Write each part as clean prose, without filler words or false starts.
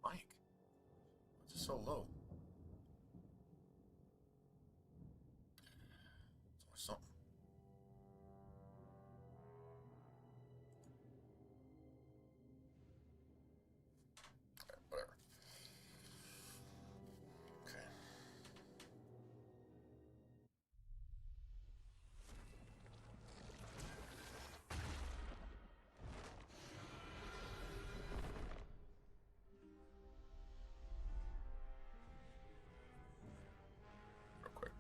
Mike, it's just so low. It's always something. Whatever. Okay. Real quick.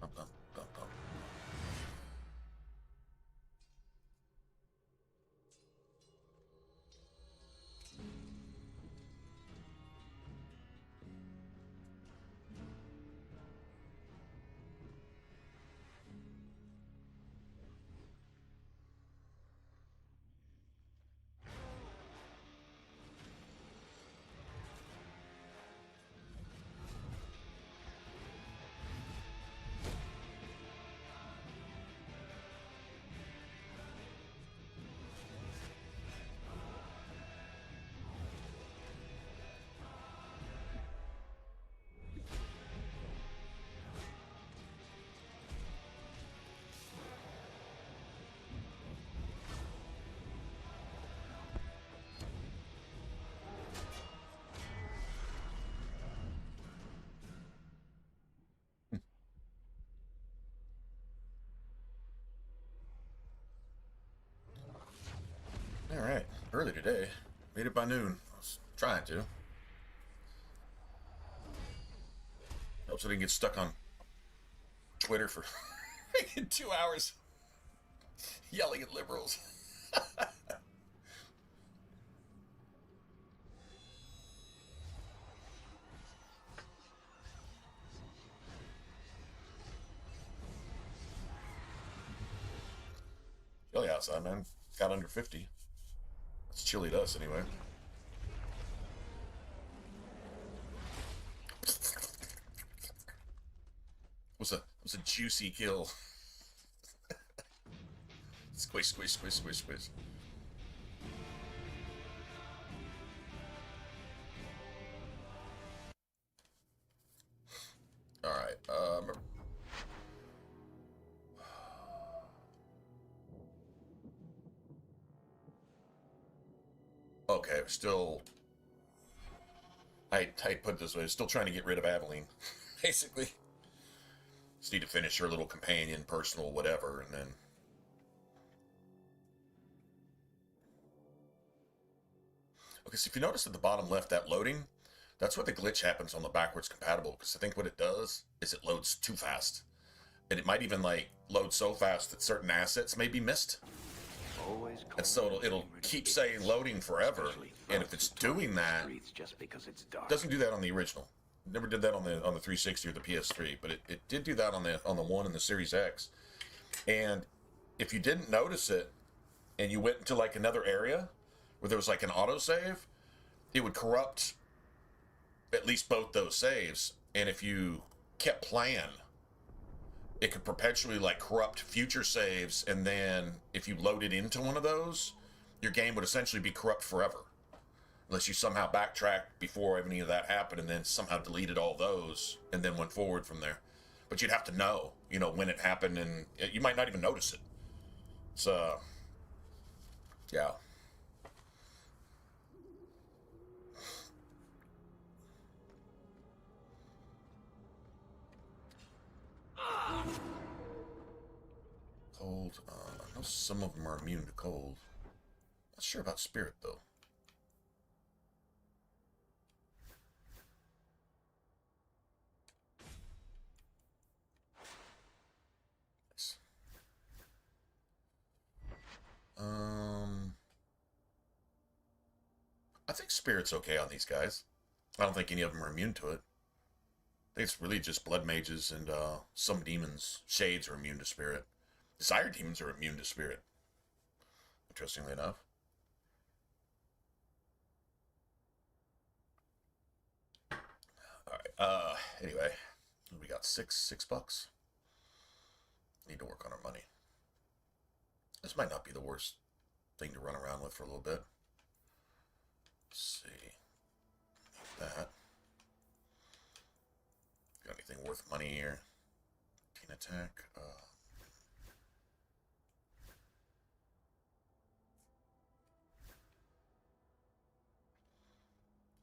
Up, up, up, up. All right. Early today. Made it by noon. I was trying to. Hopes I didn't get stuck on Twitter for 2 hours yelling at liberals. Chilly outside, man. Got under 50. It's chilly to us anyway. Was a juicy kill. Squish, squish, squish, squish, squish. All right. Okay, we're still. I put it this way. Still trying to get rid of Aveline, basically. Just need to finish her little companion, personal, whatever, and then. Okay, so if you notice at the bottom left, that loading, that's where the glitch happens on the backwards compatible, because I think what it does is it loads too fast. And it might even, like, load so fast that certain assets may be missed. And so it'll keep saying loading forever. And if it's doing that, it doesn't do that on the original. Never did that on the 360 or the PS3, but it did do that on the one and the Series X. And if you didn't notice it, and you went into like another area where there was like an autosave, it would corrupt at least both those saves. And if you kept playing, it could perpetually like corrupt future saves, and then if you loaded into one of those, your game would essentially be corrupt forever. Unless you somehow backtracked before any of that happened and then somehow deleted all those and then went forward from there. But you'd have to know, when it happened, and you might not even notice it. So, yeah. Cold. I know some of them are immune to cold. Not sure about spirit, though. Nice. I think spirit's okay on these guys. I don't think any of them are immune to it. I think it's really just blood mages and some demons. Shades are immune to spirit. Desire demons are immune to spirit. interestingly enough. Alright, anyway. We got $6. Need to work on our money. This might not be the worst thing to run around with for a little bit. Let's see. That. Got anything worth money here? Teen attack.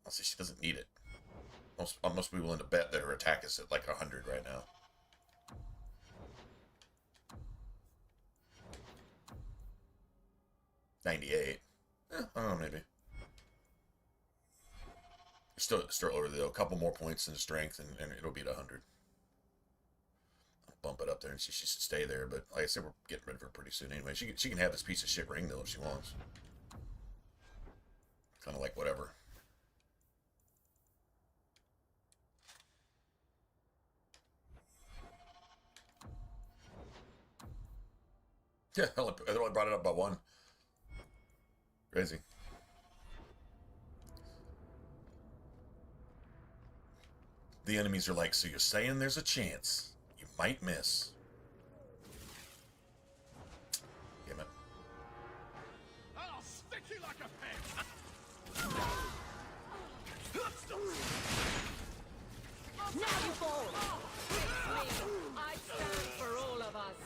Let's see, she doesn't need it. I must be willing to bet that her attack is at like 100 right now. $98. I don't know, maybe. Still over though. A couple more points in strength, and it'll be at 100. I'll bump it up there, and she should stay there. But like I said, we're getting rid of her pretty soon anyway. She can have this piece of shit ring though if she wants. Kind of like whatever. Yeah, I only brought it up by 1. Crazy. The enemies are like, so you're saying there's a chance you might miss. Damn it. I'll stick you like a pig. Now you fall. It's me. I stand for all of us.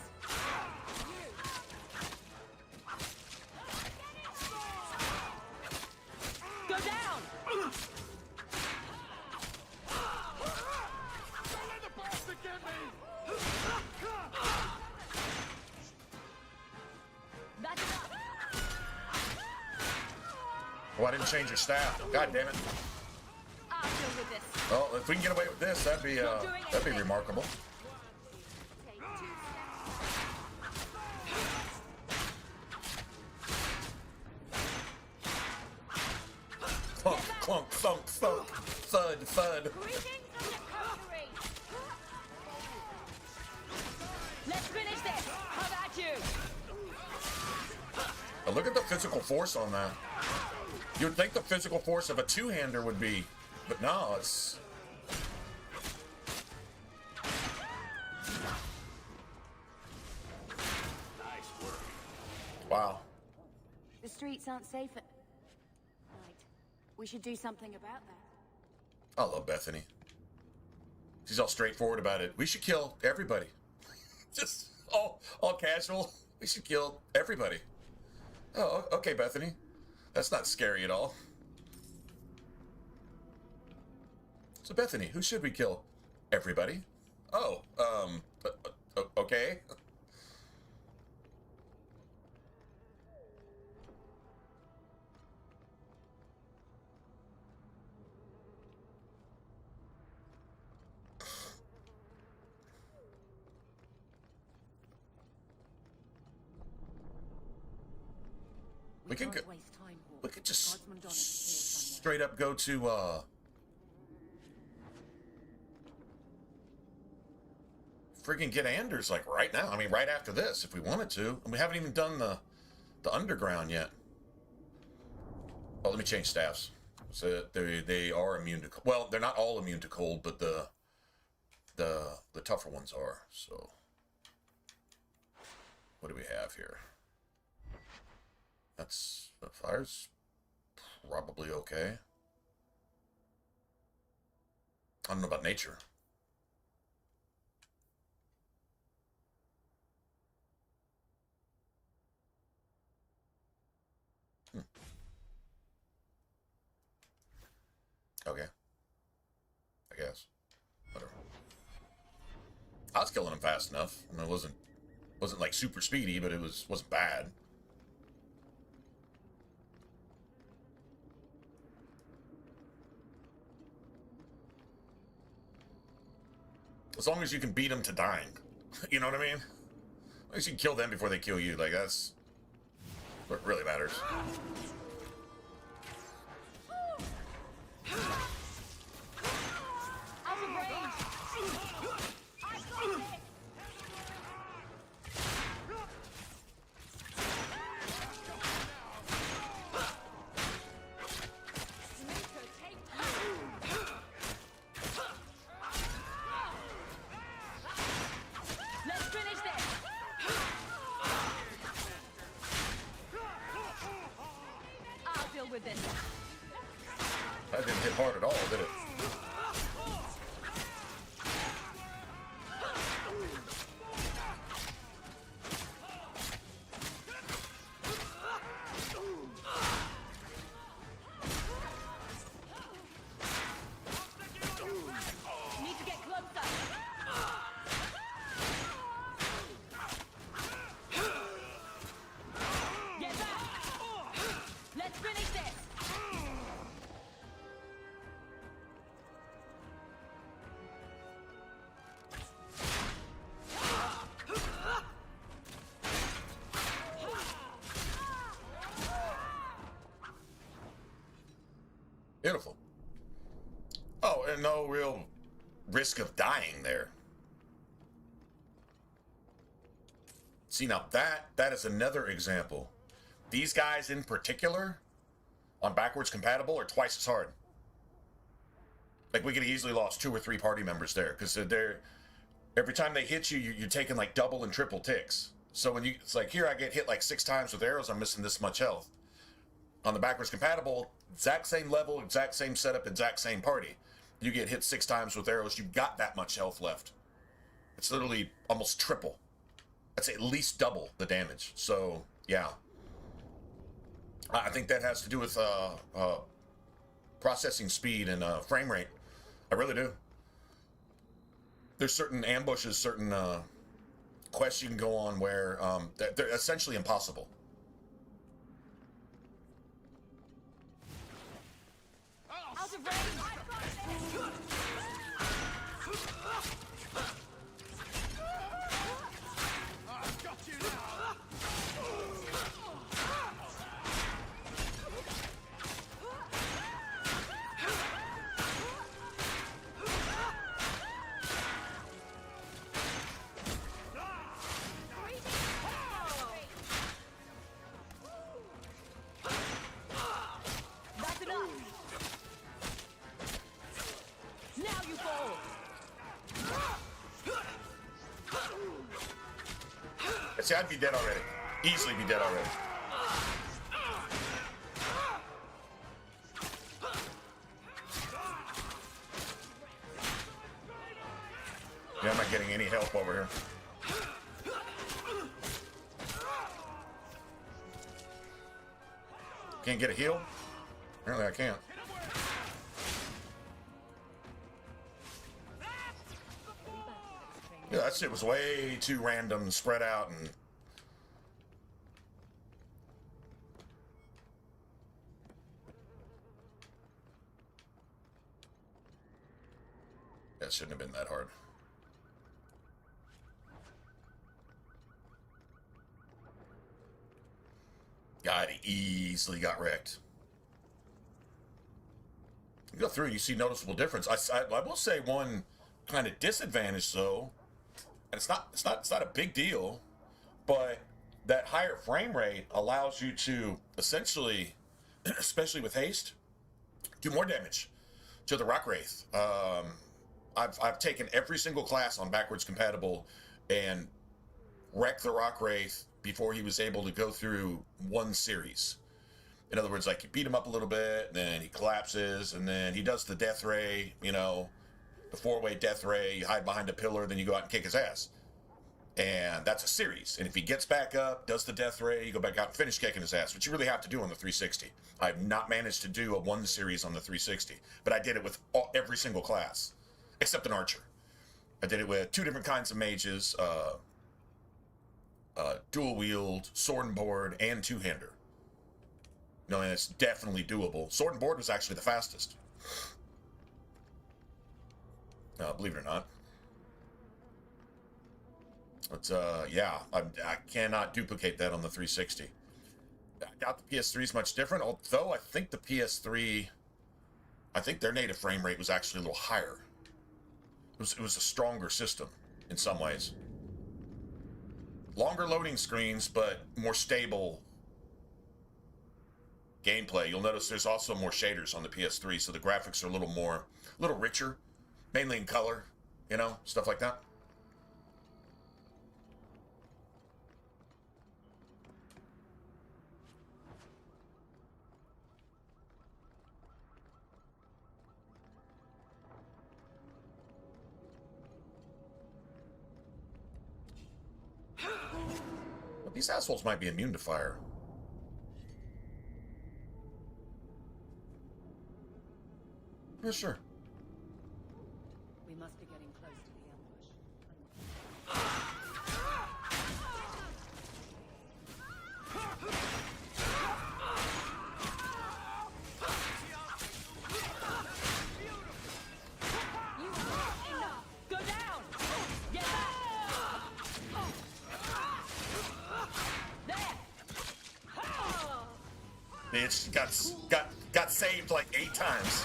Go down! Don't let the bastard get me! That's enough. Oh, I didn't change your staff. God damn it. I'll deal with this. Well, if we can get away with this, that'd be remarkable. Clunk, clunk, thunk, thunk, thud, thud. Greetings from the coterie. Let's finish this. How about you? But look at the physical force on that. You'd think the physical force of a two-hander would be, but no, it's... Nice work. Wow. The streets aren't safe at night. We should do something about that. I love Bethany. She's all straightforward about it. We should kill everybody. Just all casual. We should kill everybody. Oh, okay, Bethany. That's not scary at all. So, Bethany, who should we kill? Everybody? Oh, okay. We could go, Waste time, Hawk. we could just Guardsman Donna is here somewhere. straight up go to, friggin' get Anders, like, right now. I mean, right after this, if we wanted to. And we haven't even done the underground yet. Oh, let me change staffs. So they are immune to... Well, they're not all immune to cold, but the tougher ones are, so... What do we have here? That's... The fire's probably okay. I don't know about nature. Okay. I guess. Whatever. I was killing him fast enough. I mean, it wasn't like super speedy, but it wasn't bad. As long as you can beat them to dying. You know what I mean? At least you can kill them before they kill you. Like, that's what really matters. Out of range. I've got this. Beautiful. Oh, and no real risk of dying there. See, now that is another example. These guys in particular, on backwards compatible, are twice as hard. Like, we could have easily lost 2 or 3 party members there, because they're every time they hit you, you're taking like double and triple ticks. So when it's like, here I get hit like 6 times with arrows, I'm missing this much health. On the backwards compatible, exact same level, exact same setup, exact same party. You get hit 6 times with arrows, you've got that much health left. It's literally almost triple. That's at least double the damage. So, yeah. I think that has to do with processing speed and frame rate. I really do. There's certain ambushes, certain quests you can go on where they're essentially impossible. Out of range! I've got this! I've got you now! That's enough! Now you fall! See, I'd be dead already. Easily be dead already. Yeah, I'm not getting any help over here. Can't get a heal? Apparently I can't. Yeah, that shit was way too random, spread out, and... That shouldn't have been that hard. God, he easily got wrecked. You go through, you see noticeable difference. I will say one kind of disadvantage, though, and it's not a big deal, but that higher frame rate allows you to essentially, especially with haste, do more damage to the Rock Wraith. I've taken every single class on backwards compatible and wrecked the Rock Wraith before he was able to go through one series. In other words, like, you beat him up a little bit, then he collapses, and then he does the death ray, you know, the 4-way death ray, you hide behind a pillar, then you go out and kick his ass. And that's a series. And if he gets back up, does the death ray, you go back out and finish kicking his ass, which you really have to do on the 360. I've not managed to do a 1 series on the 360, but I did it with every single class, except an archer. I did it with 2 different kinds of mages, dual wield, sword and board, and 2-hander. No, and it's definitely doable. Sword and board was actually the fastest. Believe it or not. But, yeah, I cannot duplicate that on the 360. I doubt the PS3 is much different, although I think the PS3, I think their native frame rate was actually a little higher. It was a stronger system in some ways. Longer loading screens, but more stable gameplay. You'll notice there's also more shaders on the PS3, so the graphics are a little richer, mainly in color, you know, stuff like that. But these assholes might be immune to fire. Yeah, sure. We must be getting close to the ambush. You enough! Go down! Get back! There! Bitch got saved like 8 times.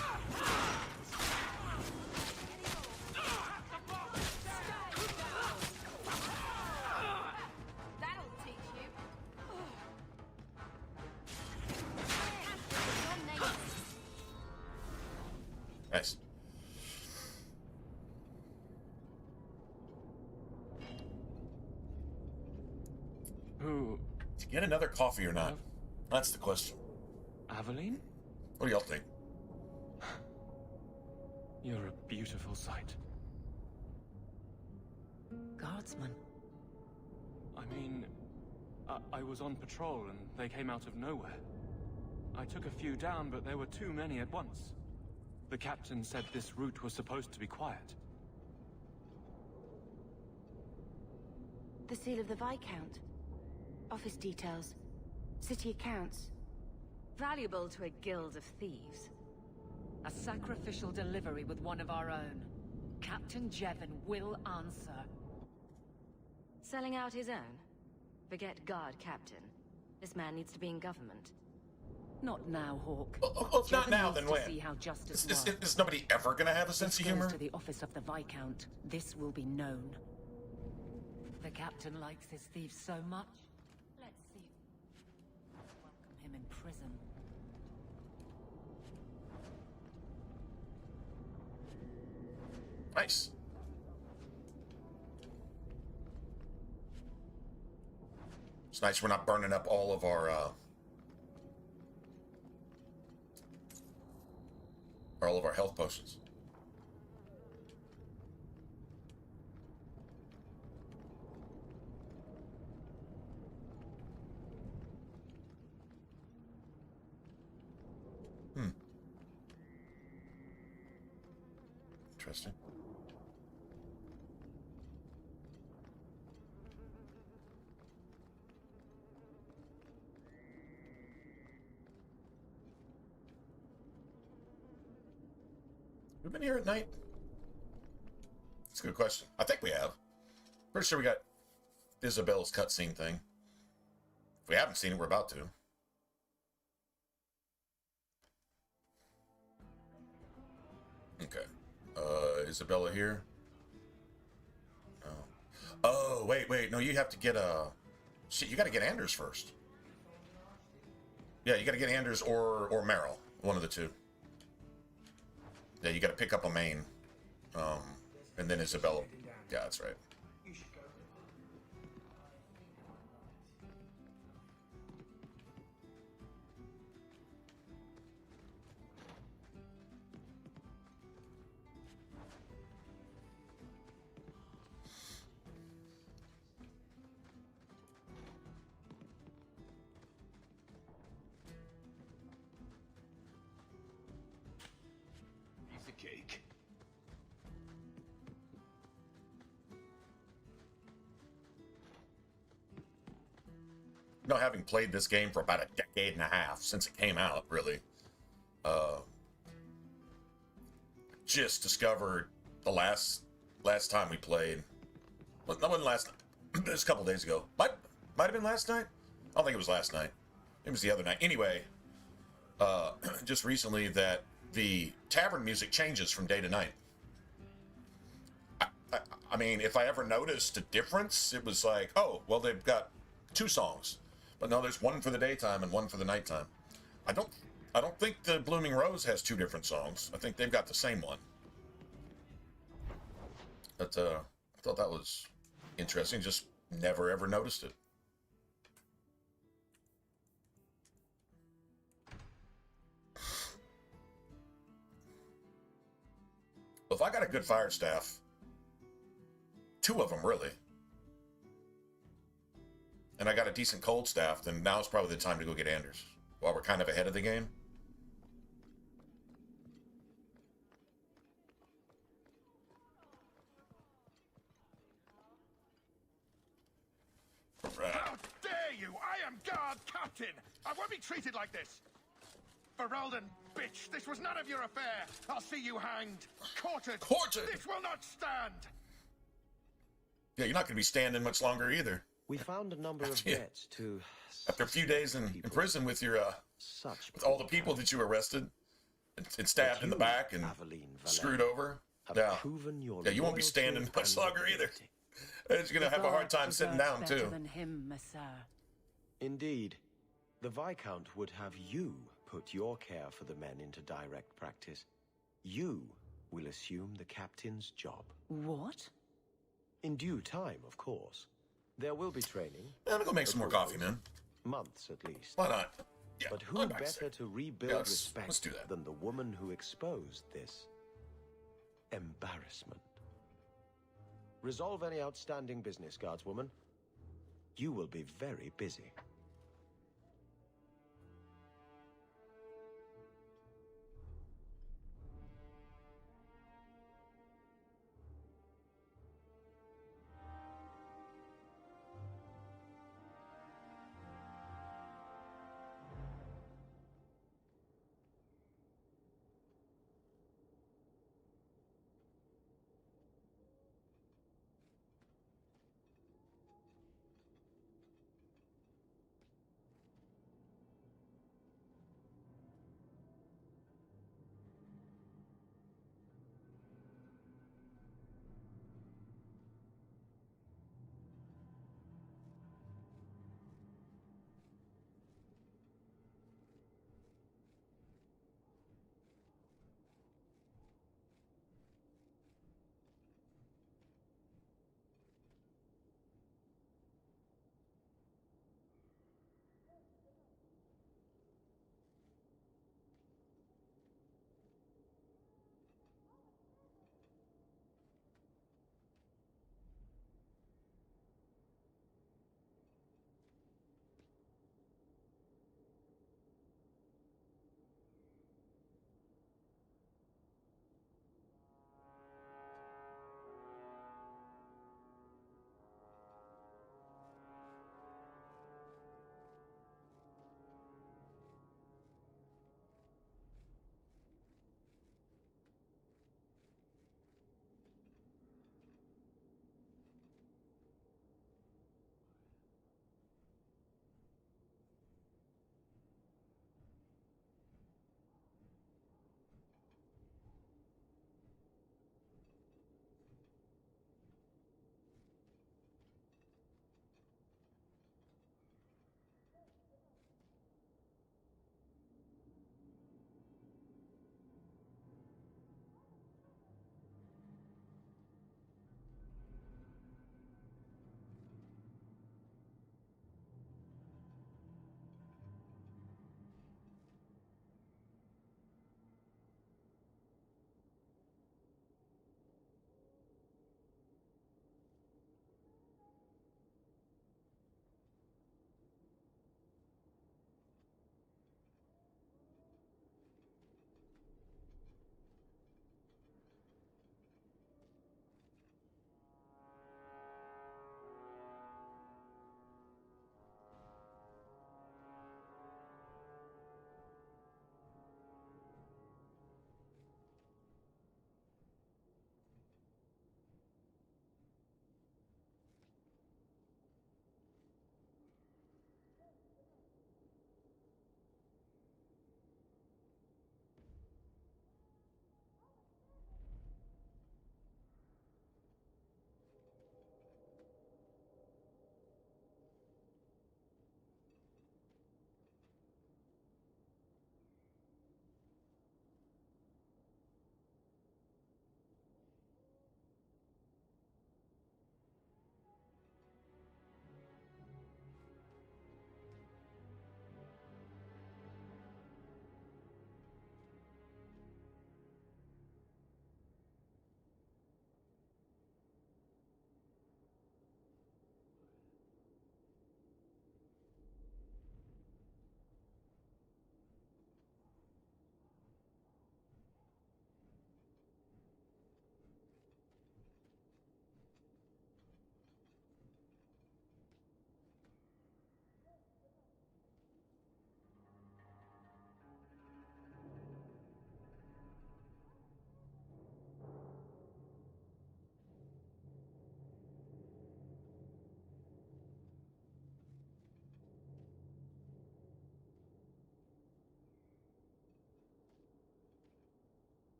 That'll teach you. Nice. Who? To get another coffee or not? That's the question. Aveline? What do y'all think? You're a beautiful sight. Guardsman. I mean, I was on patrol and they came out of nowhere. I took a few down, but there were too many at once. The captain said this route was supposed to be quiet. The seal of the Viscount. Office details. City accounts. Valuable to a guild of thieves. A sacrificial delivery with one of our own. Captain Jevon will answer. Selling out his own? Forget guard captain. This man needs to be in government. Not now, Hawk. Well, if not Jevon now, needs then to when? see how justice Is works. nobody ever gonna have a sense of This humor? goes to the office of the Viscount. This will be known. The captain likes his thieves so much. Let's see. Welcome him in prison. Nice. It's nice we're not burning up all of our health potions. Interesting. We've been here at night? That's a good question. I think we have. Pretty sure we got Isabella's cutscene thing. If we haven't seen it, we're about to. Okay. Isabella here. Oh, wait. No, you have to get shit, you gotta get Anders first. Yeah, you gotta get Anders or Meryl. One of the two. Yeah, you gotta pick up a main. And then Isabella. Yeah, that's right. Piece of cake. You know, having played this game for about a decade and a half since it came out, really, just discovered the last time we played. Well, that wasn't last night. It was a couple days ago. Might have been last night. I don't think it was last night. It was the other night. Anyway, just recently that the tavern music changes from day to night. I mean, if I ever noticed a difference, it was like, oh, well, they've got 2 songs. But no, there's one for the daytime and one for the nighttime. I don't think the Blooming Rose has 2 different songs. I think they've got the same one. But I thought that was interesting. Just never ever noticed it. Well, if I got a good fire staff, 2 of them really, and I got a decent cold staff, then now's probably the time to go get Anders while we're kind of ahead of the game. Right. How dare you! I am guard captain! I won't be treated like this! Ferelden, bitch, this was none of your affair! I'll see you hanged! Quartered! Quartered! This will not stand! Yeah, you're not going to be standing much longer either. We found a number of Yeah. debts to... After a few days in people. prison with your Such with all the people that you arrested and stabbed in the back and Aveline Valette, screwed over. have Yeah. proven your Yeah, you won't be loyalty standing much and longer either. ability. You're gonna have a hard time sitting down better too. than him, Messere. Indeed. The Viscount would have you put your care for the men into direct practice. You will assume the captain's job. What? In due time, of course. There will be training. I'm gonna go make some more coffee, man. Months at least. Why not? Yeah. But I'll who be back better soon. to rebuild Yeah, let's respect do that. than the woman who exposed this embarrassment? Resolve any outstanding business, guardswoman. You will be very busy.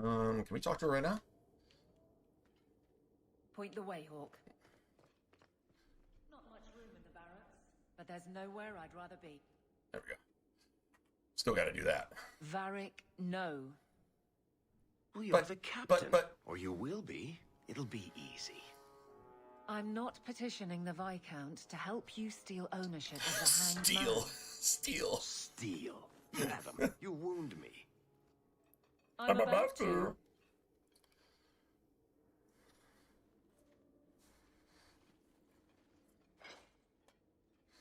Can we talk to her right now? Point the way, Hawk. Not much room in the barracks, but there's nowhere I'd rather be. There we go. Still got to do that. Varric, no. Well, you're the captain. but... Or you will be. It'll be easy. I'm not petitioning the Viscount to help you steal ownership of the Hanged Man. Steal. Steal. Adam, you wound me. I'm about to.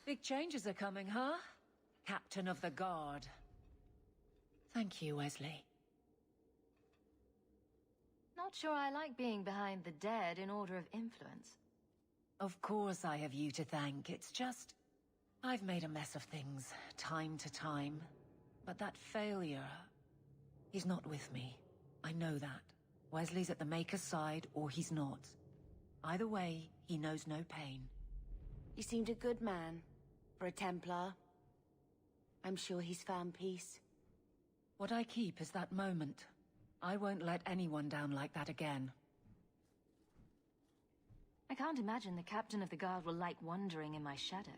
Big changes are coming, huh? Captain of the Guard. Thank you, Wesley. Not sure I like being behind the dead in order of influence. Of course I have you to thank. It's just... I've made a mess of things, time to time. But that failure... He's not with me. I know that. Wesley's at the Maker's side, or he's not. Either way, he knows no pain. He seemed a good man. For a Templar. I'm sure he's found peace. What I keep is that moment. I won't let anyone down like that again. I can't imagine the Captain of the Guard will like wandering in my shadow.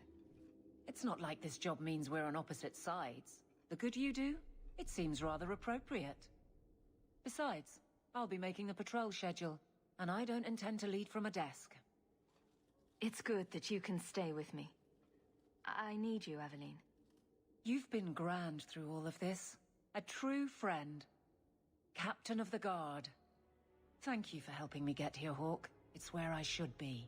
It's not like this job means we're on opposite sides. The good you do, it seems rather appropriate. Besides, I'll be making the patrol schedule, and I don't intend to lead from a desk. It's good that you can stay with me. I need you, Aveline. You've been grand through all of this. A true friend. Captain of the Guard. Thank you for helping me get here, Hawk. It's where I should be.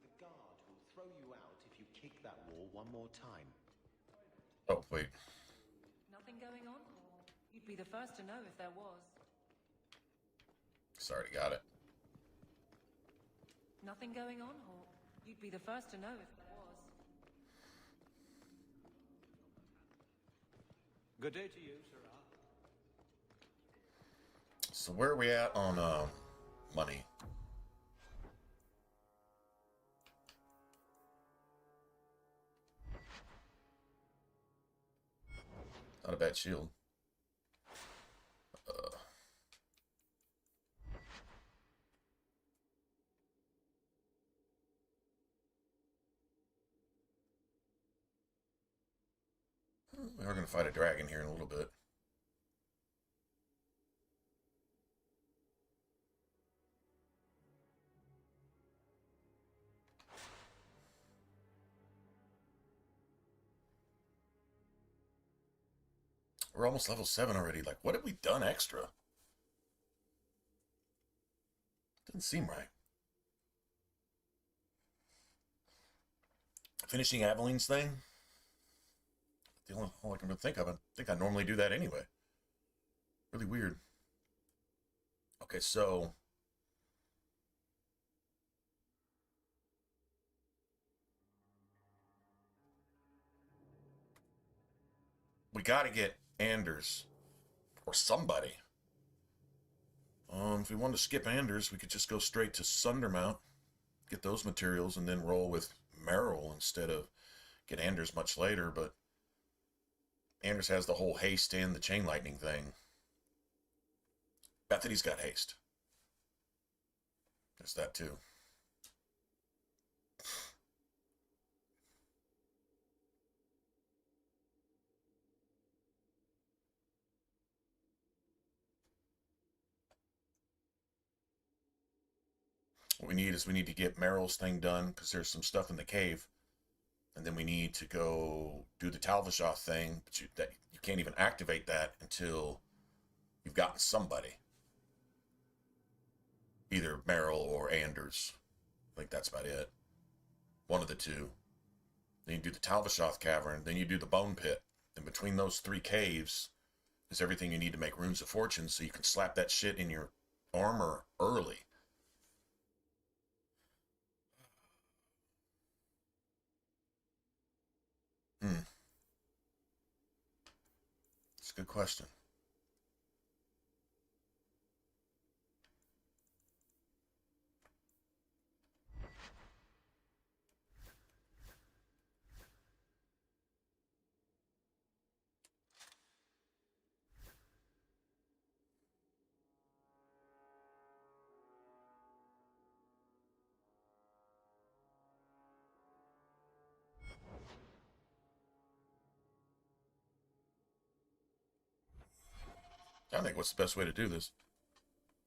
The guard will throw you out if you kick that wall one more time. Oh, wait. Nothing going on? You'd be the first to know if there was. Sorry, got it. Nothing going on, Hawk. You'd be the first to know if there was. Good day to you, Sirrah. So where are we at on money? Not a bad shield. We are going to fight a dragon here in a little bit. We're almost level 7 already. Like, what have we done extra? Doesn't seem right. Finishing Aveline's thing? The only all I can think of. I think I normally do that anyway. Really weird. Okay, so... we gotta get Anders. Or somebody. If we wanted to skip Anders, we could just go straight to Sundermount. Get those materials and then roll with Merrill instead of get Anders much later, but... Anders has the whole haste and the chain lightning thing. Bethany's got haste. There's that too. What we need is we need to get Merrill's thing done because there's some stuff in the cave. And then we need to go do the Talvishaw thing, but you can't even activate that until you've gotten somebody. Either Merrill or Anders. I think that's about it. One of the two. Then you do the Talvishaw Cavern, then you do the Bone Pit. And between those 3 caves is everything you need to make Runes of Fortune so you can slap that shit in your armor early. It's a good question. I think what's the best way to do this?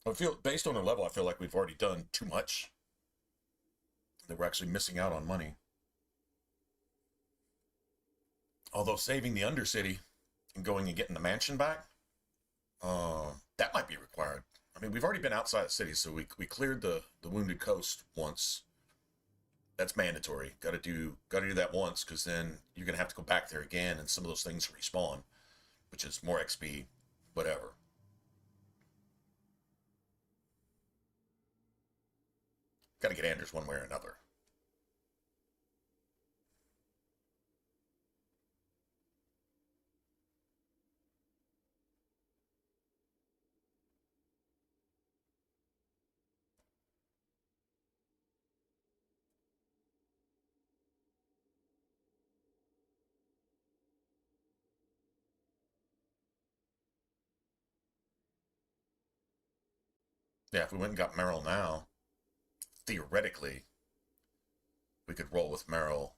I feel, based on our level, I feel like we've already done too much. That we're actually missing out on money. Although saving the Undercity and going and getting the mansion back, that might be required. I mean, we've already been outside the city, so we cleared the Wounded Coast once. That's mandatory. Got to do that once, because then you're gonna have to go back there again, and some of those things respawn, which is more XP, whatever. Got to get Anders one way or another. Yeah, if we went and got Meryl now, theoretically, we could roll with Meryl.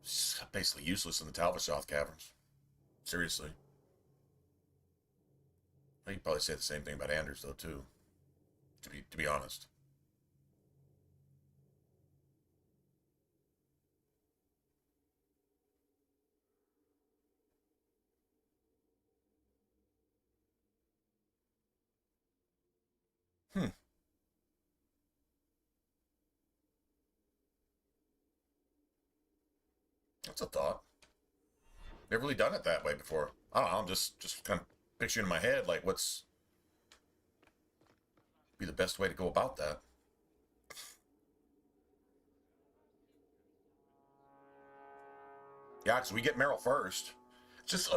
She's basically useless in the Talbotsoth Caverns. Seriously. You could probably say the same thing about Anders, though, too. To be honest. That's a thought. Never really done it that way before. I don't know, I'm just kind of picturing in my head, like, what's be the best way to go about that. Yeah, because we get Meryl first. Just,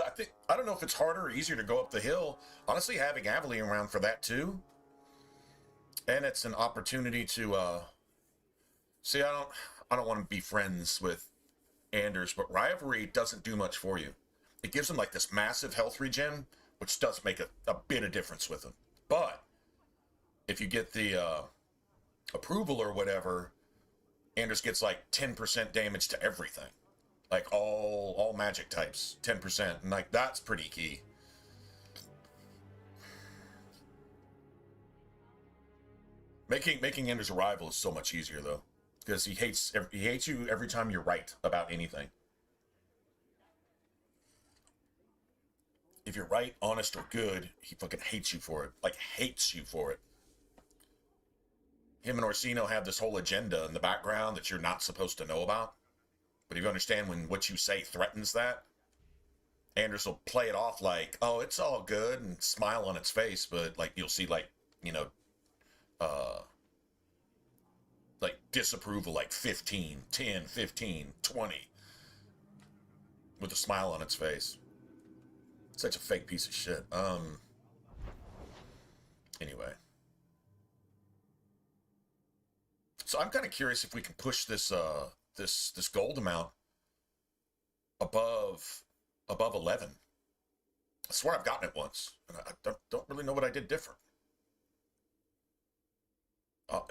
I don't know if it's harder or easier to go up the hill. Honestly, having Aveline around for that, too. And it's an opportunity to, see, I don't want to be friends with Anders, but Rivalry doesn't do much for you. It gives him like this massive health regen, which does make a bit of difference with him. But if you get the approval or whatever, Anders gets like 10% damage to everything. Like all magic types, 10%. And like that's pretty key. Making Anders a rival is so much easier though. Because he hates you every time you're right about anything. If you're right, honest, or good, he fucking hates you for it. Like, hates you for it. Him and Orsino have this whole agenda in the background that you're not supposed to know about. But if you understand when what you say threatens that, Anders will play it off like, oh, it's all good, and smile on its face, but, like, you'll see, like, you know, like disapproval, like 15, 10, 15, 20, with a smile on its face. Such a fake piece of shit. Anyway. So I'm kind of curious if we can push this, this gold amount above 11. I swear I've gotten it once, and I don't really know what I did different.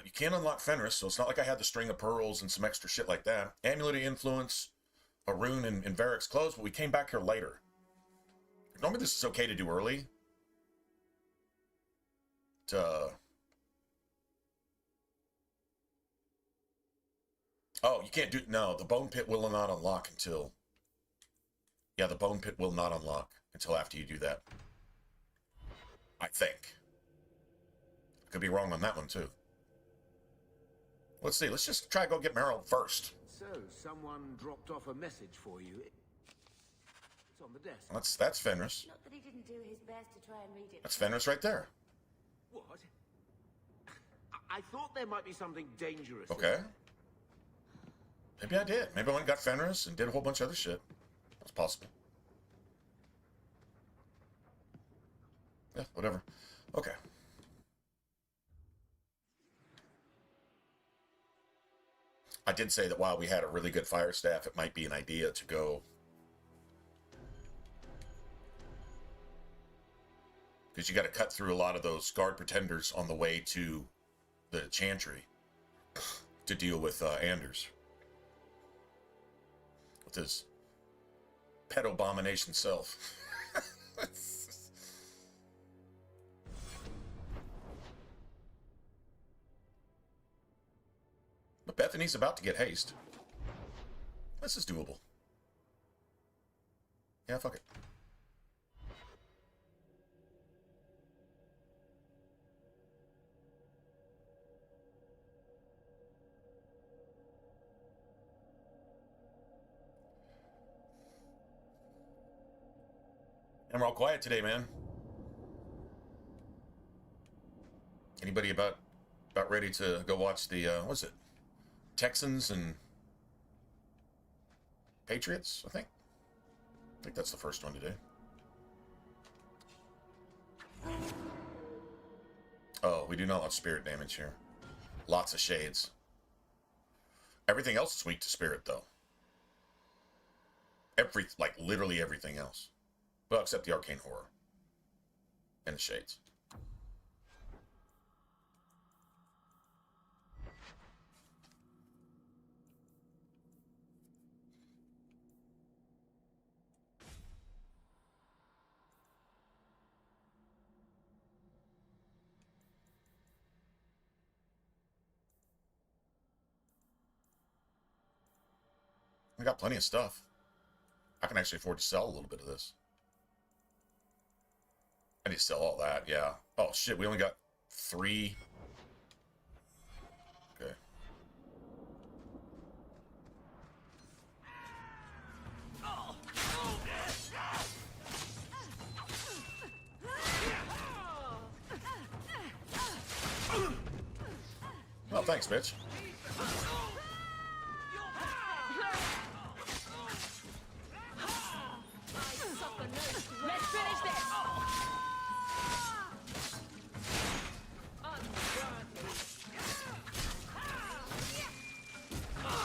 You can't unlock Fenris, so it's not like I had the string of pearls and some extra shit like that. Amulet of Influence, a rune in Varric's clothes, but we came back here later. Normally this is okay to do early. Oh, you can't do... No, the Bone Pit will not unlock until... Yeah, the Bone Pit will not unlock until after you do that. I think. I could be wrong on that one, too. Let's see. Let's just try to go get Meryl first. So, someone dropped off a message for you. It's on the desk. That's Fenris. Not that he didn't do his best to try and read it. That's Fenris right there. What? I thought there might be something dangerous. Okay. Maybe I did. Maybe I went and got Fenris and did a whole bunch of other shit. That's possible. Yeah, whatever. Okay. I did say that while we had a really good fire staff, it might be an idea to go... Because you got to cut through a lot of those guard pretenders on the way to the Chantry to deal with Anders. With his pet abomination self. But Bethany's about to get haste. This is doable. Yeah, fuck it. And we're all quiet today, man. Anybody about ready to go watch the what's it? Texans and Patriots, I think. I think that's the first one today. Oh, we do not want spirit damage here. Lots of shades. Everything else is weak to spirit, though. Like, literally everything else. Well, except the arcane horror. And the shades. I got plenty of stuff. I can actually afford to sell a little bit of this. I need to sell all that, yeah. Oh shit, we only got 3. Okay. Oh, thanks, bitch. Let's finish this!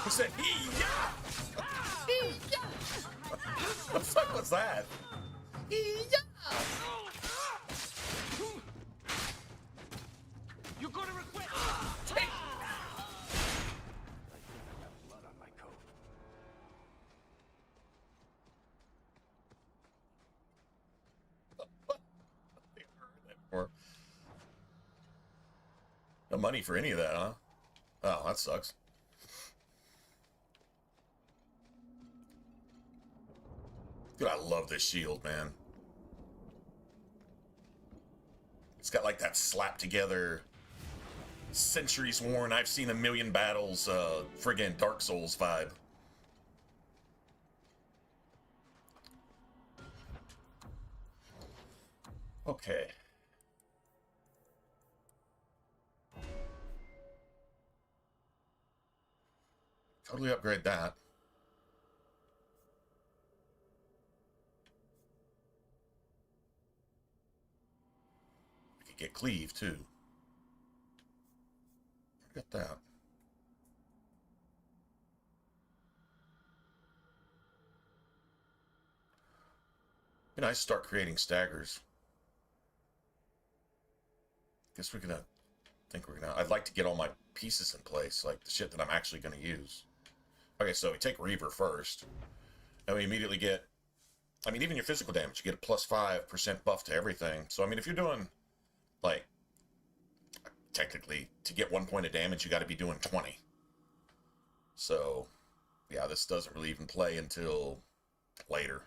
He said, what the fuck was that? You're gonna regret it! Blood on my coat. Or no money for any of that, huh? Oh, that sucks. Dude, I love this shield, man. It's got like that slap together, centuries worn, I've seen a million battles, friggin' Dark Souls vibe. Okay. Totally upgrade that. We could get cleave too. Got that. Be nice to start creating staggers. Guess we're gonna. I'd like to get all my pieces in place, like the shit that I'm actually gonna use. Okay, so we take Reaver first, and we immediately get. I mean, even your physical damage, you get a +5% buff to everything. So I mean, if you're doing, like, technically, to get 1 point of damage, you got to be doing 20. So, yeah, this doesn't really even play until later.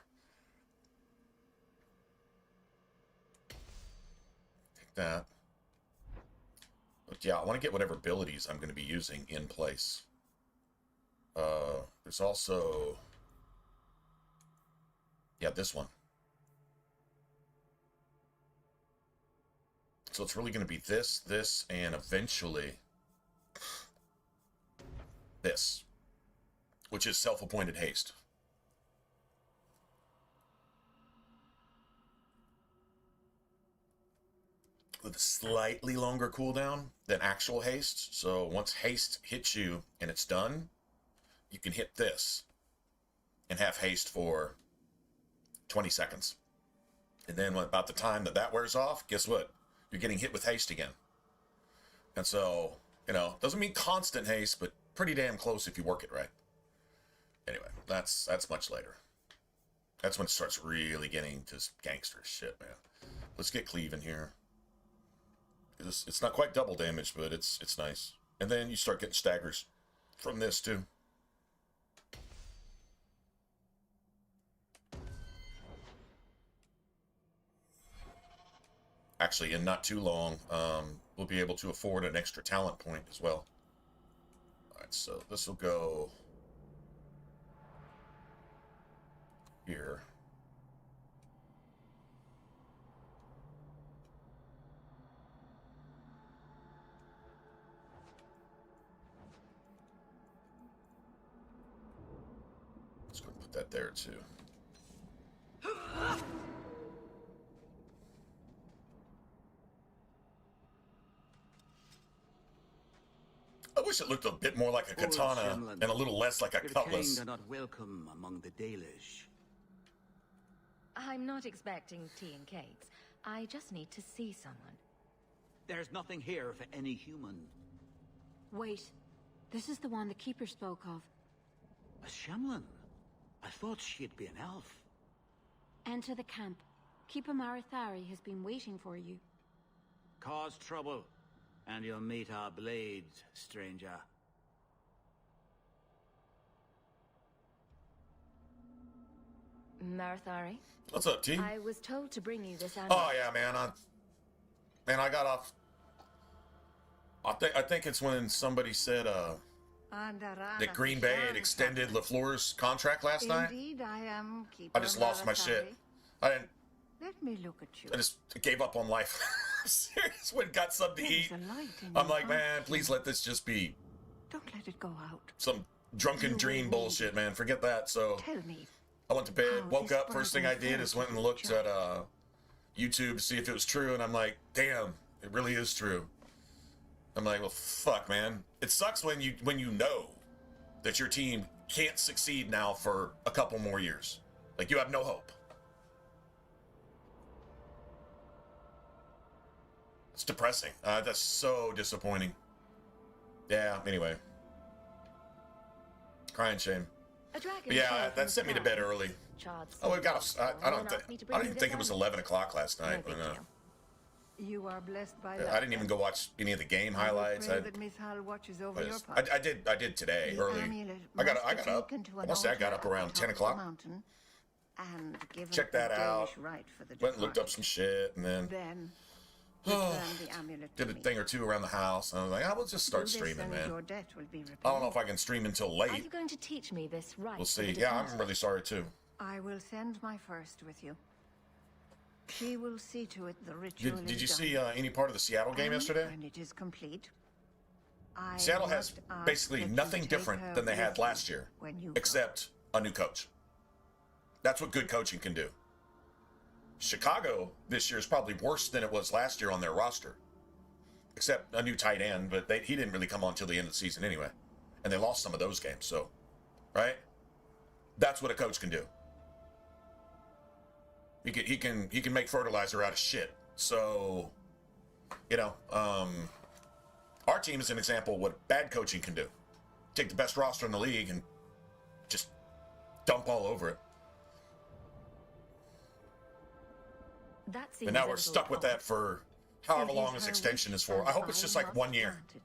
Take that. But yeah, I want to get whatever abilities I'm going to be using in place. There's also... Yeah, this one. So it's really going to be this, and eventually this, which is self-appointed haste. With a slightly longer cooldown than actual haste. So once haste hits you and it's done, you can hit this and have haste for 20 seconds. And then about the time that wears off, guess what? You're getting hit with haste again. And so, you know, doesn't mean constant haste, but pretty damn close if you work it right. Anyway, that's much later. That's when it starts really getting to gangster shit, man. Let's get Cleave in here. It's not quite double damage, but it's nice. And then you start getting staggers from this too. Actually, in not too long, we'll be able to afford an extra talent point as well. All right, so this will go here. Let's go put that there too. I wish it looked a bit more like a katana and a little less like a cutlass. Your kind are not welcome among the Dalish. I'm not expecting tea and cakes. I just need to see someone. There's nothing here for any human. Wait. This is the one the Keeper spoke of. A Shemlin? I thought she'd be an elf. Enter the camp. Keeper Marithari has been waiting for you. Cause trouble, and you'll meet our blades, stranger. Marithari? What's up, T? I was told to bring you this animal. Oh yeah, man. I got off. I think it's when somebody said that Green Bay had extended LaFleur's contract last night. Indeed, I am Keeper I just lost my shit. I didn't. Let me look at you. I just gave up on life. Serious, went got something to eat. There's a light in I'm your like, man, heart. please let this just be Don't let it go out. some drunken dream bullshit, man. Forget that. So Tell me. I went to bed, How woke this up. First thing I did is went and looked at YouTube to see if it was true, and I'm like, damn, it really is true. I'm like, well, fuck, man. It sucks when you know that your team can't succeed now for a couple more years. Like, you have no hope. It's depressing. That's so disappointing. Yeah, anyway. Crying shame. A dragon But yeah, fell from that the sent me to sky. bed early. Charred Oh, we got. silver. I don't Someone asked me to I bring didn't you think this it was animal. 11 o'clock last No night. big But, deal. You are blessed by I that. didn't even go watch any of the game highlights. I that Miss Hall watches over your part. I did today The early. amulet I got must be up. taken to I an want to say I got altar up at around the 10 top of the o'clock. mountain and given Checked that the out. Dalish rite for the Went and looked up departed. some shit, and then Then return the amulet did to a me. thing or two around the house. And I was like, I will just start Do this streaming, and man. Your debt will be repaid. I don't know if I can stream until Are late. you going to teach me this right? We'll for the see. Yeah, I'm departed? really sorry too. I will send my first with you. She will see to it the ritual Did you is see done. any part of the Seattle game And yesterday? when it is complete, I Seattle has must ask basically that you nothing take different her than they had with you last year, when you go. except a new coach. That's what good coaching can do. Chicago this year is probably worse than it was last year on their roster, except a new tight end, but he didn't really come on until the end of the season anyway, and they lost some of those games. So, right? That's what a coach can do. He can make fertilizer out of shit. So, our team is an example of what bad coaching can do. Take the best roster in the league and just dump all over it. That seems And now a we're little stuck with that odd. for however It long is this her extension wish is for. I hope it's and just mine like 1 must year. granted.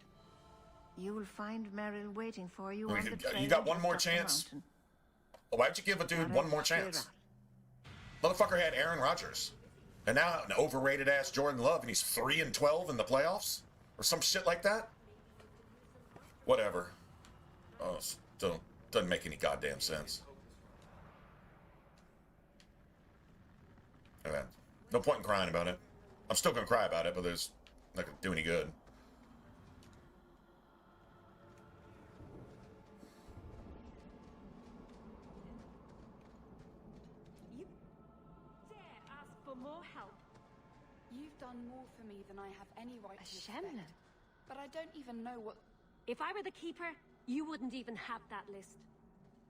You will find Meryl waiting for you We on the could- trail you got one just more up the chance? mountain. Why'd you give a dude one more chance? Motherfucker had Aaron Rodgers. And now an overrated ass Jordan Love, and he's 3-12 in the playoffs? Or some shit like that? Whatever. Oh, still doesn't make any goddamn sense. Okay. No point in crying about it. I'm still gonna cry about it, but there's not gonna do any good. You dare ask for more help? You've done more for me than I have any right to expect. Shemlin? But I don't even know what... If I were the Keeper, you wouldn't even have that list.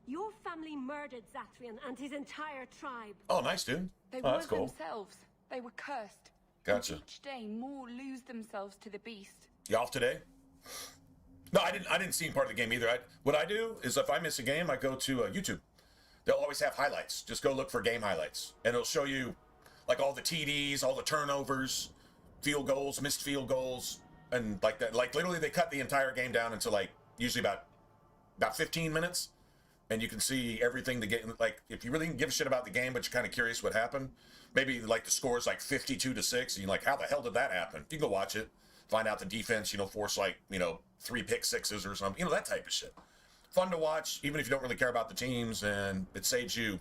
Your family murdered Zathrian and his entire tribe. Oh, nice, dude. They Oh, were that's cool. themselves. They were cursed. Gotcha. And each day, more lose themselves to the beast. You off today? No, I didn't see part of the game either. What I do is if I miss a game, I go to YouTube. they'll always have highlights. Just go look for game highlights, and it'll show you like all the TDs, all the turnovers, field goals, missed field goals, and like that. Like literally, they cut the entire game down into like usually about 15 minutes, and you can see everything to get. Like if you really didn't give a shit about the game, but you're kind of curious what happened, maybe like the score is like 52-6, and you're like, how the hell did that happen? You can go watch it, find out the defense, force like 3 pick sixes or something, that type of shit. Fun to watch, even if you don't really care about the teams, and it saves you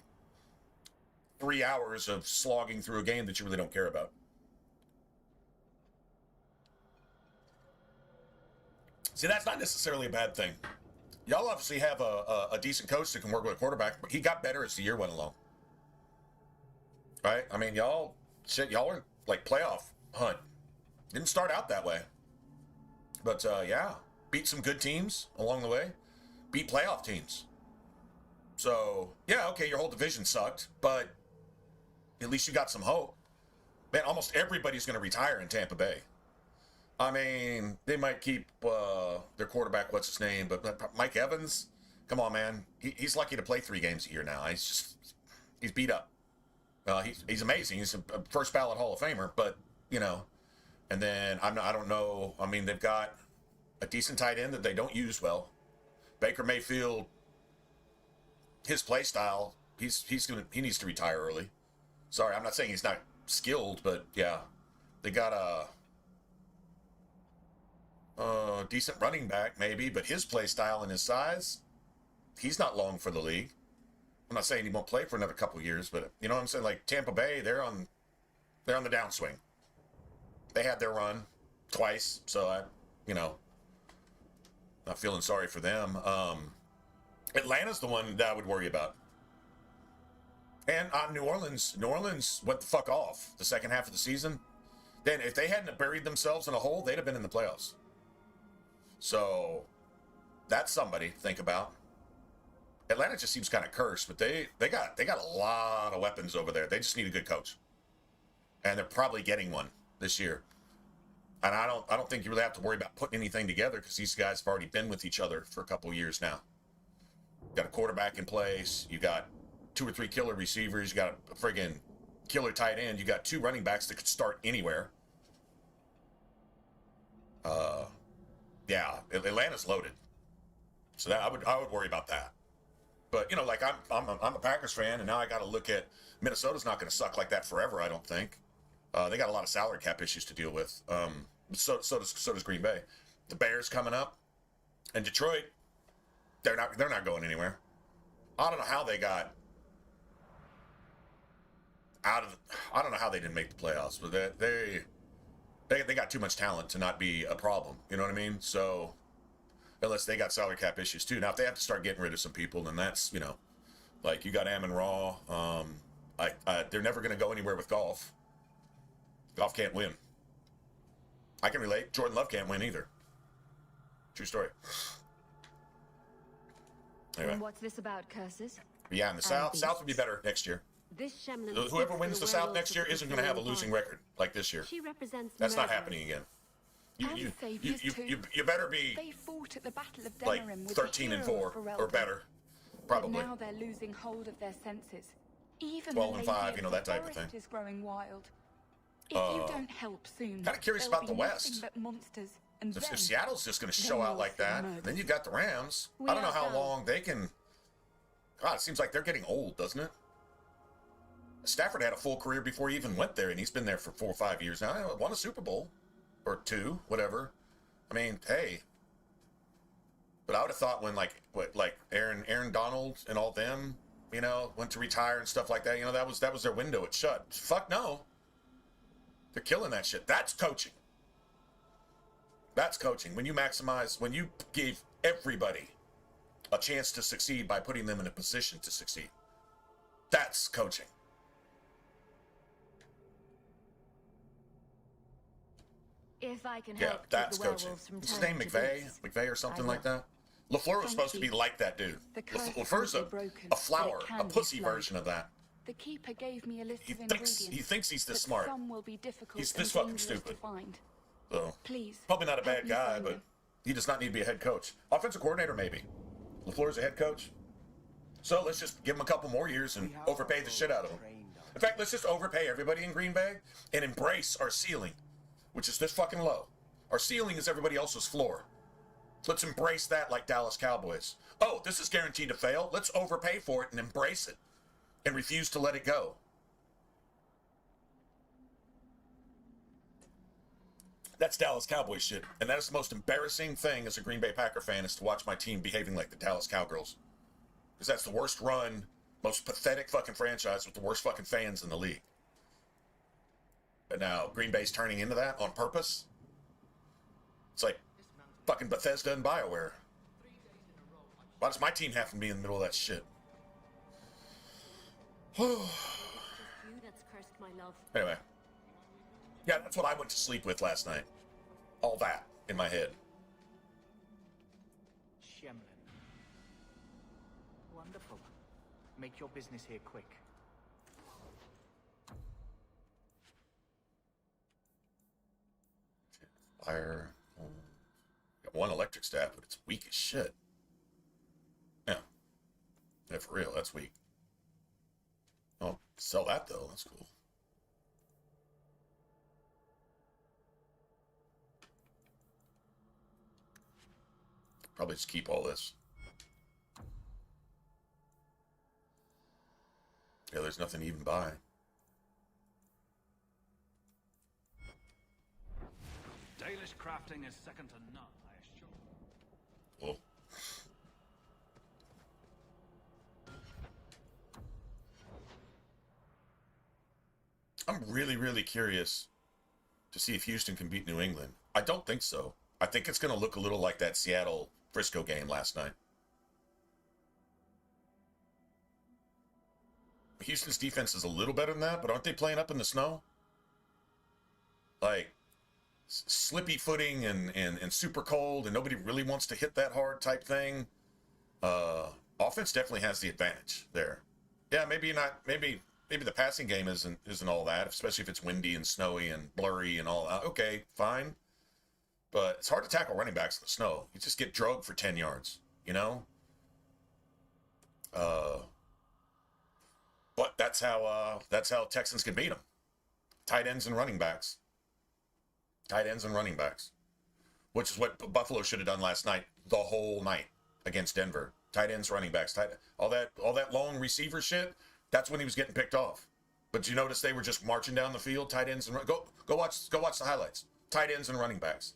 3 hours of slogging through a game that you really don't care about. See, that's not necessarily a bad thing. Y'all obviously have a decent coach that can work with a quarterback, but he got better as the year went along. Right? I mean, y'all are like playoff hunt. Didn't start out that way. But, yeah, beat some good teams along the way. Beat playoff teams. So, yeah, okay, your whole division sucked, but at least you got some hope. Man, almost everybody's going to retire in Tampa Bay. I mean, they might keep their quarterback, what's his name, but Mike Evans, come on, man. He's lucky to play 3 games a year now. He's beat up. He's amazing. He's a first ballot Hall of Famer, but, and then I don't know. I mean, they've got a decent tight end that they don't use well. Baker Mayfield, his play style, he needs to retire early. Sorry, I'm not saying he's not skilled, but yeah, they got a decent running back maybe, but his play style and his size, he's not long for the league. I'm not saying he won't play for another couple of years, but you know what I'm saying? Like Tampa Bay, they're on the downswing. They had their run twice, so not feeling sorry for them. Atlanta's the one that I would worry about. And New Orleans went the fuck off the second half of the season. Then if they hadn't buried themselves in a hole, they'd have been in the playoffs. So that's somebody to think about. Atlanta just seems kind of cursed, but they got a lot of weapons over there. They just need a good coach. And they're probably getting one this year. And I don't think you really have to worry about putting anything together because these guys have already been with each other for a couple of years now. You got a quarterback in place. You got 2 or 3 killer receivers. You got a friggin' killer tight end. You got 2 running backs that could start anywhere. Yeah, Atlanta's loaded. So that I would worry about that. But like I'm a Packers fan, and now I got to look at Minnesota's not going to suck like that forever. I don't think. They got a lot of salary cap issues to deal with. So does Green Bay. The Bears coming up, and Detroit, they're not going anywhere. I don't know how they got out of. I don't know how they didn't make the playoffs, but they got too much talent to not be a problem. You know what I mean? So unless they got salary cap issues too. Now if they have to start getting rid of some people, then that's like you got Amon-Ra. They're never going to go anywhere with Golf. Golf can't win. I can relate. Jordan Love can't win either. True story. Anyway. And what's this about, curses? Yeah, in the South would be better next year. Whoever wins the South next year isn't going to have a losing record like this year. That's not happening again. You better be they fought at the Battle of like Denerim 13-4 or better, probably. But now they're losing hold of their senses. Even 12-5, that type of thing. Is growing wild. If you don't help soon, kind of curious about the West. But monsters, and if Seattle's just going to show out like that, then you got the Rams. I don't know how long they can. God, it seems like they're getting old, doesn't it? Stafford had a full career before he even went there, and he's been there for 4 or 5 years now. Won a Super Bowl or 2, whatever. I mean, hey. But I would have thought when like Aaron Donald and all them, went to retire and stuff like that. That was their window. It shut. Fuck no. They're killing that shit. That's coaching. That's coaching. When you give everybody a chance to succeed by putting them in a position to succeed. That's coaching. If I can help that's coaching. What's his name? McVay or something like that? LaFleur was supposed to be like that dude. LaFleur's a flower, a pussy version of that. The keeper gave me a list of ingredients. He thinks he's this smart. Some will be difficult he's this fucking stupid. So, please, probably not a bad guy, but he does not need to be a head coach. Offensive coordinator, maybe. LaFleur's a head coach. So let's just give them a couple more years and overpay the shit out of them. In fact, let's just overpay everybody in Green Bay and embrace our ceiling, which is this fucking low. Our ceiling is everybody else's floor. Let's embrace that like Dallas Cowboys. Oh, this is guaranteed to fail. Let's overpay for it and embrace it and refuse to let it go. That's Dallas Cowboys shit. And that is the most embarrassing thing as a Green Bay Packer fan, is to watch my team behaving like the Dallas Cowgirls. Because that's the worst run, most pathetic fucking franchise with the worst fucking fans in the league. But now Green Bay's turning into that on purpose. It's like fucking Bethesda and BioWare. Why does my team have to be in the middle of that shit? Anyway. Yeah, that's what I went to sleep with last night. All that in my head. Shemlin. Wonderful. Make your business here quick. Fire. Got one electric staff, but it's weak as shit. Yeah. Yeah, for real, that's weak. Oh, sell that though, that's cool. Probably just keep all this. Yeah, there's nothing to even buy. Dalish crafting is second to none, I assure you. Well. I'm really, really curious to see if Houston can beat New England. I don't think so. I think it's going to look a little like that Seattle-Frisco game last night. Houston's defense is a little better than that, but aren't they playing up in the snow? Like, slippy footing and super cold, and nobody really wants to hit that hard type thing. Offense definitely has the advantage there. Yeah, maybe not. Maybe the passing game isn't all that, especially if it's windy and snowy and blurry and all that. Okay, fine. But it's hard to tackle running backs in the snow. You just get drugged for 10 yards, you know? But that's how Texans can beat them. Tight ends and running backs. Tight ends and running backs. Which is what Buffalo should have done last night, the whole night against Denver. Tight ends, running backs, all that long receiver shit, that's when he was getting picked off. But you notice they were just marching down the field, tight ends and go watch the highlights. Tight ends and running backs.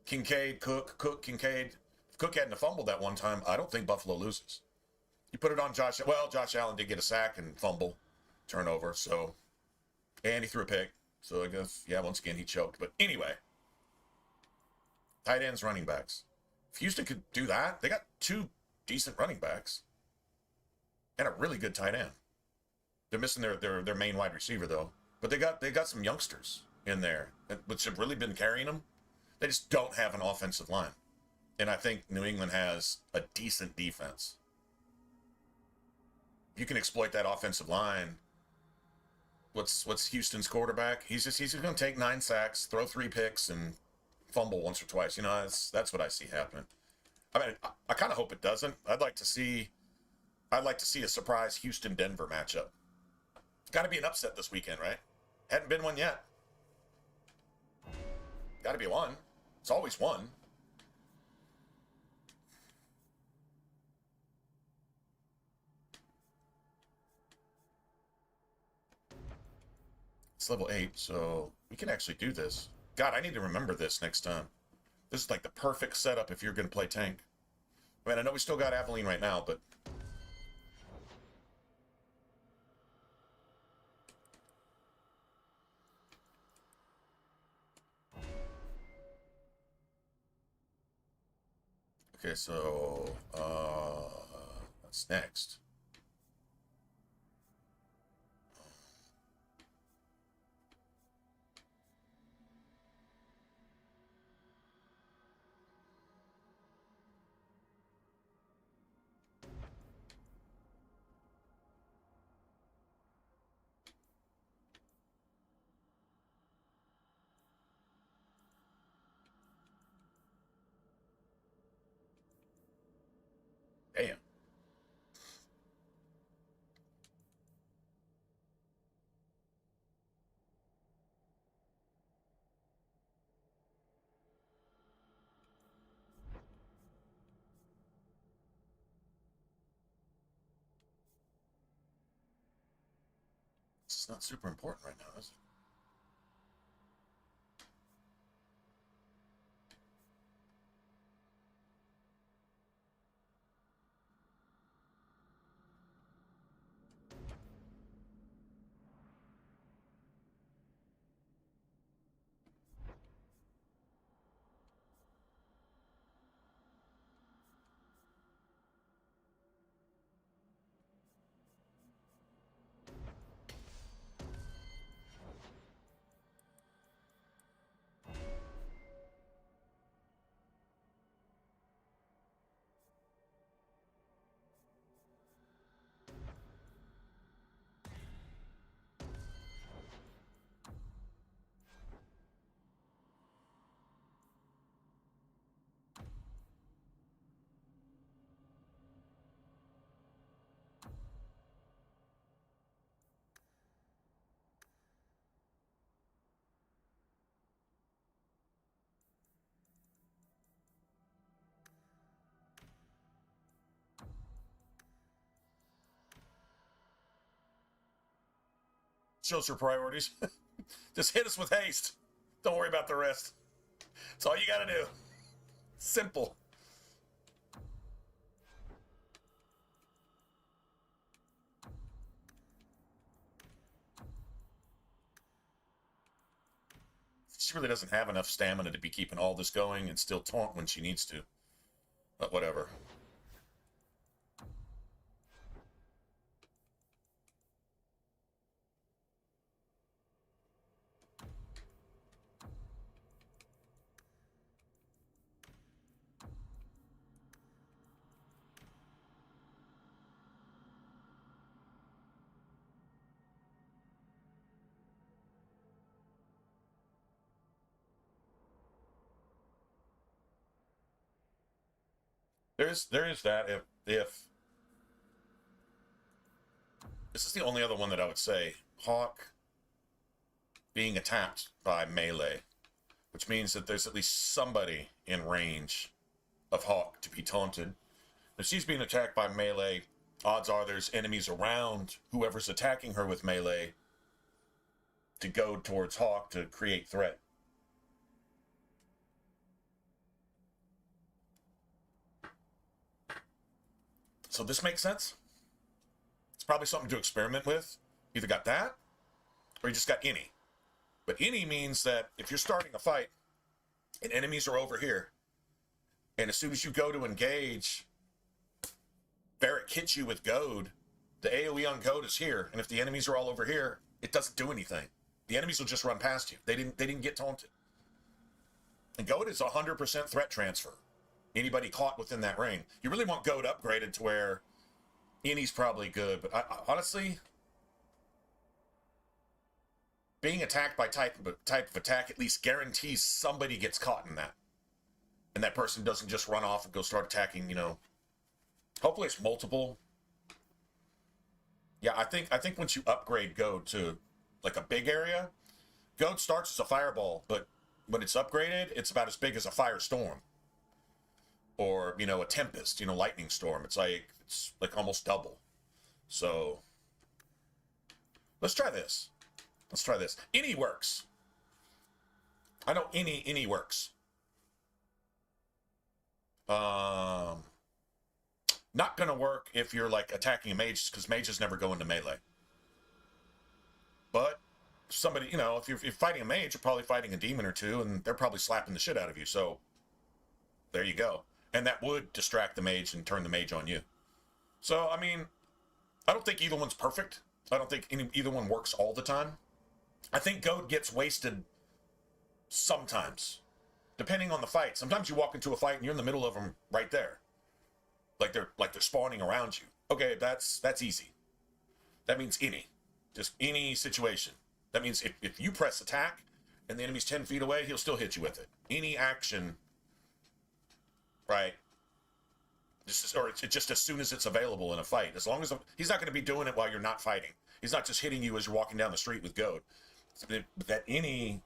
Kincaid, Cook, Kincaid. If Cook hadn't fumbled that one time, I don't think Buffalo loses. You put it on Josh. Well, Josh Allen did get a sack and fumble, turnover. So, and he threw a pick. So I guess, yeah, once again he choked. But anyway, tight ends, running backs. If Houston could do that, they got two decent running backs and a really good tight end. They're missing their main wide receiver though. But they got some youngsters in there, which have really been carrying them. They just don't have an offensive line. And I think New England has a decent defense. You can exploit that offensive line. What's Houston's quarterback? He's going to take 9 sacks, throw 3 picks, and fumble once or twice. You know, that's what I see happening. I mean, I kind of hope it doesn't. I'd like to see a surprise Houston-Denver matchup. It's got to be an upset this weekend, right? Hadn't been one yet. Got to be one. It's always one. It's level 8, so we can actually do this. God, I need to remember this next time. This is like the perfect setup if you're going to play tank. I mean, I know we still got Aveline right now, but... Okay, so, what's next? Damn. It's not super important right now, is it? Shows her priorities. Just hit us with haste. Don't worry about the rest. That's all you gotta do. Simple. She really doesn't have enough stamina to be keeping all this going and still taunt when she needs to. But whatever. There is that if this is the only other one that I would say, Hawk being attacked by melee, which means that there's at least somebody in range of Hawk to be taunted. If she's being attacked by melee, odds are there's enemies around whoever's attacking her with melee to go towards Hawk to create threat. So this makes sense. It's probably something to experiment with. Either got that, or you just got any. But any means that if you're starting a fight, and enemies are over here, and as soon as you go to engage, Barrett hits you with goad, the AoE on goad is here, and if the enemies are all over here, it doesn't do anything. The enemies will just run past you. They didn't get taunted. And goad is 100% threat transfer. Anybody caught within that ring. You really want goad upgraded to where any's probably good, but I honestly, being attacked by type of attack at least guarantees somebody gets caught in that. And that person doesn't just run off and go start attacking, you know. Hopefully it's multiple. Yeah, I think once you upgrade goad to like a big area, goad starts as a fireball, but when it's upgraded, it's about as big as a firestorm. Or, you know, a tempest, you know, lightning storm. It's like almost double. So let's try this. Let's try this. Any works. I know any works. Not gonna work if you're like attacking a mage, because mages never go into melee. But somebody, you know, if you're fighting a mage, you're probably fighting a demon or two, and they're probably slapping the shit out of you. So there you go. And that would distract the mage and turn the mage on you. So, I mean, I don't think either one's perfect. I don't think either one works all the time. I think goad gets wasted sometimes, depending on the fight. Sometimes you walk into a fight and you're in the middle of them right there. Like they're spawning around you. Okay, that's easy. That means any. Just any situation. That means if you press attack and the enemy's 10 feet away, he'll still hit you with it. Any action. Right. Or it's just as soon as it's available in a fight. As long as he's not going to be doing it while you're not fighting. He's not just hitting you as you're walking down the street with goad. That any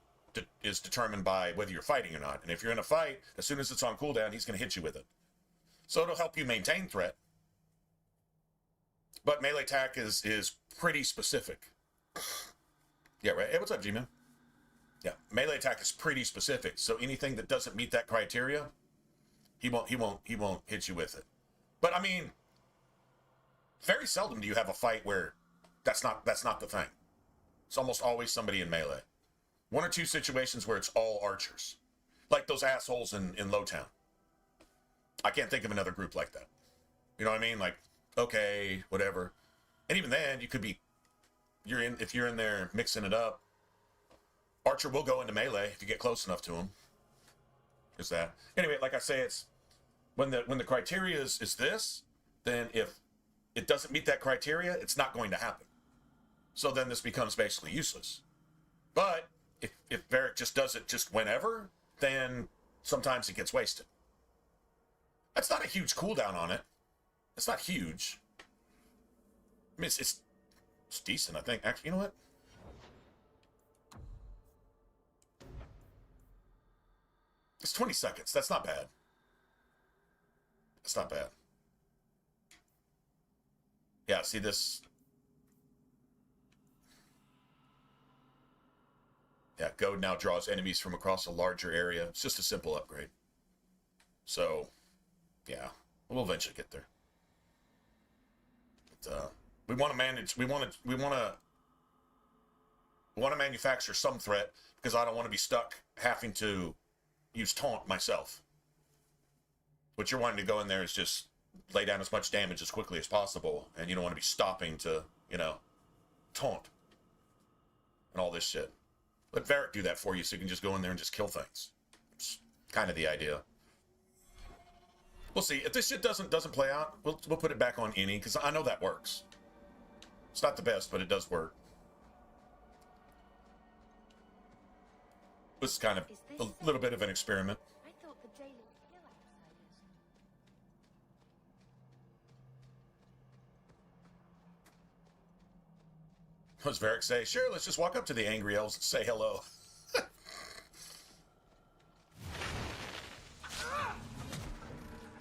is determined by whether you're fighting or not. And if you're in a fight, as soon as it's on cooldown, he's going to hit you with it. So it'll help you maintain threat. But melee attack is pretty specific. Yeah, right. Hey, what's up, G-Man? Yeah, melee attack is pretty specific. So anything that doesn't meet that criteria, he won't hit you with it. But I mean, very seldom do you have a fight where that's not the thing. It's almost always somebody in melee. One or two situations where it's all archers, like those assholes in Lowtown. I can't think of another group like that. You know what I mean? Like, okay, whatever. And even then, you could be, if you're in there mixing it up, archer will go into melee if you get close enough to him. Is that anyway? Like I say, it's when the criteria is this, then if it doesn't meet that criteria, it's not going to happen. So then this becomes basically useless. But if Varric just does it just whenever, then sometimes it gets wasted. That's not a huge cooldown on it. It's not huge. I mean, it's decent, I think. Actually, you know what? It's 20 seconds. That's not bad. That's not bad. Yeah, see this? Yeah, Goad now draws enemies from across a larger area. It's just a simple upgrade. So, yeah, we'll eventually get there. But, we want to manage. We want to manufacture some threat because I don't want to be stuck having to use taunt myself. What you're wanting to go in there is just lay down as much damage as quickly as possible, and you don't want to be stopping to, taunt and all this shit. Let Varric do that for you so you can just go in there and just kill things. It's kind of the idea. We'll see. If this shit doesn't play out, we'll put it back on any, because I know that works. It's not the best, but it does work. This is kind of a little bit of an experiment. I thought the daily skill exercises. What does Varric say? Sure, let's just walk up to the angry elves and say hello.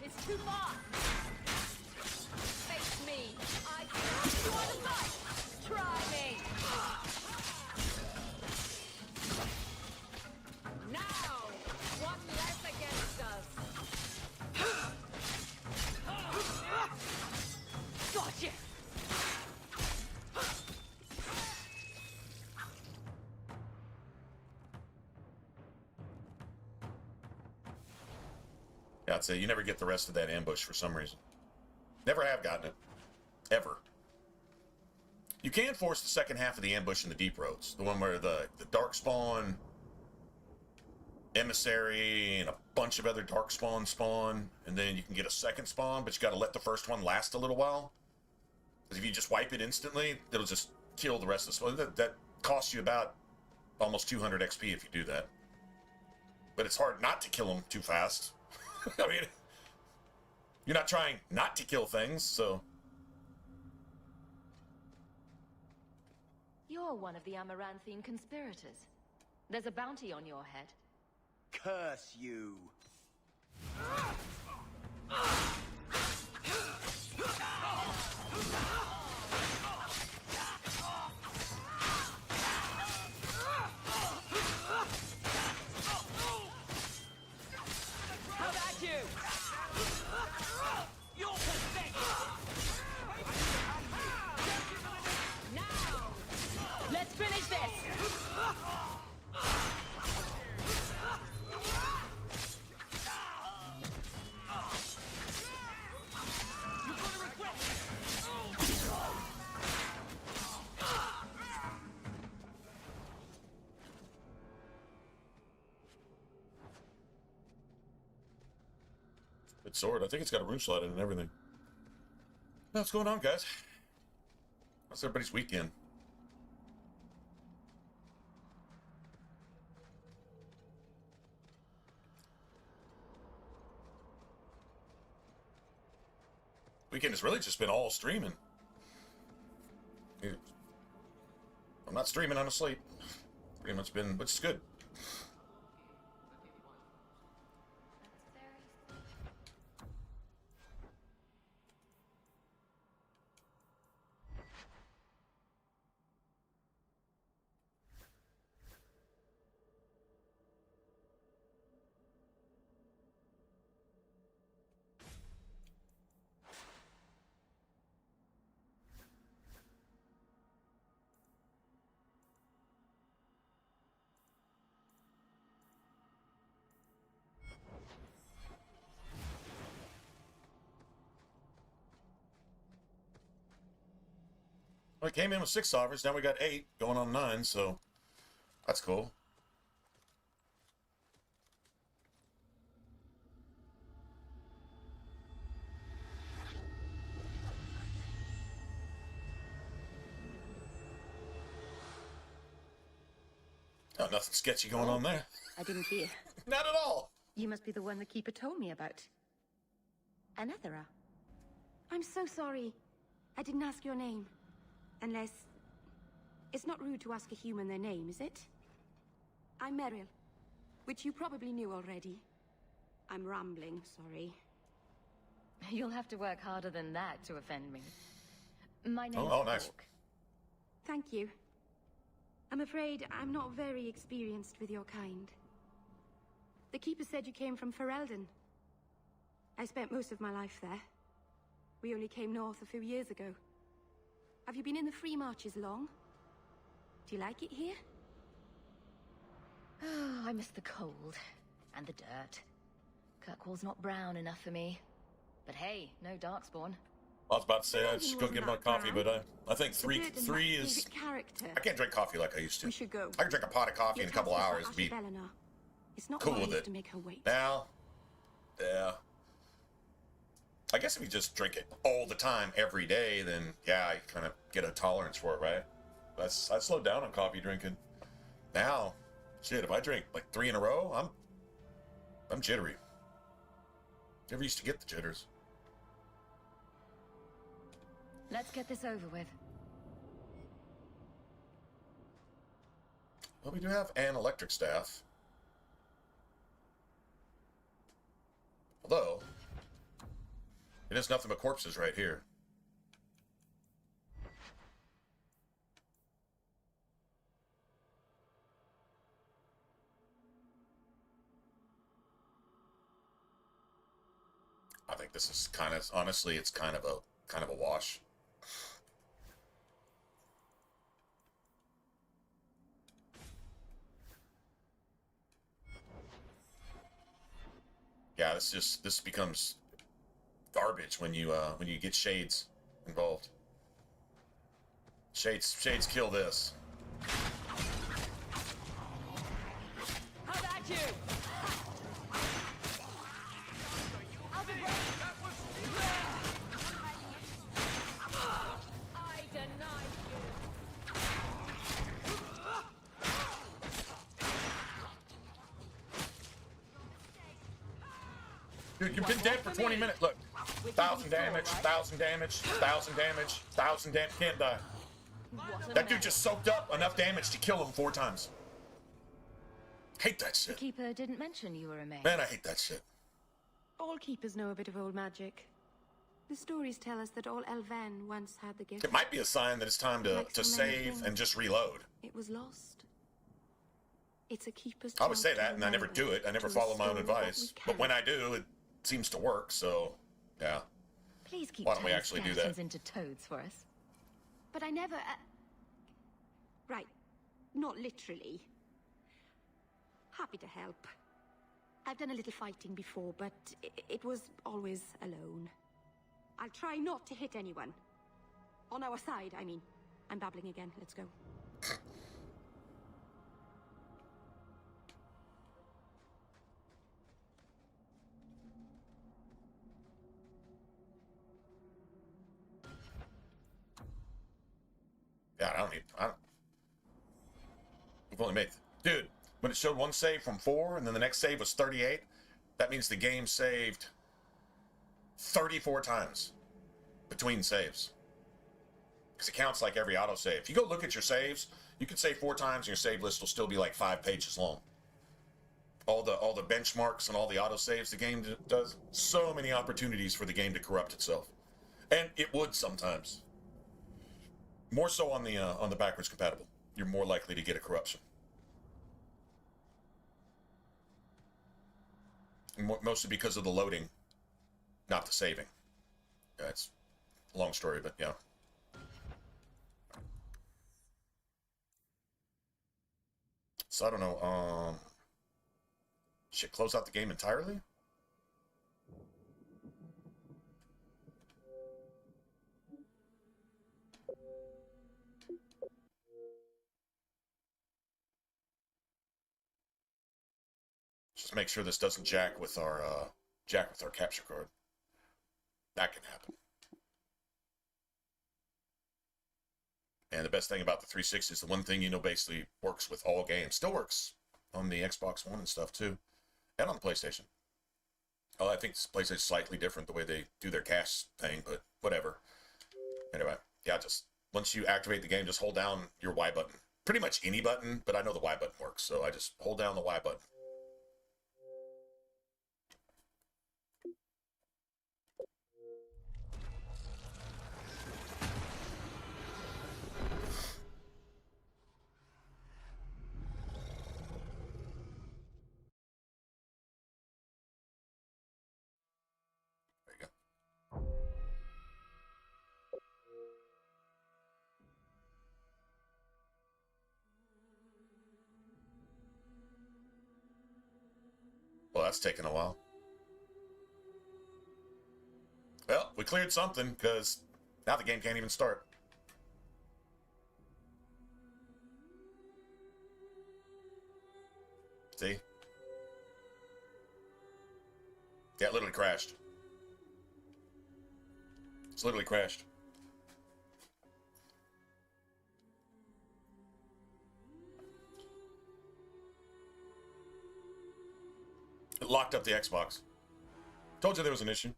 It's too far. Face me. I can't you want to fight. Try me. Now, one less against us. Gotcha. Yeah, I'd say you never get the rest of that ambush for some reason. Never have gotten it. Ever. You can force the second half of the ambush in the deep roads. The one where the darkspawn, emissary, and a bunch of other darkspawn, and then you can get a second spawn, but you gotta let the first one last a little while. Because if you just wipe it instantly, it'll just kill the rest of the spawn. That costs you about almost 200 XP if you do that. But it's hard not to kill them too fast. I mean, you're not trying not to kill things, so... You're one of the Amaranthine conspirators. There's a bounty on your head. Curse you! How about you? You're pathetic! Now! Let's finish this! Good sword. I think it's got a rune slot in it and everything. What's going on, guys? How's everybody's weekend? Weekend has really just been all streaming. I'm not streaming, I'm asleep. Pretty much been, which is good. We came in with 6 sovereigns, now we got 8, going on 9, so that's cool. Oh, nothing sketchy going on there. I didn't hear. Not at all. You must be the one the Keeper told me about. Anathera. I'm so sorry. I didn't ask your name. Unless... It's not rude to ask a human their name, is it? I'm Meryl, which you probably knew already. I'm rambling, sorry. You'll have to work harder than that to offend me. My name's Oh, nice. Hawk. Thank you. I'm afraid I'm not very experienced with your kind. The Keeper said you came from Ferelden. I spent most of my life there. We only came north a few years ago. Have you been in the Free Marches long? Do you like it here? Oh, I miss the cold. And the dirt. Kirkwall's not brown enough for me. But hey, no Darkspawn. I was about to say I just go get my coffee, but I think three is. I can't drink coffee like I used to. We should go. I can drink a pot of coffee in a couple hours and be It's not cool wise with it. to make her wait. Now, yeah. I guess if you just drink it all the time, every day, then yeah, I kind of get a tolerance for it, right? I slowed down on coffee drinking. Now, shit, if I drink like 3 in a row, I'm jittery. Never used to get the jitters. Let's get this over with. Well, we do have an electric staff. Although, it is nothing but corpses right here. I think this is kind of, honestly, it's kind of a wash. Yeah, this becomes garbage when you get shades involved. Shades kill this. How about you? I deny Dude, you've been dead for 20 minutes. Look, 1,000 damage, 1,000 damage, 1,000 damage, 1,000 damage. Can't die. That dude just soaked up enough damage to kill him 4 times. Hate that The shit. Keeper didn't mention you were a mage. Man, I hate that shit. All Keepers know a bit of old magic. The stories tell us that all Elven once had the gift. It might be a sign that it's time to save and just reload. It was lost. It's a Keeper's I would job say to that, and I never remember, do it. I never to follow my own restore what we advice. can. But when I do, it seems to work, so yeah. Please keep Why don't we turning actually do skeletons that? into toads for us. But I never... Right. Not literally. Happy to help. I've done a little fighting before, but it was always alone. I'll try not to hit anyone. On our side, I mean. I'm babbling again. Let's go. Yeah, I don't. We've only made... Dude, when it showed one save from 4, and then the next save was 38, that means the game saved 34 times between saves. Because it counts like every autosave. If you go look at your saves, you can save 4 times, and your save list will still be like 5 pages long. All the benchmarks and all the autosaves the game does. So many opportunities for the game to corrupt itself. And it would sometimes. More so on the backwards compatible. You're more likely to get a corruption. Mostly because of the loading, not the saving. Yeah, it's a long story, but yeah. So I don't know. Should close out the game entirely? to make sure this doesn't jack with our capture card. That can happen. And the best thing about the 360 is the one thing, you know, basically works with all games. Still works on the Xbox One and stuff too, and on the PlayStation. Oh, I think PlayStation's slightly different the way they do their cache thing, but whatever. Anyway, yeah, just once you activate the game, just hold down your Y button. Pretty much any button, but I know the Y button works, so I just hold down the Y button. There you go. Well, that's taking a while. Well, we cleared something, because now the game can't even start. See? Yeah, it literally crashed. It's literally crashed. It locked up the Xbox. Told you there was an issue.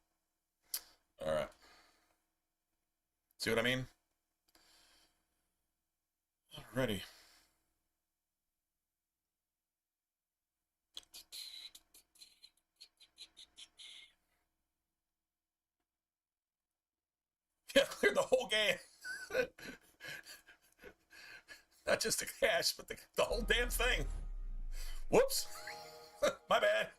Alright. See what I mean? Alrighty. Yeah, cleared the whole game. Not just the cache, but the whole damn thing. Whoops. My bad.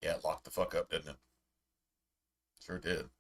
Yeah, it locked the fuck up, didn't it? Sure did.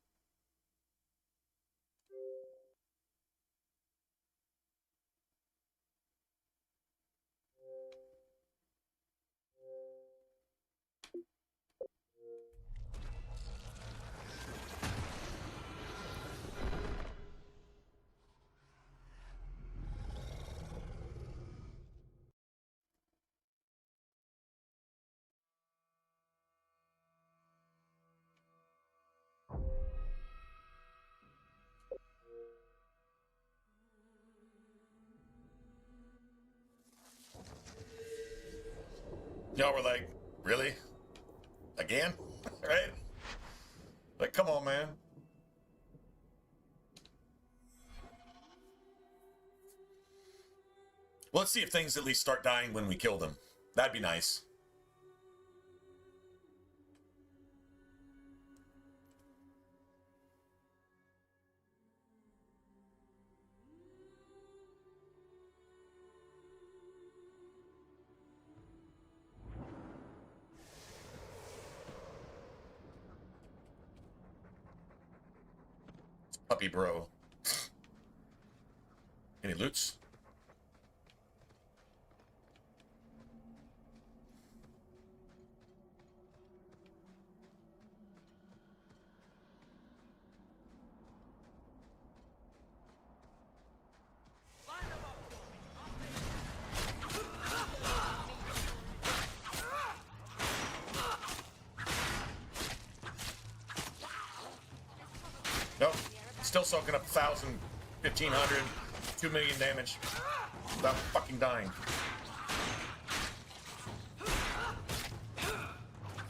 Y'all were like, really? Again? Right? Like, come on, man. Well, let's see if things at least start dying when we kill them. That'd be nice. Puppy bro. Any loots? Nope. Still soaking up 1,000, 1,500, 2 million damage without fucking dying.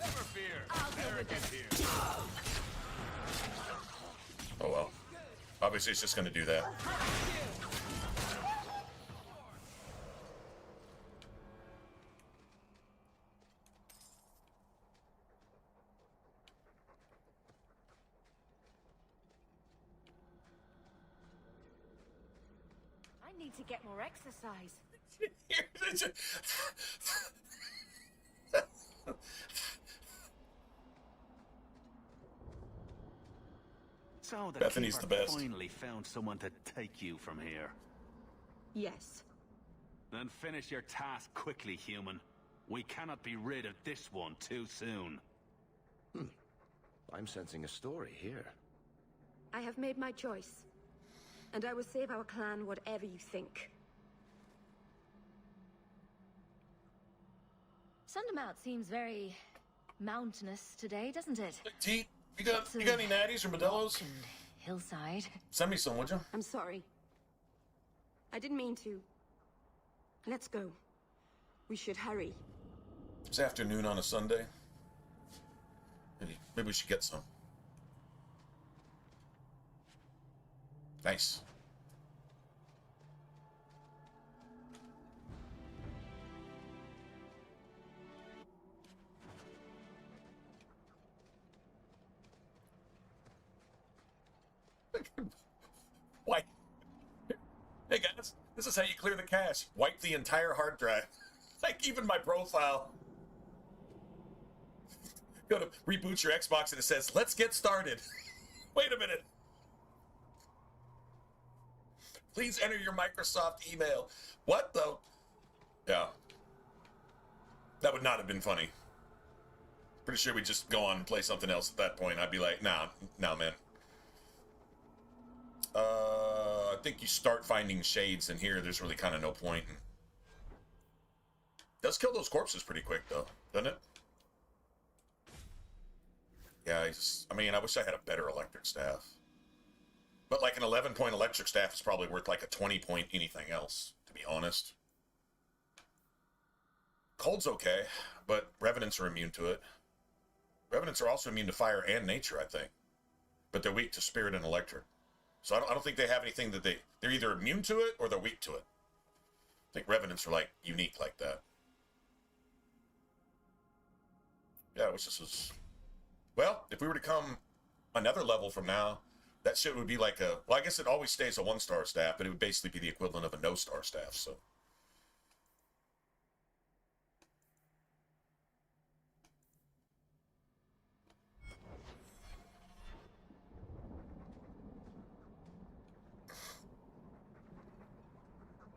Never fear. Arrogant here. Oh well. Obviously it's just gonna do that. I need to get more exercise. So the Bethany's Keeper the best. finally found someone to take you from here. Yes. Then finish your task quickly, human. We cannot be rid of this one too soon. I'm sensing a story here. I have made my choice. And I will save our clan whatever you think. Sundermount seems very mountainous today, doesn't it? T, you got any natties or Modelo's? Hillside. Send me some, would you? I'm sorry. I didn't mean to. Let's go. We should hurry. It's afternoon on a Sunday. Maybe we should get some. Nice. Why? Hey guys, this is how you clear the cache. Wipe the entire hard drive. Like even my profile. Go to reboot your Xbox and it says, let's get started. Wait a minute. Please enter your Microsoft email. What the? Yeah. That would not have been funny. Pretty sure we'd just go on and play something else at that point. I'd be like, nah, man. I think you start finding shades in here. There's really kind of no point. Does kill those corpses pretty quick, though, doesn't it? Yeah, I mean, I wish I had a better electric staff. But like an 11-point electric staff is probably worth like a 20-point anything else, to be honest. Cold's okay, but Revenants are immune to it. Revenants are also immune to fire and nature, I think. But they're weak to spirit and electric. So I don't think they have anything that they're either immune to it or they're weak to it. I think Revenants are like unique like that. Yeah, I wish this was... Well, if we were to come another level from now, that shit would be like a... Well, I guess it always stays a 1-star staff, but it would basically be the equivalent of a no-star staff, so...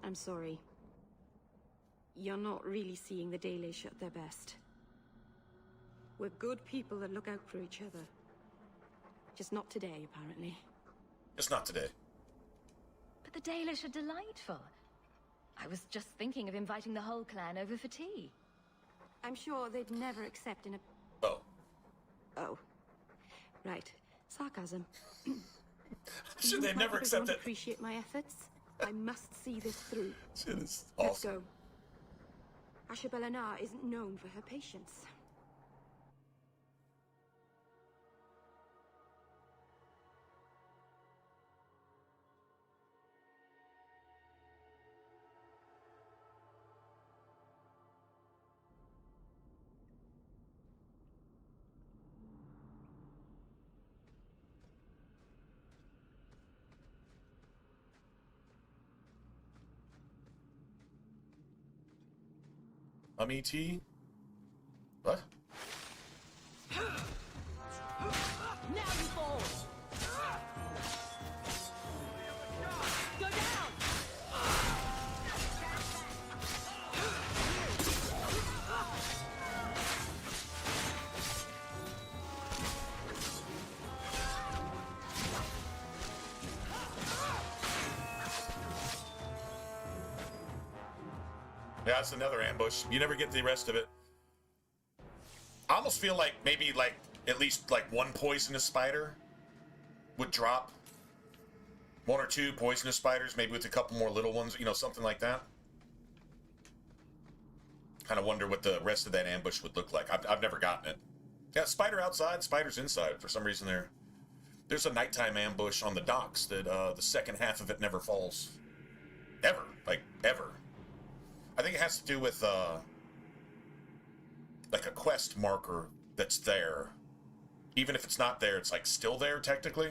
I'm sorry. You're not really seeing the Dalish at their best. We're good people that look out for each other. Just not today, apparently. Just not today. But the Dalish are delightful. I was just thinking of inviting the whole clan over for tea. I'm sure they'd never accept in a... Oh. Oh. Right. Sarcasm. Sure, they'd never accept it. Appreciate my efforts. I must see this through. Shit is awesome. Let's go. Ashabelanar isn't known for her patience. E.T.? What? Now you fall! Go down! Yeah, that's another ambush. You never get the rest of it. I almost feel like maybe like at least like one poisonous spider would drop. 1 or 2 poisonous spiders, maybe with a couple more little ones, you know, something like that. Kind of wonder what the rest of that ambush would look like. I've never gotten it. Yeah, spider outside, spiders inside. For some reason there's a nighttime ambush on the docks that the second half of it never falls. Ever. Like, ever. I think it has to do with like a quest marker that's there. Even if it's not there, it's like still there technically.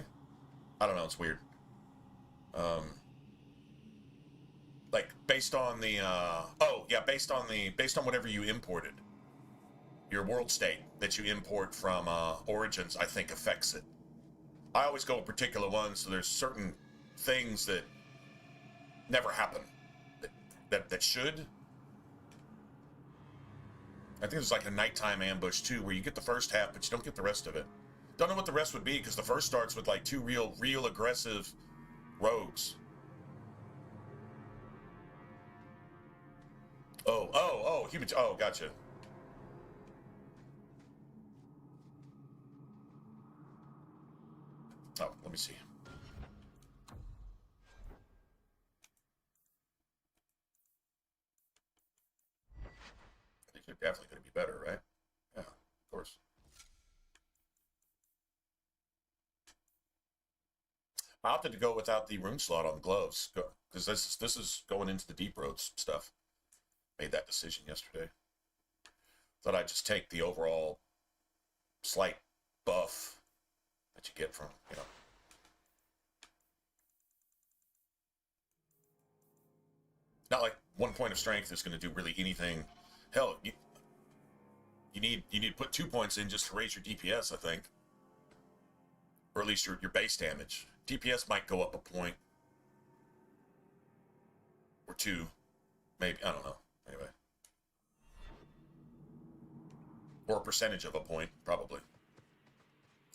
I don't know, it's weird. Like based on the based on whatever you imported. Your world state that you import from Origins, I think affects it. I always go with particular ones, so there's certain things that never happen that should. I think there's like a nighttime ambush too, where you get the first half, but you don't get the rest of it. Don't know what the rest would be, because the first starts with like 2 real aggressive rogues. Human. Oh, gotcha. Oh, let me see. These are definitely going to be better, right? Yeah, of course. I opted to go without the rune slot on the gloves, because this is going into the deep roads stuff. Made that decision yesterday. Thought I'd just take the overall slight buff that you get from, you know. Not like 1 point of strength is going to do really anything. Hell, you need to put 2 points in just to raise your DPS, I think, or at least your base damage. DPS might go up a point or 2, maybe. I don't know. Anyway, or a percentage of a point, probably.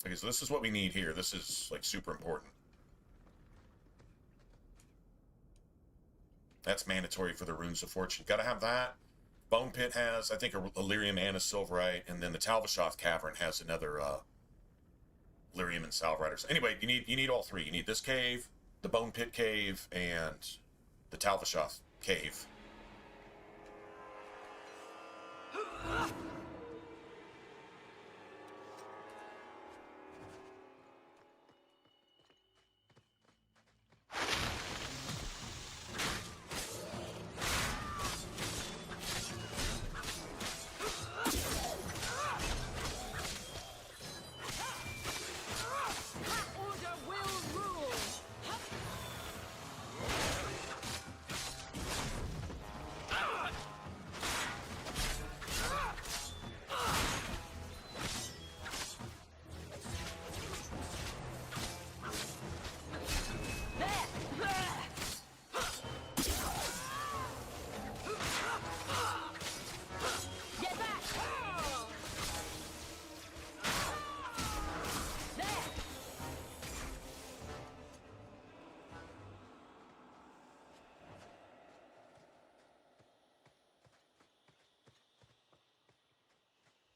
Okay, so this is what we need here. This is like super important. That's mandatory for the Runes of Fortune. Got to have that. Bone Pit has, I think, a Lyrium and a Silverite, and then the Talvashoth Cavern has another Lyrium and Salvrider. So anyway, you need all 3. You need this cave, the Bone Pit Cave, and the Talvashoth Cave.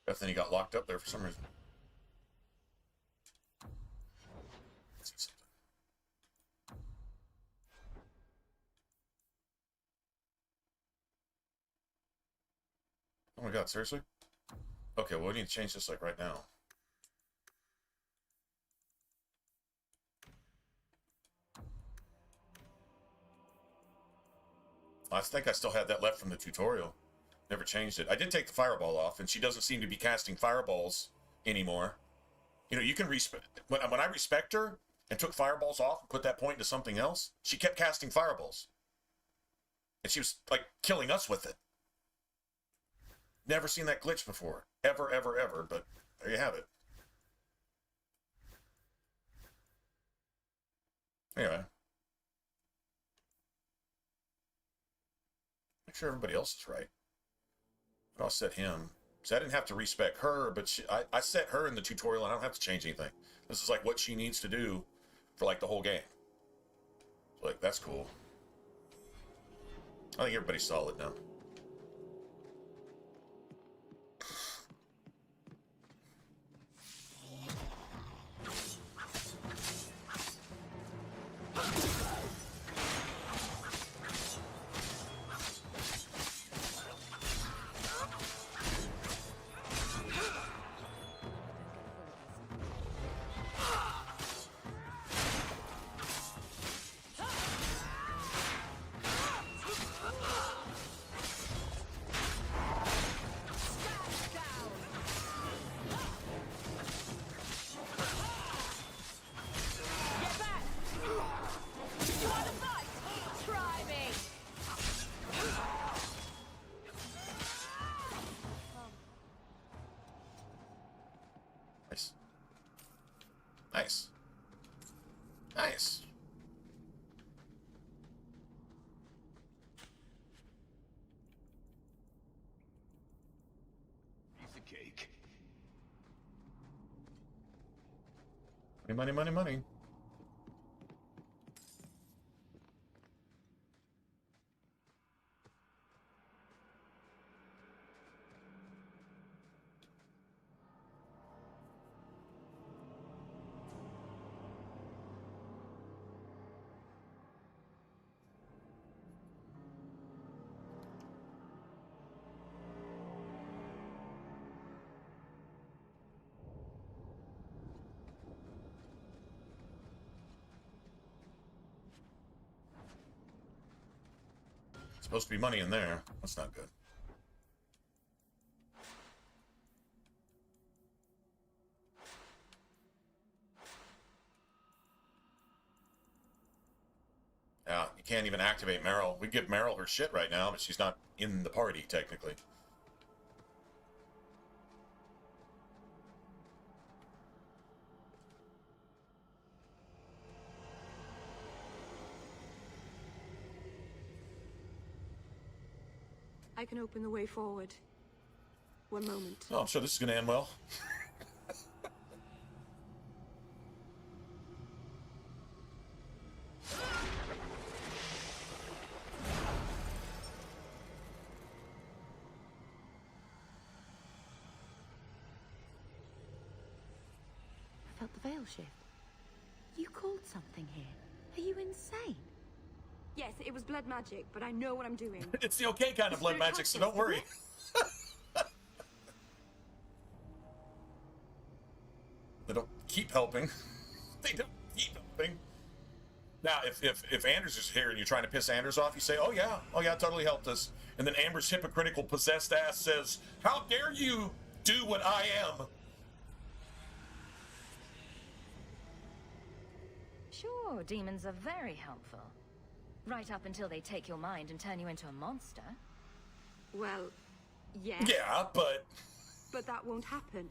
Bethany got locked up there for some reason. Let's see something. Oh my god, seriously? Okay, well, we need to change this like right now. I think I still had that left from the tutorial. Never changed it. I did take the fireball off, and she doesn't seem to be casting fireballs anymore. You know, you can respect... When I respect her and took fireballs off and put that point into something else, she kept casting fireballs. And she was, like, killing us with it. Never seen that glitch before. Ever, ever, ever. But there you have it. Anyway. Make sure everybody else is right. I'll set him. So I didn't have to respec her, but I set her in the tutorial, and I don't have to change anything. This is like what she needs to do for like the whole game. So, like, that's cool. I think everybody's solid now. a cake. Money, money, money, money. Supposed to be money in there. That's not good. Yeah, you can't even activate Meryl. We'd give Meryl her shit right now, but she's not in the party, technically. I can open the way forward. One moment. Oh, I'm sure this is going to end well. I felt the veil shift. You called something here. Are you insane? Yes, it was blood magic, but I know what I'm doing. It's the okay kind of blood magic, so don't worry. They don't keep helping. They don't keep helping. Now, if Anders is here and you're trying to piss Anders off, you say, oh yeah, it totally helped us. And then Amber's hypocritical possessed ass says, how dare you do what I am? Sure, demons are very helpful. Right up until they take your mind and turn you into a monster. Well, yes. Yeah, but... But that won't happen.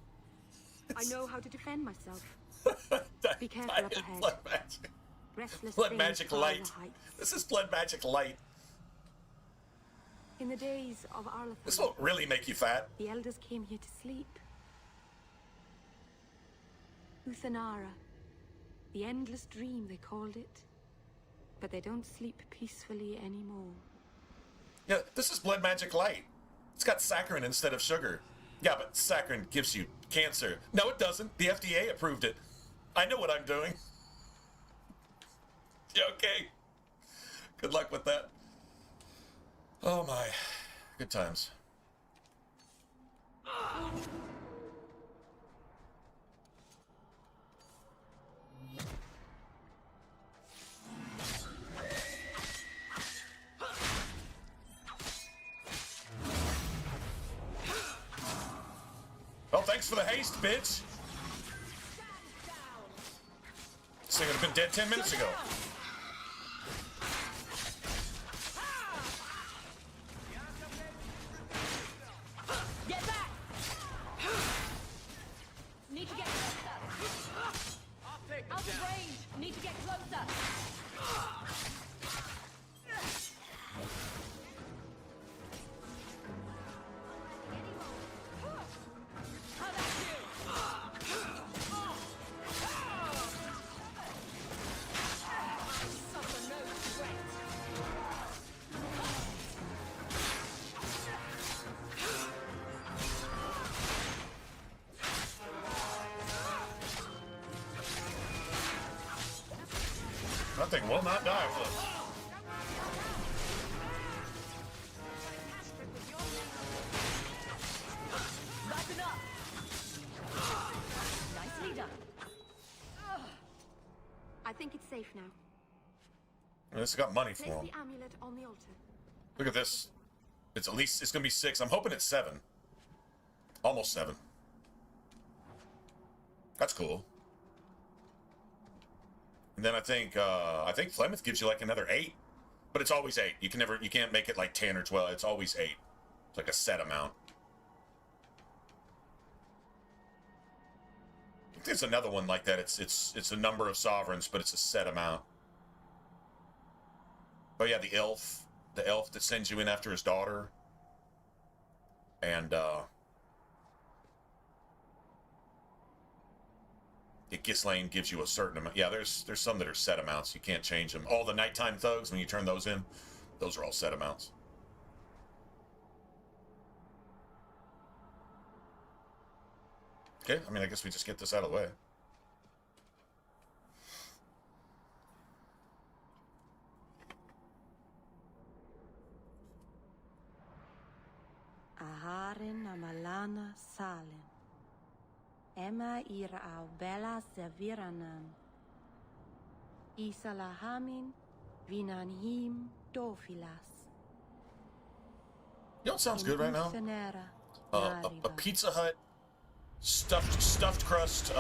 I know how to defend myself. Be careful up ahead. Blood magic. Restless Blood things magic climb light. the heights. This is blood magic light. In the days of Arlathan, This won't really make you fat. the elders came here to sleep. Uthanara. The endless dream, they called it. But they don't sleep peacefully anymore. Yeah, this is blood magic light. It's got saccharin instead of sugar. Yeah, but saccharin gives you cancer. No, it doesn't. The FDA approved it. I know what I'm doing. Yeah, okay. Good luck with that. Oh my. Good times. Well, thanks for the haste, bitch. This thing would have been dead 10 minutes ago. Get back! Need to get closer. Out of range. Need to get closer. How about you? Suffer no threat. That thing will not die, will it? Button up. Nicely done. I think it's safe now. This has got money for Place him. the amulet on the altar. Look at this. It's at least, it's going to be 6. I'm hoping it's 7. Almost 7. That's cool. And then I think Flemeth gives you like another 8. But it's always 8. You can't make it like 10 or 12. It's always 8. It's like a set amount. I think there's another one like that. It's a number of sovereigns, but it's a set amount. Oh yeah, the elf that sends you in after his daughter. And Gislaine gives you a certain amount. Yeah, there's some that are set amounts. You can't change them. All the nighttime thugs, when you turn those in, those are all set amounts. Okay, I mean, I guess we just get this out of the way. Aharen amalana salen. Emma ira au bella serviranan. Isalahamin vinanhim dofilas. You know what sounds good right now? A Pizza Hut stuffed crust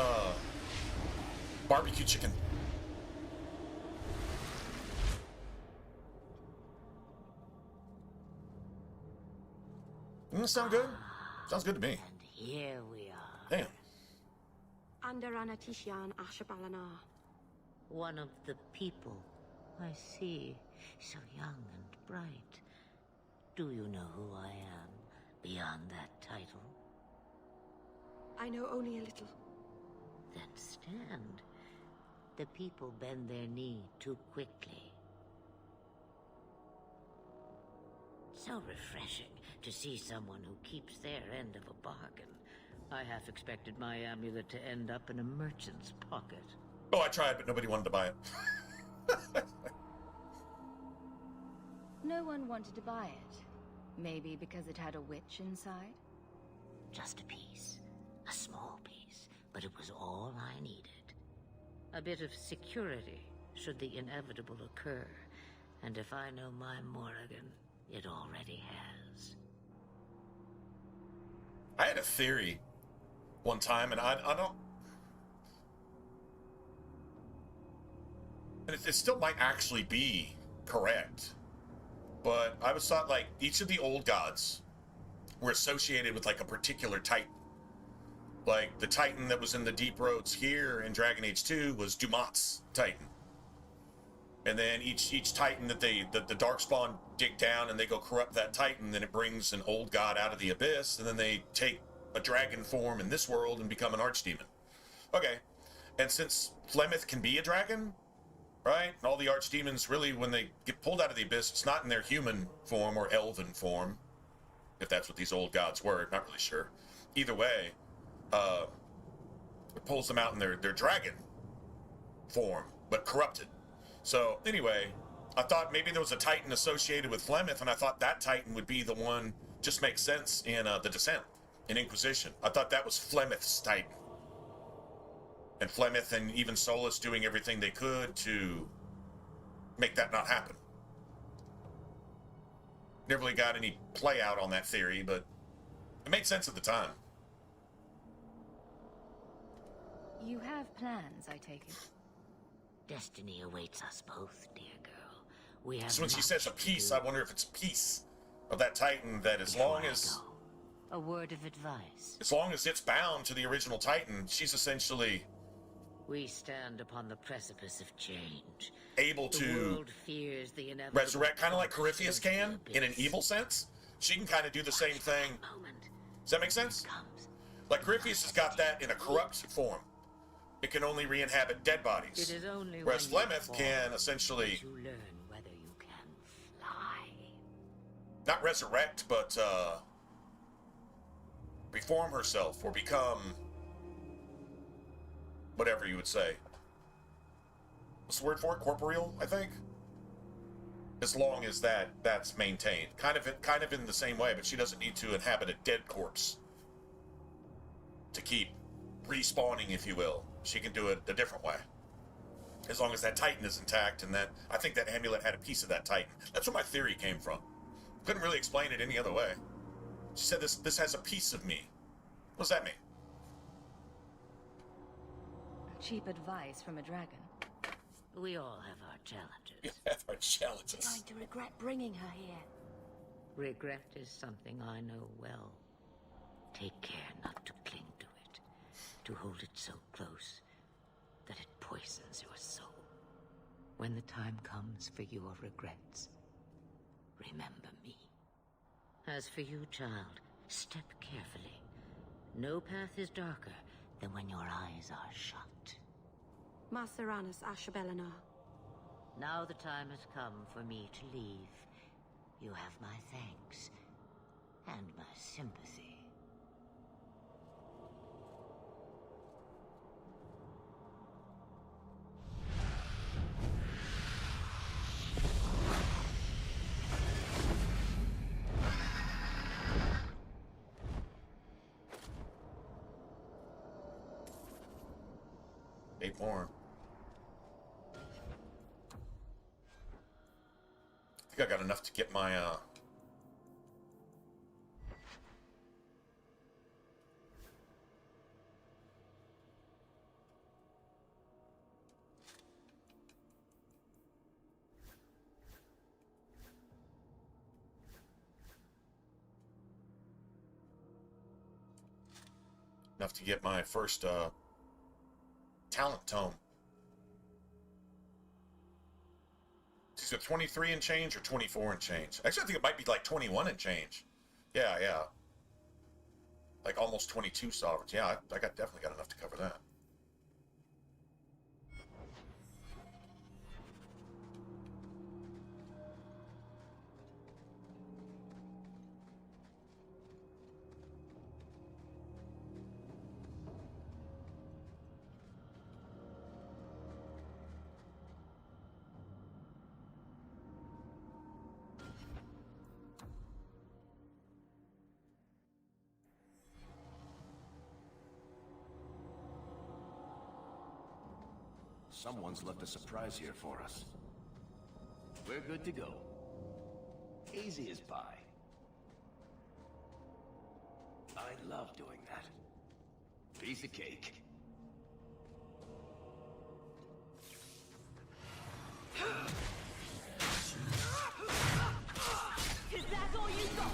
barbecue chicken. Doesn't that sound good? Sounds good to me. And here we are. Damn. Under Anatishan Ashabalana. One of the people. I see. So young and bright. Do you know who I am, beyond that title? I know only a little. Then stand. The people bend their knee too quickly. So refreshing to see someone who keeps their end of a bargain. I half expected my amulet to end up in a merchant's pocket. Oh, I tried, but nobody wanted to buy it. No one wanted to buy it. Maybe because it had a witch inside? Just a piece. A small piece. But it was all I needed. A bit of security, should the inevitable occur. And if I know my Morrigan, it already has. I had a theory one time, and I don't... And it still might actually be correct. But I was thought, like, each of the old gods were associated with, like, a particular titan. Like, the titan that was in the Deep Roads here in Dragon Age 2 was Dumat's titan. And then each titan that the Darkspawn dig down and they go corrupt that titan, then it brings an old god out of the abyss, and then they take a dragon form in this world and become an archdemon. Okay, and since Flemeth can be a dragon, right? And all the archdemons, really, when they get pulled out of the abyss, it's not in their human form or elven form, if that's what these old gods were. Not really sure. Either way, it pulls them out in their dragon form, but corrupted. So, anyway, I thought maybe there was a titan associated with Flemeth, and I thought that titan would be the one, just makes sense in the Descent, in Inquisition. I thought that was Flemeth's titan. And Flemeth and even Solus doing everything they could to make that not happen. Never really got any play out on that theory, but it made sense at the time. You have plans, I take it. Destiny awaits us both, dear girl. We have So when she says a piece, I wonder if it's a piece of that titan that as long as... A word of advice. As long as it's bound to the original titan, she's essentially... We stand upon the precipice of change. Able The to world fears the inevitable resurrect, kind of like Corypheus can, in an evil sense. She can kind of do the same thing. Does that make sense? Like Corypheus has got that in a corrupt form. It can only re-inhabit dead bodies. It is only Whereas when you Flemeth fall can essentially... to learn whether you can fly. Not resurrect, but reform herself or become whatever you would say. What's the word for it? Corporeal, I think. As long as that's maintained, kind of in the same way, but she doesn't need to inhabit a dead corpse to keep respawning, if you will. She can do it a different way, as long as that titan is intact. And that I think that amulet had a piece of that titan. That's where my theory came from. Couldn't really explain it any other way. She said this has a piece of me. What does that mean? Cheap advice from a dragon. We all have our challenges. We have our challenges. Going to regret bringing her here. Regret is something I know well. Take care not to cling to it, to hold it so close that it poisons your soul. When the time comes for your regrets, remember me. As for you, child, step carefully. No path is darker than when your eyes are shut. Maceranus Ashabelana. Now the time has come for me to leave. You have my thanks and my sympathy. More. I think I got enough to get my first talent tome. Is it 23 and change or 24 and change? Actually, I think it might be like 21 and change. Yeah. Like almost 22 sovereigns. Yeah, I definitely got enough to cover that. Someone's left a surprise here for us. We're good to go. Easy as pie. I love doing that. Piece of cake. Is that all you got?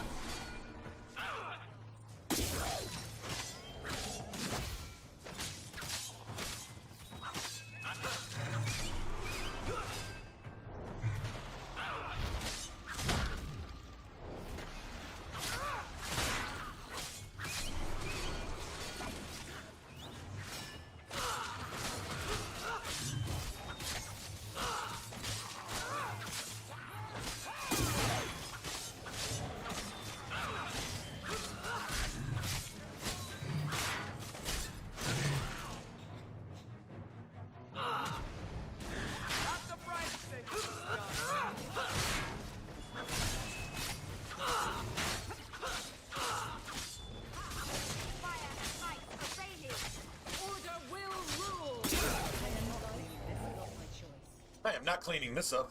I am not cleaning this up.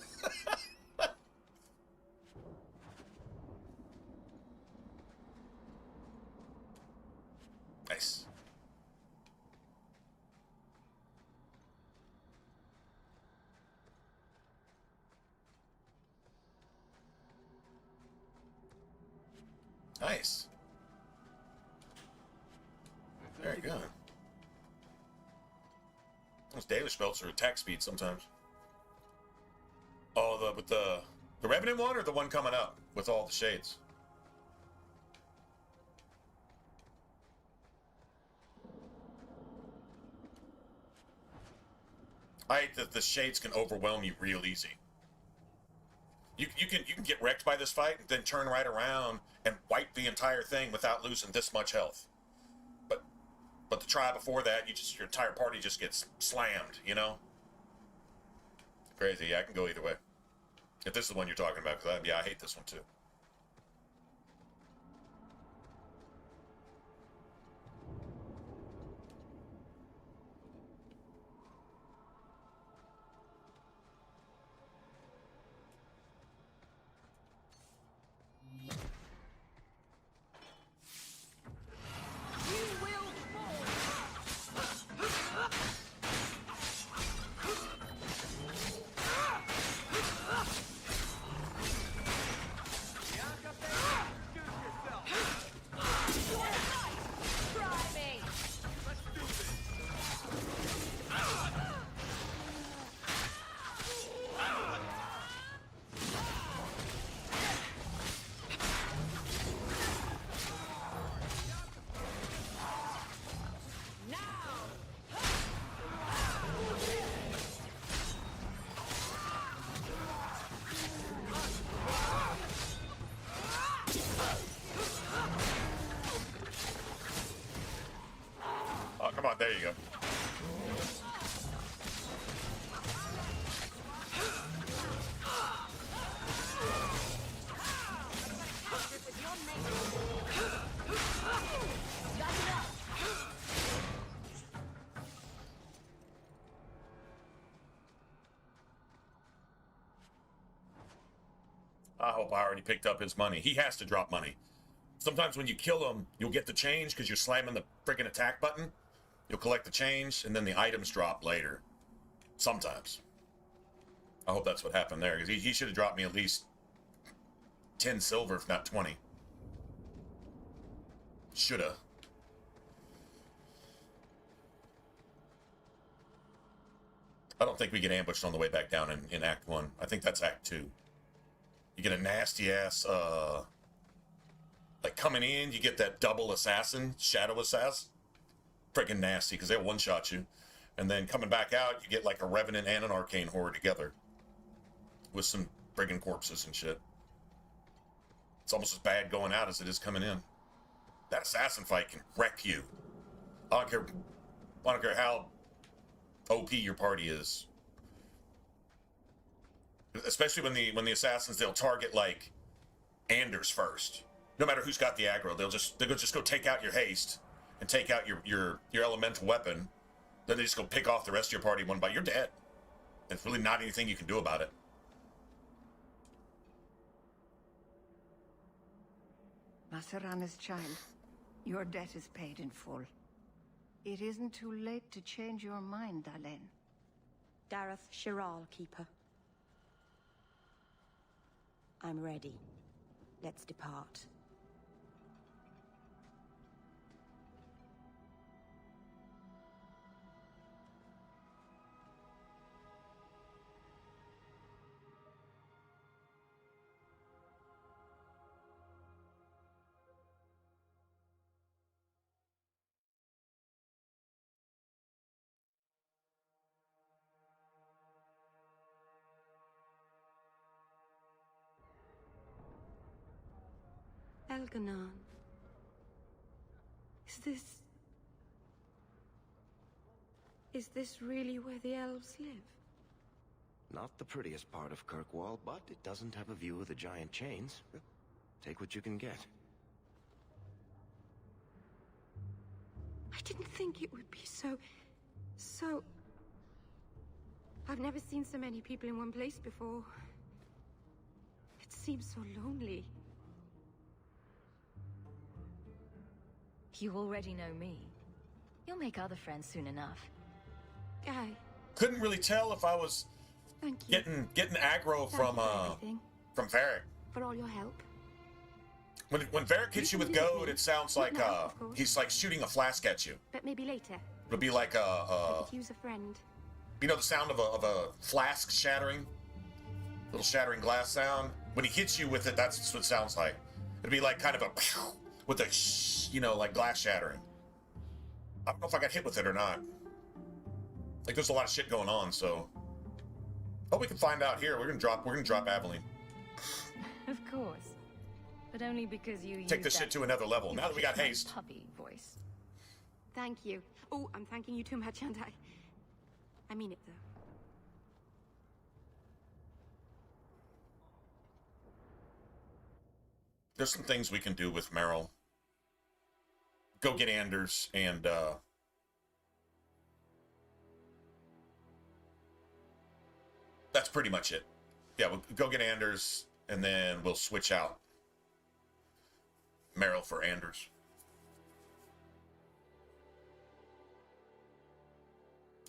Nice. Nice. Very good. Those Dalish belts are attack speed sometimes. Oh, with the Revenant one or the one coming up with all the shades? I hate that the shades can overwhelm you real easy. You can get wrecked by this fight and then turn right around and wipe the entire thing without losing this much health. But the try before that, your entire party just gets slammed, you know? Crazy. Yeah, I can go either way. If this is the one you're talking about, because I hate this one too. I hope I already picked up his money. He has to drop money. Sometimes when you kill him, you'll get the change because you're slamming the freaking attack button. You'll collect the change, and then the items drop later. Sometimes. I hope that's what happened there, because he should have dropped me at least 10 silver, if not 20. Shoulda. I don't think we get ambushed on the way back down in Act 1. I think that's Act 2. You get a nasty-ass, like, coming in, you get that double assassin, shadow assassin. Freaking nasty, because they'll one-shot you. And then coming back out, you get, like, a Revenant and an Arcane Horde together. With some friggin' corpses and shit. It's almost as bad going out as it is coming in. That assassin fight can wreck you. I don't care how OP your party is. Especially when the assassins, they'll target like Anders first. No matter who's got the aggro, they'll just go take out your haste and take out your elemental weapon. Then they just go pick off the rest of your party one by. You're dead. There's really not anything you can do about it. Masarana's child, your debt is paid in full. It isn't too late to change your mind, Dalen. Dareth Shiral, Keeper. I'm ready. Let's depart. Elganon. Is this really where the elves live? Not the prettiest part of Kirkwall, but it doesn't have a view of the giant chains. Take what you can get. I didn't think it would be so... I've never seen so many people in one place before. It seems so lonely. You already know me. You'll make other friends soon enough. Guy. Couldn't really tell if I was Thank you. getting aggro from Varric. For all your help. When Varric hits you with goad, it sounds like he's like shooting a flask at you. But maybe later. It'll be like I could use a friend. You know the sound of a flask shattering? Little shattering glass sound? When he hits you with it, that's what it sounds like. It'd be like kind of a with a like glass shattering. I don't know if I got hit with it or not. Like there's a lot of shit going on, so hope we can find out here. We're gonna drop Aveline. Of course. But only because you take this shit to another level. Now that we got haste. Puppy voice. Thank you. Oh, I'm thanking you too much, aren't I mean it though. There's some things we can do with Meryl. Go get Anders and that's pretty much it. Yeah, we'll go get Anders and then we'll switch out Meryl for Anders.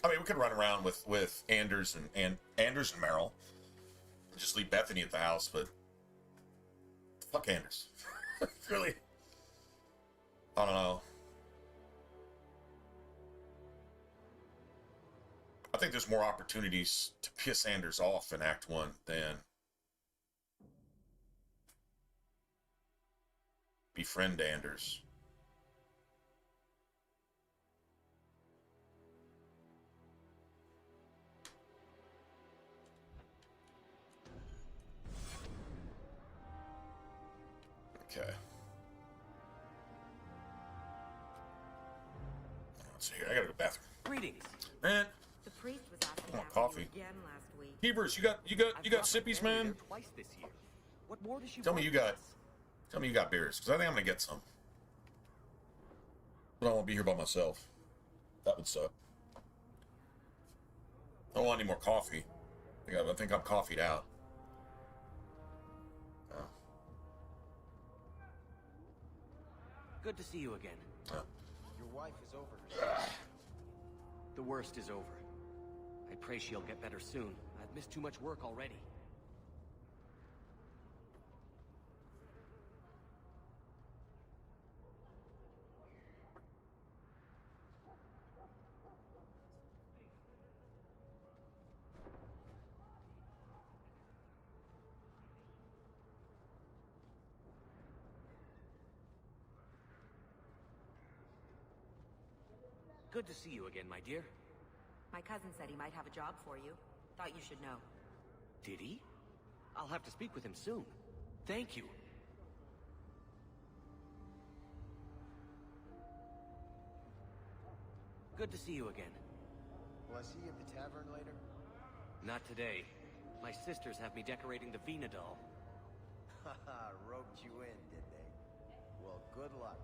I mean, we could run around with Anders and Anders and Meryl and just leave Bethany at the house, but fuck Anders. Really? I don't know. I think there's more opportunities to piss Anders off in Act 1 than befriend Anders. Okay. Let's see here. I gotta go to the bathroom. Greetings. Man, The priest was asking I want about coffee. you again last week. Hebers, you got sippies, man? Twice this year. What more does she Tell me want you from got us? beers, because I think I'm gonna get some. But I won't be here by myself. That would suck. I don't want any more coffee. I think I'm coffeeed out. Good to see you again. Your wife is over herself. The worst is over. I pray she'll get better soon. I've missed too much work already. Good to see you again, my dear. My cousin said he might have a job for you. Thought you should know. Did he? I'll have to speak with him soon. Thank you. Good to see you again. Will I see you at the tavern later? Not today. My sisters have me decorating the Vina doll. Haha, roped you in, did they? Well, good luck.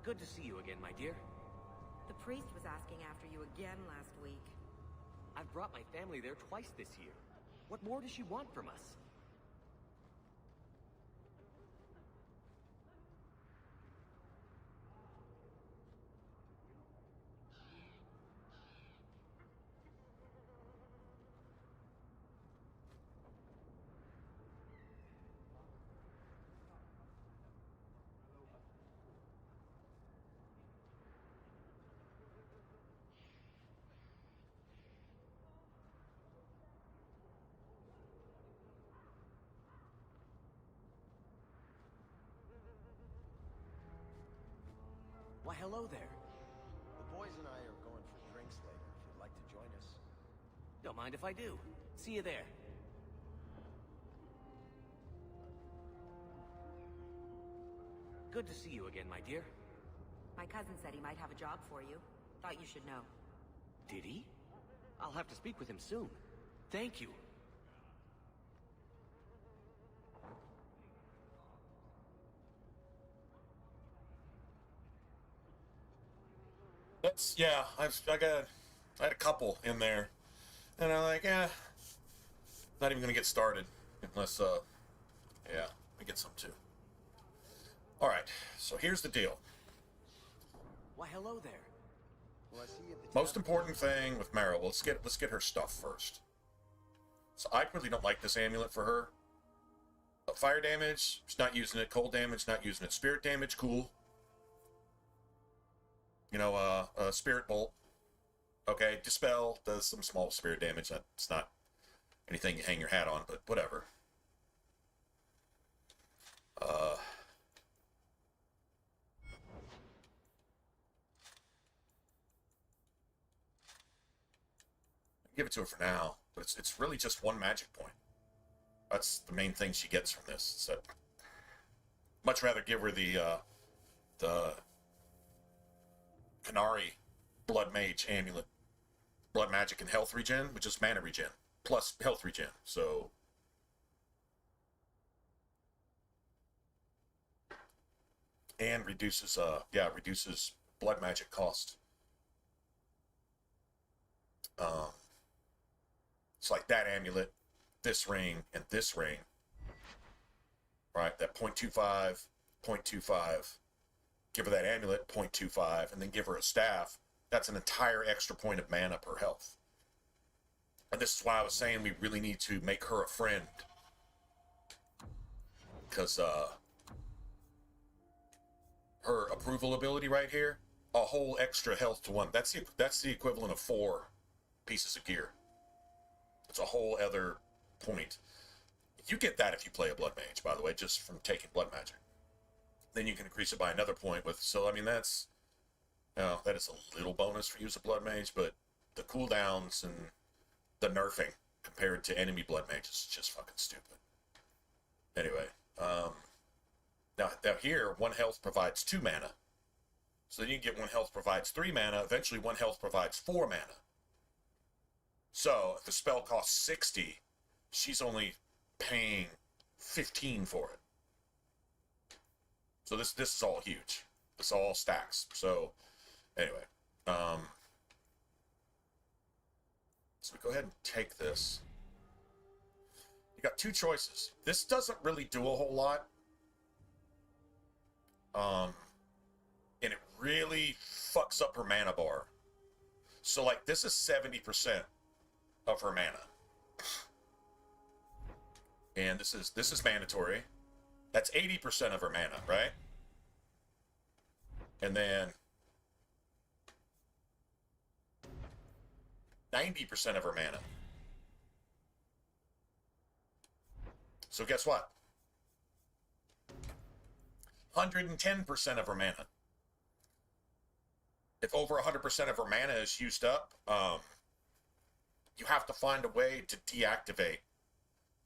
Good to see you again, my dear. The priest was asking after you again last week. I've brought my family there twice this year. What more does she want from us? Why, hello there. The boys and I are going for drinks later, if you'd like to join us. Don't mind if I do. See you there. Good to see you again, my dear. My cousin said he might have a job for you. Thought you should know. Did he? I'll have to speak with him soon. Thank you. Yeah, I had a couple in there, and I'm like, not even gonna get started unless, yeah, I get some too. All right, so here's the deal. Why, hello there. Will I see you at the Most important thing with Mara, let's get her stuff first. So I really don't like this amulet for her. Fire damage, she's not using it. Cold damage, not using it. Spirit damage, cool. You know, Spirit Bolt. Okay, Dispel does some small spirit damage. That's not anything you hang your hat on, but whatever. Give it to her for now, but it's really just one magic point. That's the main thing she gets from this. So, much rather give her the Canary Blood Mage amulet, blood magic and health regen, which is mana regen plus health regen. So, and reduces reduces blood magic cost. It's like that amulet, this ring, and this ring. Right, that 0.25, 0.25. Give her that amulet, 0.25, and then give her a staff. That's an entire extra point of mana per health. And this is why I was saying we really need to make her a friend. Because her approval ability right here, a whole extra health to one. That's the equivalent of 4 pieces of gear. It's a whole other point. You get that if you play a blood mage, by the way, just from taking blood magic. Then you can increase it by another point with, so I mean that's, that is a little bonus for use of blood mage, but the cooldowns and the nerfing compared to enemy blood mages is just fucking stupid. Anyway, Now here, 1 health provides 2 mana. So then you get 1 health provides 3 mana. Eventually 1 health provides 4 mana. So if the spell costs 60, she's only paying 15 for it. So this is all huge. This all stacks. So anyway, so we go ahead and take this. You got 2 choices. This doesn't really do a whole lot. And it really fucks up her mana bar. So like this is 70% of her mana. And this is mandatory. That's 80% of her mana, right? And then 90% of her mana. So guess what? 110% of her mana. If over 100% of her mana is used up, you have to find a way to deactivate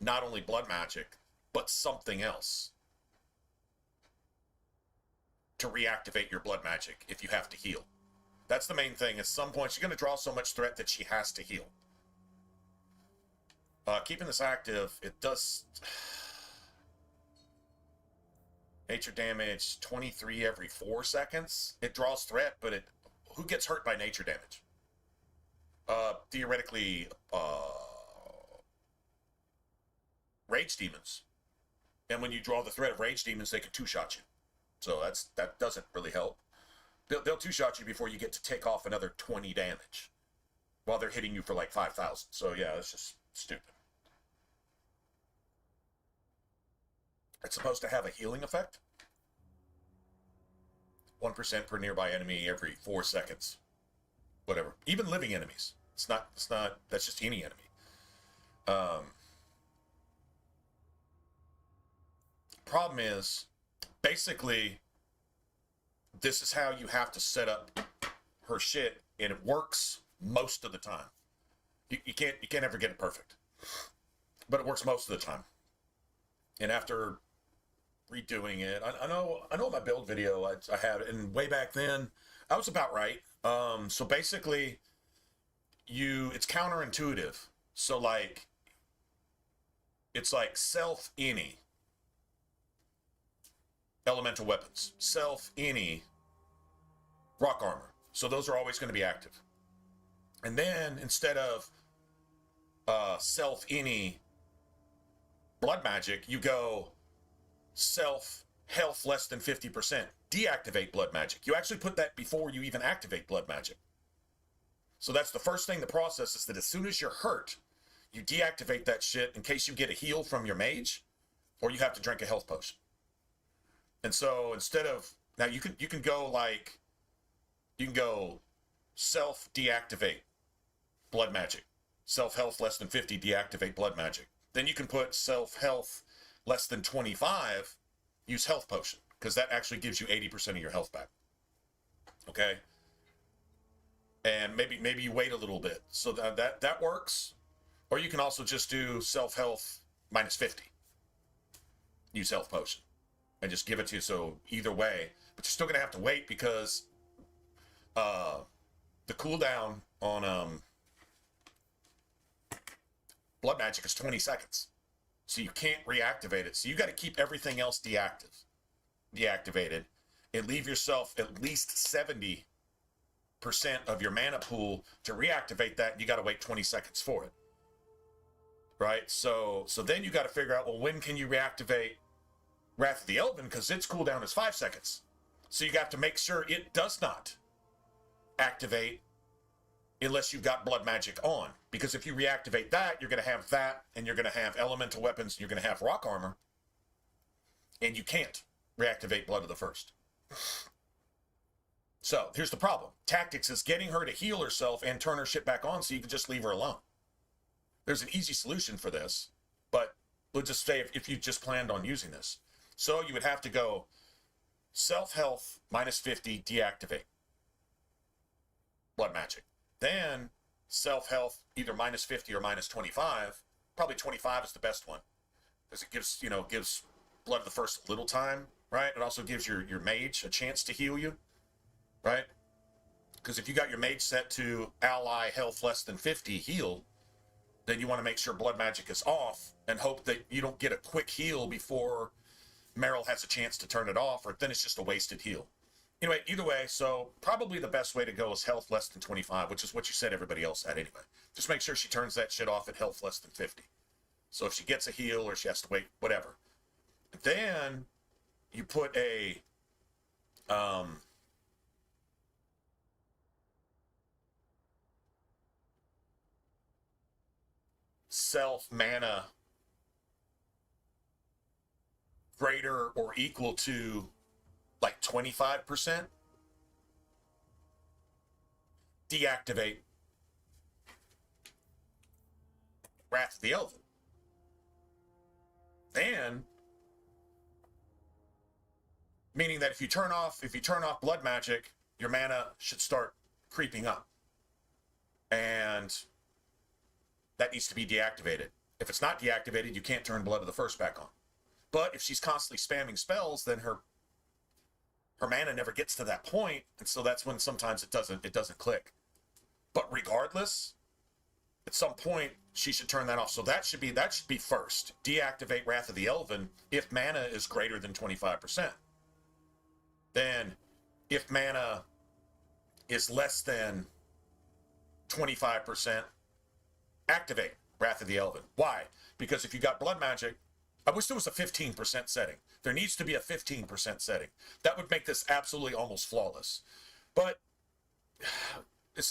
not only blood magic, but something else to reactivate your blood magic if you have to heal. That's the main thing. At some point, she's going to draw so much threat that she has to heal. Keeping this active, it does... Nature damage, 23 every 4 seconds. It draws threat, but who gets hurt by nature damage? Theoretically, rage demons. And when you draw the threat of rage demons, they can 2-shot you. So that doesn't really help. They'll 2-shot you before you get to take off another 20 damage while they're hitting you for like 5,000. So yeah, it's just stupid. It's supposed to have a healing effect. 1% per nearby enemy every 4 seconds. Whatever. Even living enemies. It's not, that's just any enemy. Problem is, basically, this is how you have to set up her shit, and it works most of the time. You can't ever get it perfect. But it works most of the time. And after redoing it, I know my build video I had, and way back then I was about right. So basically, it's counterintuitive. So like, it's like self any elemental weapons, self any rock armor. So those are always going to be active. And then instead of self any blood magic, you go self health less than 50%. Deactivate blood magic. You actually put that before you even activate blood magic. So that's the first thing the process is, that as soon as you're hurt, you deactivate that shit in case you get a heal from your mage, or you have to drink a health potion. And so instead of, now you can go like, you can go self deactivate blood magic. Self health less than 50, deactivate blood magic. Then you can put self health less than 25, use health potion, because that actually gives you 80% of your health back. Okay? And maybe you wait a little bit. So that works. Or you can also just do self health minus 50. Use health potion. And just give it to you. So either way, but you're still gonna have to wait, because the cooldown on blood magic is 20 seconds. So you can't reactivate it. So you got to keep everything else deactivated, and leave yourself at least 70% of your mana pool to reactivate that. And you got to wait 20 seconds for it. Right? So then you got to figure out, well, when can you reactivate Wrath of the Elven? Because its cooldown is 5 seconds. So you got to make sure it does not activate unless you've got blood magic on. Because if you reactivate that, you're going to have that, and you're going to have elemental weapons, and you're going to have rock armor, and you can't reactivate Blood of the First. So here's the problem. Tactics is getting her to heal herself and turn her shit back on so you can just leave her alone. There's an easy solution for this, but we'll just say if you just planned on using this. So you would have to go self-health minus 50, deactivate blood magic. Then self-health either minus 50 or minus 25. Probably 25 is the best one, because it gives Blood of the First a little time right? It also gives your mage a chance to heal you, right? Because if you got your mage set to ally health less than 50 heal, then you want to make sure blood magic is off and hope that you don't get a quick heal before Meryl has a chance to turn it off, or then it's just a wasted heal. Anyway, either way, so probably the best way to go is health less than 25, which is what you said everybody else had anyway. Just make sure she turns that shit off at health less than 50. So if she gets a heal or she has to wait, whatever. Then you put a self mana greater or equal to like 25%. Deactivate Wrath of the Elven. Then, meaning that if you turn off blood magic, your mana should start creeping up. And that needs to be deactivated. If it's not deactivated, you can't turn Blood of the First back on. But if she's constantly spamming spells, then her mana never gets to that point, and so that's when sometimes it doesn't click. But regardless, at some point she should turn that off. So that should be first. Deactivate Wrath of the Elven if mana is greater than 25%. Then if mana is less than 25%, activate Wrath of the Elven. Why? Because if you got blood magic, I wish there was a 15% setting. There needs to be a 15% setting. That would make this absolutely almost flawless. But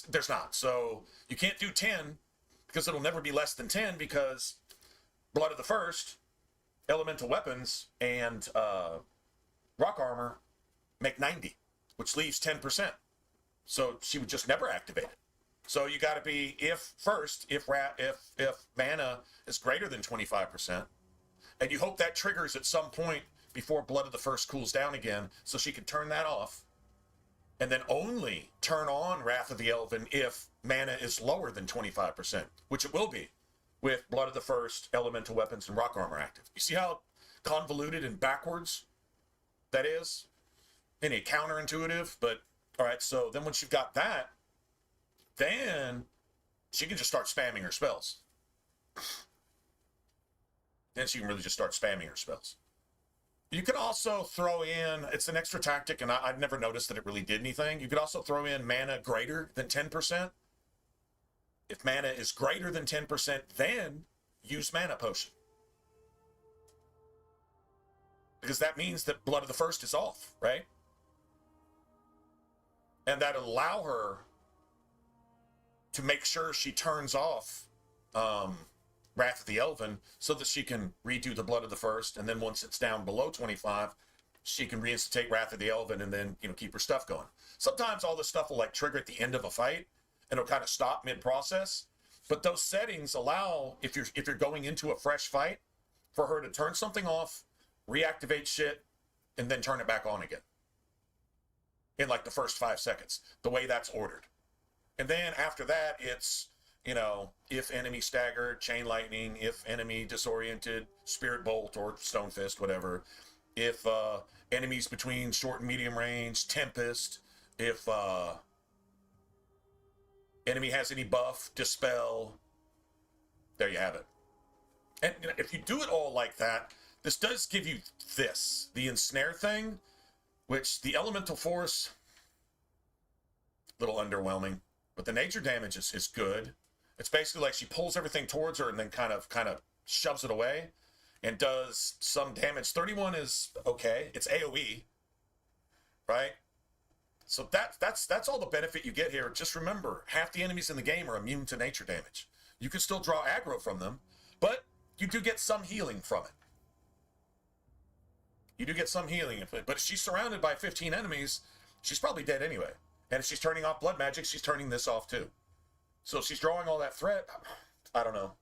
there's not. So you can't do 10 because it'll never be less than 10 because Blood of the First, elemental weapons, and rock armor make 90, which leaves 10%. So she would just never activate it. So you got to be if mana is greater than 25%, and you hope that triggers at some point before Blood of the First cools down again, so she can turn that off, and then only turn on Wrath of the Elven if mana is lower than 25%, which it will be with Blood of the First, elemental weapons, and rock armor active. You see how convoluted and backwards that is? And counterintuitive, but all right, so then once you've got that, then she can just start spamming her spells. Then she can really just start spamming her spells. You could also throw in, it's an extra tactic, and I've never noticed that it really did anything. You could also throw in mana greater than 10%. If mana is greater than 10%, then use Mana Potion. Because that means that Blood of the First is off, right? And that'll allow her to make sure she turns off Wrath of the Elven so that she can redo the Blood of the First, and then once it's down below 25, she can reinstate Wrath of the Elven and then, keep her stuff going. Sometimes all this stuff will trigger at the end of a fight and it'll kind of stop mid-process, but those settings allow, if you're going into a fresh fight, for her to turn something off, reactivate shit, and then turn it back on again in the first 5 seconds, the way that's ordered. And then after that, it's, if enemy staggered, chain lightning, if enemy disoriented, spirit bolt or stone fist, whatever. If enemies between short and medium range, tempest. If enemy has any buff, dispel. There you have it. And if you do it all like that, this does give you this, the ensnare thing, which the elemental force, a little underwhelming, but the nature damage is good. It's basically like she pulls everything towards her and then kind of shoves it away and does some damage. 31 is okay. It's AoE, right? So that's all the benefit you get here. Just remember, half the enemies in the game are immune to nature damage. You can still draw aggro from them, but you do get some healing from it. You do get some healing, but if she's surrounded by 15 enemies, she's probably dead anyway. And if she's turning off blood magic, she's turning this off too. So if she's drawing all that threat, I don't know.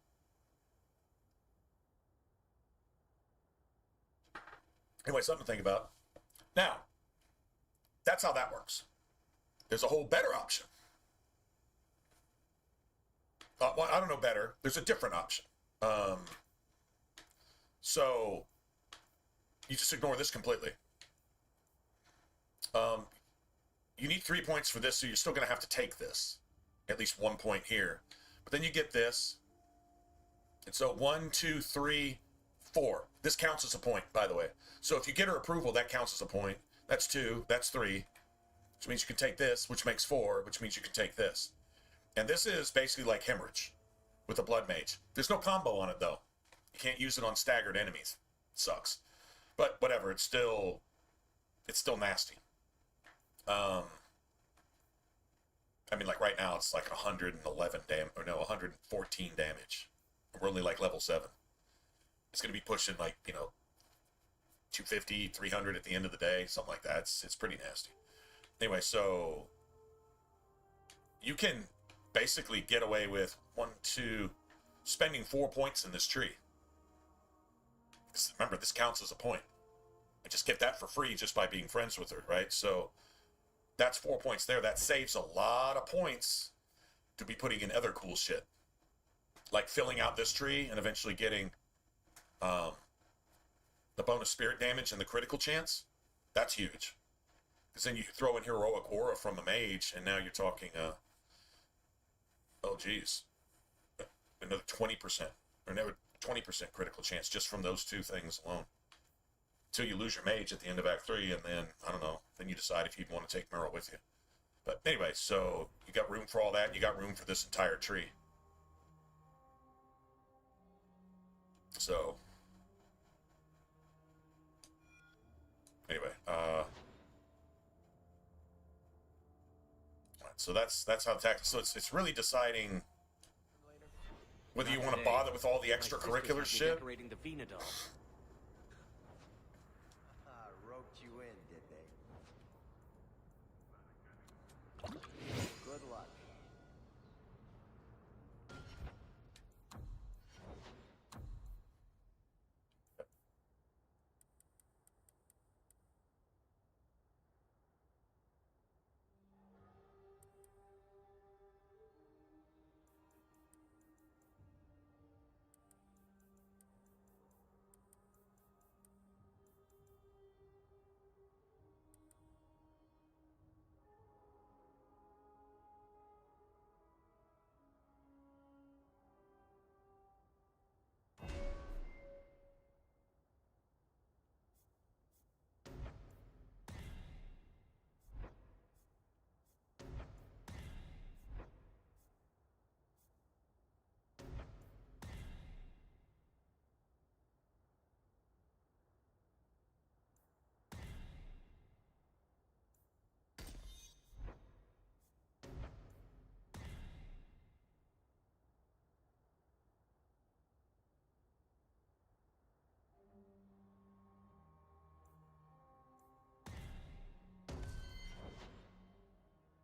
Anyway, something to think about. Now, that's how that works. There's a whole better option. Well, I don't know better. There's a different option. So you just ignore this completely. You need 3 points for this, so you're still going to have to take this. At least 1 point here. But then you get this. And so 1, 2, 3, 4. This counts as a point, by the way. So if you get her approval, that counts as a point. That's 2. That's 3. Which means you can take this, which makes 4, which means you can take this. And this is basically like Hemorrhage with a Blood Mage. There's no combo on it, though. You can't use it on staggered enemies. It sucks. But whatever, it's still nasty. I mean, like right now, it's like 111 damage, or no, 114 damage. We're only like level 7. It's going to be pushing like, 250, 300 at the end of the day, something like that. It's pretty nasty. Anyway, so you can basically get away with spending 4 points in this tree. Remember, this counts as a point. I just get that for free just by being friends with her, right? So that's 4 points there. That saves a lot of points to be putting in other cool shit. Like filling out this tree and eventually getting the bonus spirit damage and the critical chance. That's huge. Because then you throw in heroic aura from a mage, and now you're talking, another 20%, or another 20% critical chance just from those 2 things alone. Until you lose your mage at the end of Act 3, and then, I don't know, then you decide if you'd want to take Merle with you. But anyway, so you got room for all that, and you got room for this entire tree. So, anyway, so that's how tactical. So it's really deciding whether you want to bother with all the extracurricular shit. Decorating the Venadol. Roped you in, did they? Good luck.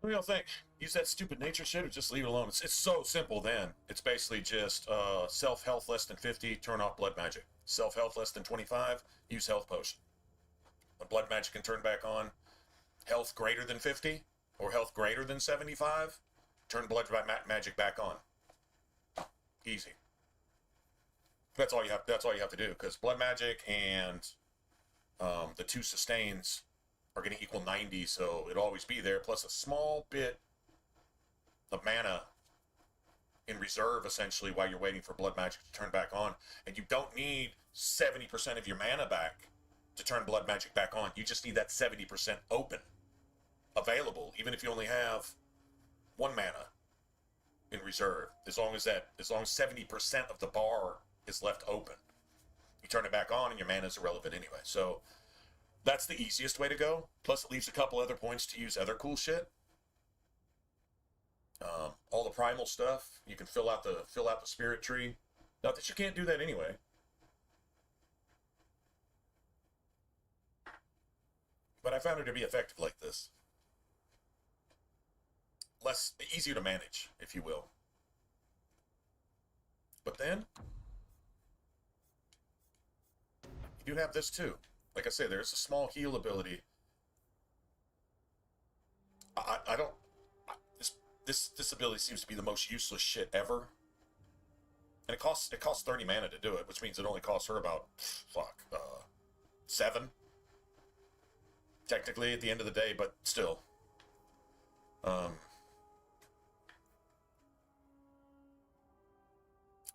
What do y'all think? Use that stupid nature shit or just leave it alone? It's so simple then. It's basically just self-health less than 50, turn off blood magic. Self-health less than 25, use health potion. When blood magic can turn back on, health greater than 50 or health greater than 75, turn blood magic back on. Easy. That's all you have to do, because blood magic and the 2 sustains are going to equal 90, so it'll always be there, plus a small bit of mana in reserve, essentially, while you're waiting for blood magic to turn back on. And you don't need 70% of your mana back to turn blood magic back on. You just need that 70% open, available, even if you only have 1 mana in reserve. As long as 70% of the bar is left open, you turn it back on and your mana is irrelevant anyway. So that's the easiest way to go. Plus, it leaves a couple other points to use other cool shit. All the primal stuff, you can fill out the spirit tree. Not that you can't do that anyway. But I found her to be effective like this. Easier to manage, if you will. But then you do have this too. Like I say, there's a small heal ability. This ability seems to be the most useless shit ever. And it costs 30 mana to do it, which means it only costs her about 7 technically, at the end of the day, but still.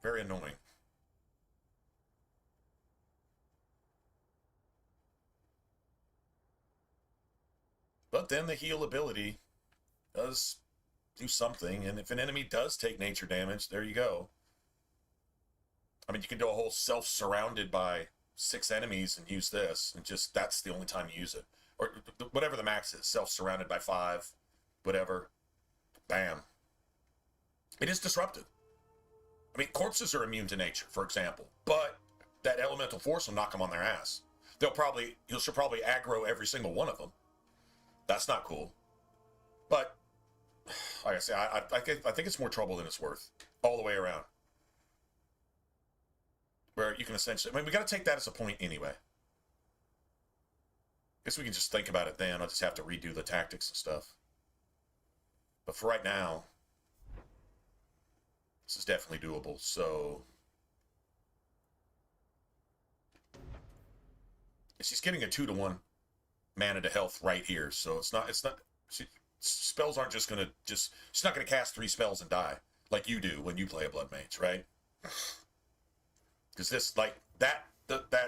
Very annoying. But then the heal ability does do something, and if an enemy does take nature damage, there you go. I mean, you can do a whole self-surrounded by 6 enemies and use this, and just, that's the only time you use it. Or whatever the max is, self-surrounded by 5, whatever. Bam. It is disruptive. I mean, corpses are immune to nature, for example, but that elemental force will knock them on their ass. She'll probably aggro every single one of them. That's not cool. But, like I say, I think it's more trouble than it's worth, all the way around. Where you can essentially, I mean, we got to take that as a point anyway. Guess we can just think about it then. I'll just have to redo the tactics and stuff. But for right now, this is definitely doable. So she's getting a 2-to-1 mana to health right here. So it's not, spells aren't just gonna, she's not gonna cast 3 spells and die like you do when you play a blood mage, right? Because this, like, that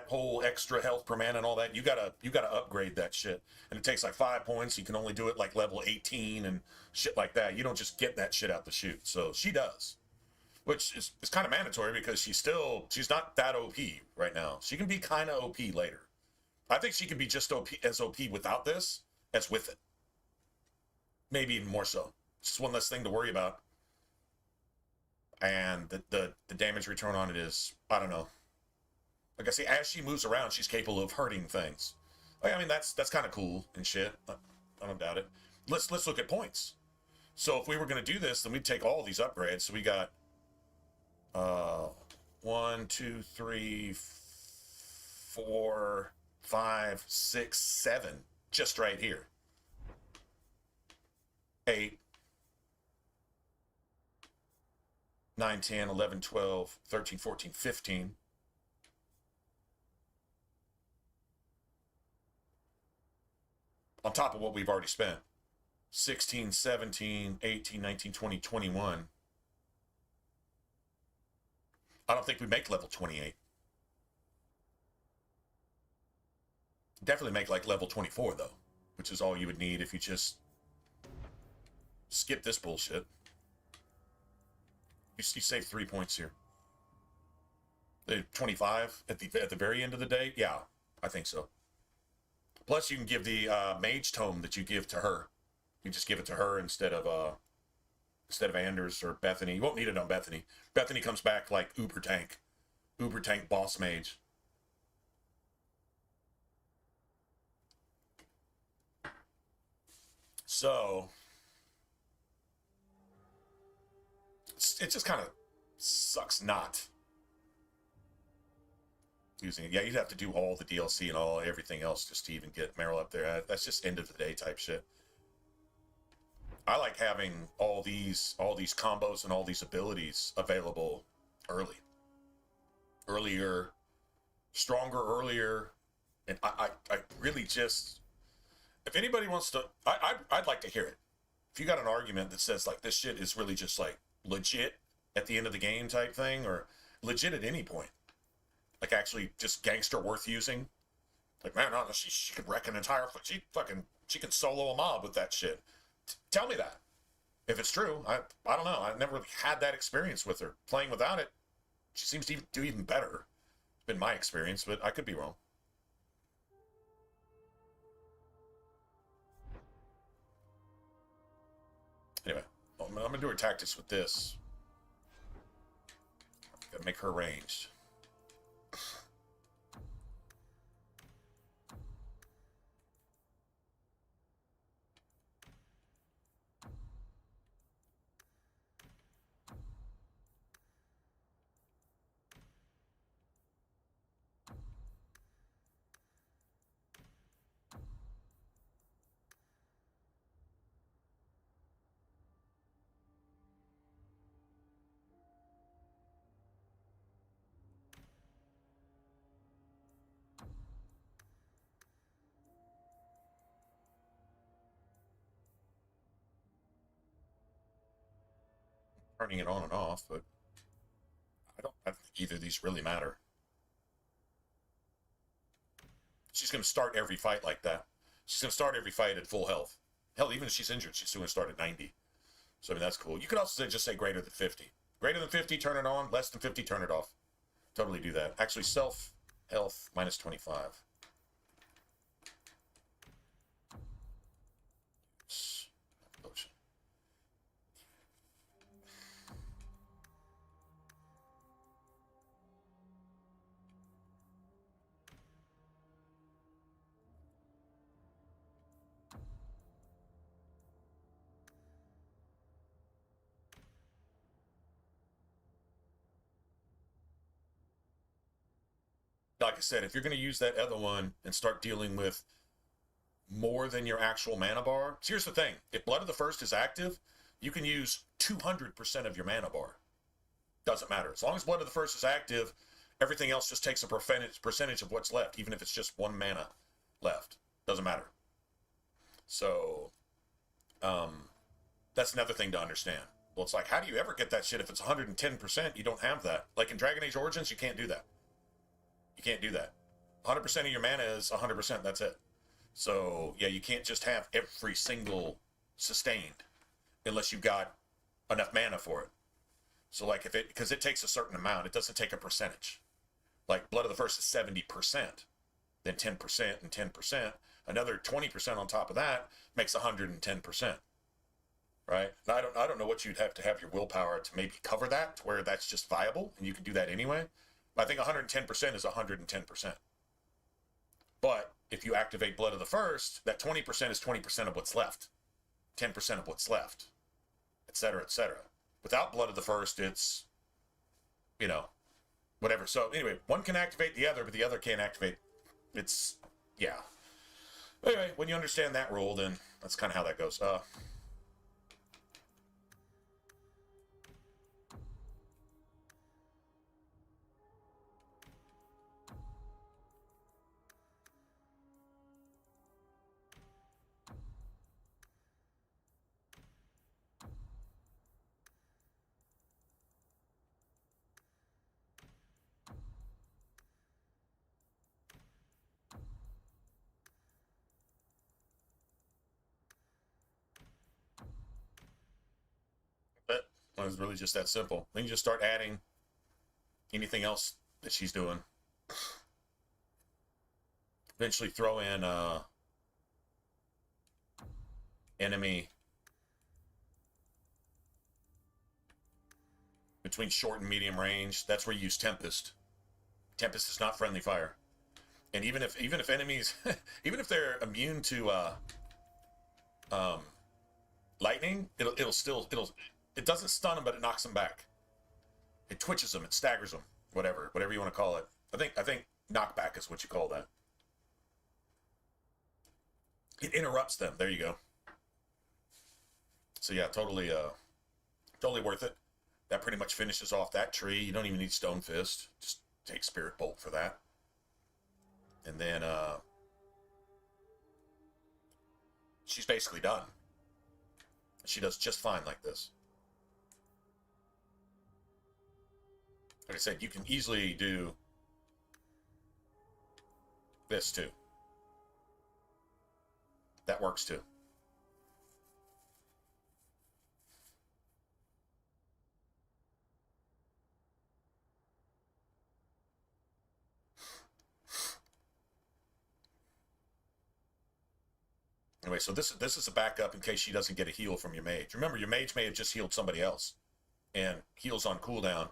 whole extra health per mana and all that, you gotta upgrade that shit. And it takes like 5 points. You can only do it like level 18 and shit like that. You don't just get that shit out the chute. So she does. Which is kind of mandatory because she's not that OP right now. She can be kind of OP later. I think she can be just as OP without this as with it. Maybe even more so. It's just one less thing to worry about. And the damage return on it is, I don't know. Like I say, as she moves around, she's capable of hurting things. I mean, that's kind of cool and shit. I don't doubt it. Let's look at points. So if we were going to do this, then we'd take all these upgrades. So we got 1, 2, 3, 4, 5, 6, 7, just right here. 8, 9, 10, 11, 12, 13, 14, 15. On top of what we've already spent. 16, 17, 18, 19, 20, 21. I don't think we make level 28. Definitely make like level 24 though, which is all you would need if you just skip this bullshit. You save 3 points here. 25 at the very end of the day? Yeah, I think so. Plus, you can give the mage tome that you give to her. You just give it to her instead of Anders or Bethany. You won't need it on Bethany. Bethany comes back like Uber Tank boss mage. So it just kind of sucks not using it. Yeah, you'd have to do all the DLC and everything else just to even get Meryl up there. That's just end of the day type shit. I like having all these combos and all these abilities available earlier, stronger earlier, and I really just, if anybody wants to, I'd like to hear it. If you got an argument that says like this shit is really just like legit at the end of the game type thing, or legit at any point, like actually just gangster worth using, like man, honestly, she could wreck an entire, she can solo a mob with that shit. Tell me that. If it's true, I don't know. I've never really had that experience with her. Playing without it, she seems to do even better. It's been my experience, but I could be wrong. Anyway, I'm going to do her tactics with this. Gotta make her ranged. turning it on and off, but I don't think either of these really matter. She's going to start every fight like that. She's going to start every fight at full health. Hell, even if she's injured, she's still going to start at 90. So, I mean, that's cool. You could also just say greater than 50. Greater than 50, turn it on. Less than 50, turn it off. Totally do that. Actually, self-health, minus 25. Potion. Like I said, if you're going to use that other one and start dealing with more than your actual mana bar. So here's the thing. If Blood of the First is active, you can use 200% of your mana bar. Doesn't matter. As long as Blood of the First is active, everything else just takes a percentage of what's left, even if it's just 1 mana left. Doesn't matter. So, that's another thing to understand. Well, it's like, how do you ever get that shit if it's 110%? You don't have that. Like in Dragon Age Origins, you can't do that. You can't do that. 100% of your mana is 100%. That's it. So, yeah, you can't just have every single sustained unless you've got enough mana for it. So, like, because it takes a certain amount, it doesn't take a percentage. Like, Blood of the First is 70%, then 10% and 10%. Another 20% on top of that makes 110%. Right? Now, I don't know what you'd have to have your willpower to maybe cover that, to where that's just viable, and you can do that anyway. But I think 110% is 110%. But if you activate Blood of the First, that 20% is 20% of what's left, 10% of what's left, etc., etc. Without Blood of the First, it's, whatever. So anyway, one can activate the other, but the other can't activate. It's, yeah. Anyway, when you understand that rule, then that's kind of how that goes. But it was really just that simple. Then you just start adding anything else that she's doing. Eventually throw in enemy between short and medium range. That's where you use Tempest. Tempest is not friendly fire. And even if enemies even if they're immune to lightning, it doesn't stun them, but it knocks them back. It twitches them, it staggers them, whatever you want to call it. I think knockback is what you call that. It interrupts them. There you go. So yeah, totally worth it. That pretty much finishes off that tree. You don't even need Stone Fist. Just take Spirit Bolt for that. And then she's basically done. She does just fine like this. Like I said, you can easily do this too. That works too. Anyway, so this is a backup in case she doesn't get a heal from your mage. Remember, your mage may have just healed somebody else, and heals on cooldown.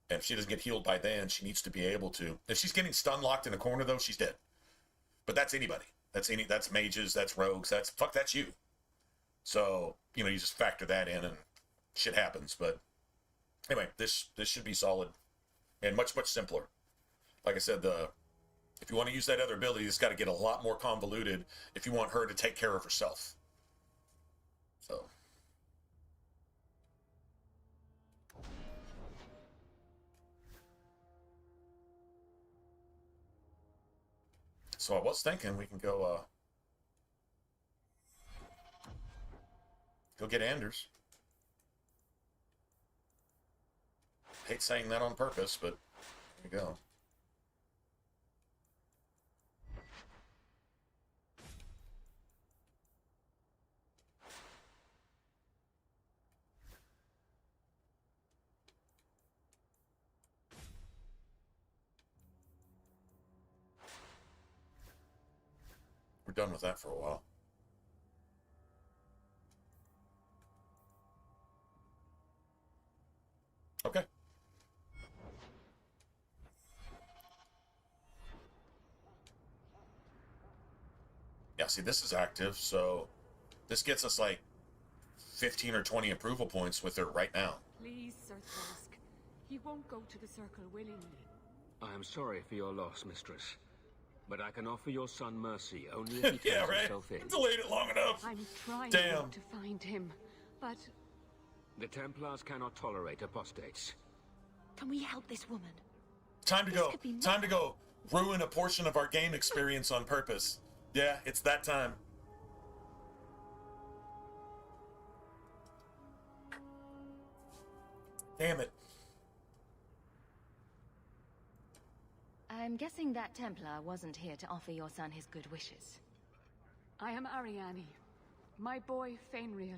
And if she doesn't get healed by then, she needs to be able to. If she's getting stun locked in a corner, though, she's dead. But that's anybody. That's mages. That's rogues. That's you. So you just factor that in, and shit happens. But anyway, this should be solid, and much simpler. Like I said, if you want to use that other ability, it's got to get a lot more convoluted if you want her to take care of herself. So I was thinking we can go get Anders. Hate saying that on purpose, but there you go. We're done with that for a while. Okay. Yeah, see, this is active, so this gets us like 15 or 20 approval points with her right now. Please, Sir Thrask. He won't go to the circle willingly. I am sorry for your loss, mistress. But I can offer your son mercy only if he turns yeah, right. himself in. Delayed it long enough. I'm trying Damn. to find him, but... The Templars cannot tolerate apostates. Can we help this woman? Time to go. Time to go. Ruin a portion of our game experience on purpose. Yeah, it's that time. Damn it. I'm guessing that Templar wasn't here to offer your son his good wishes. I am Ariane. My boy, Fainriel.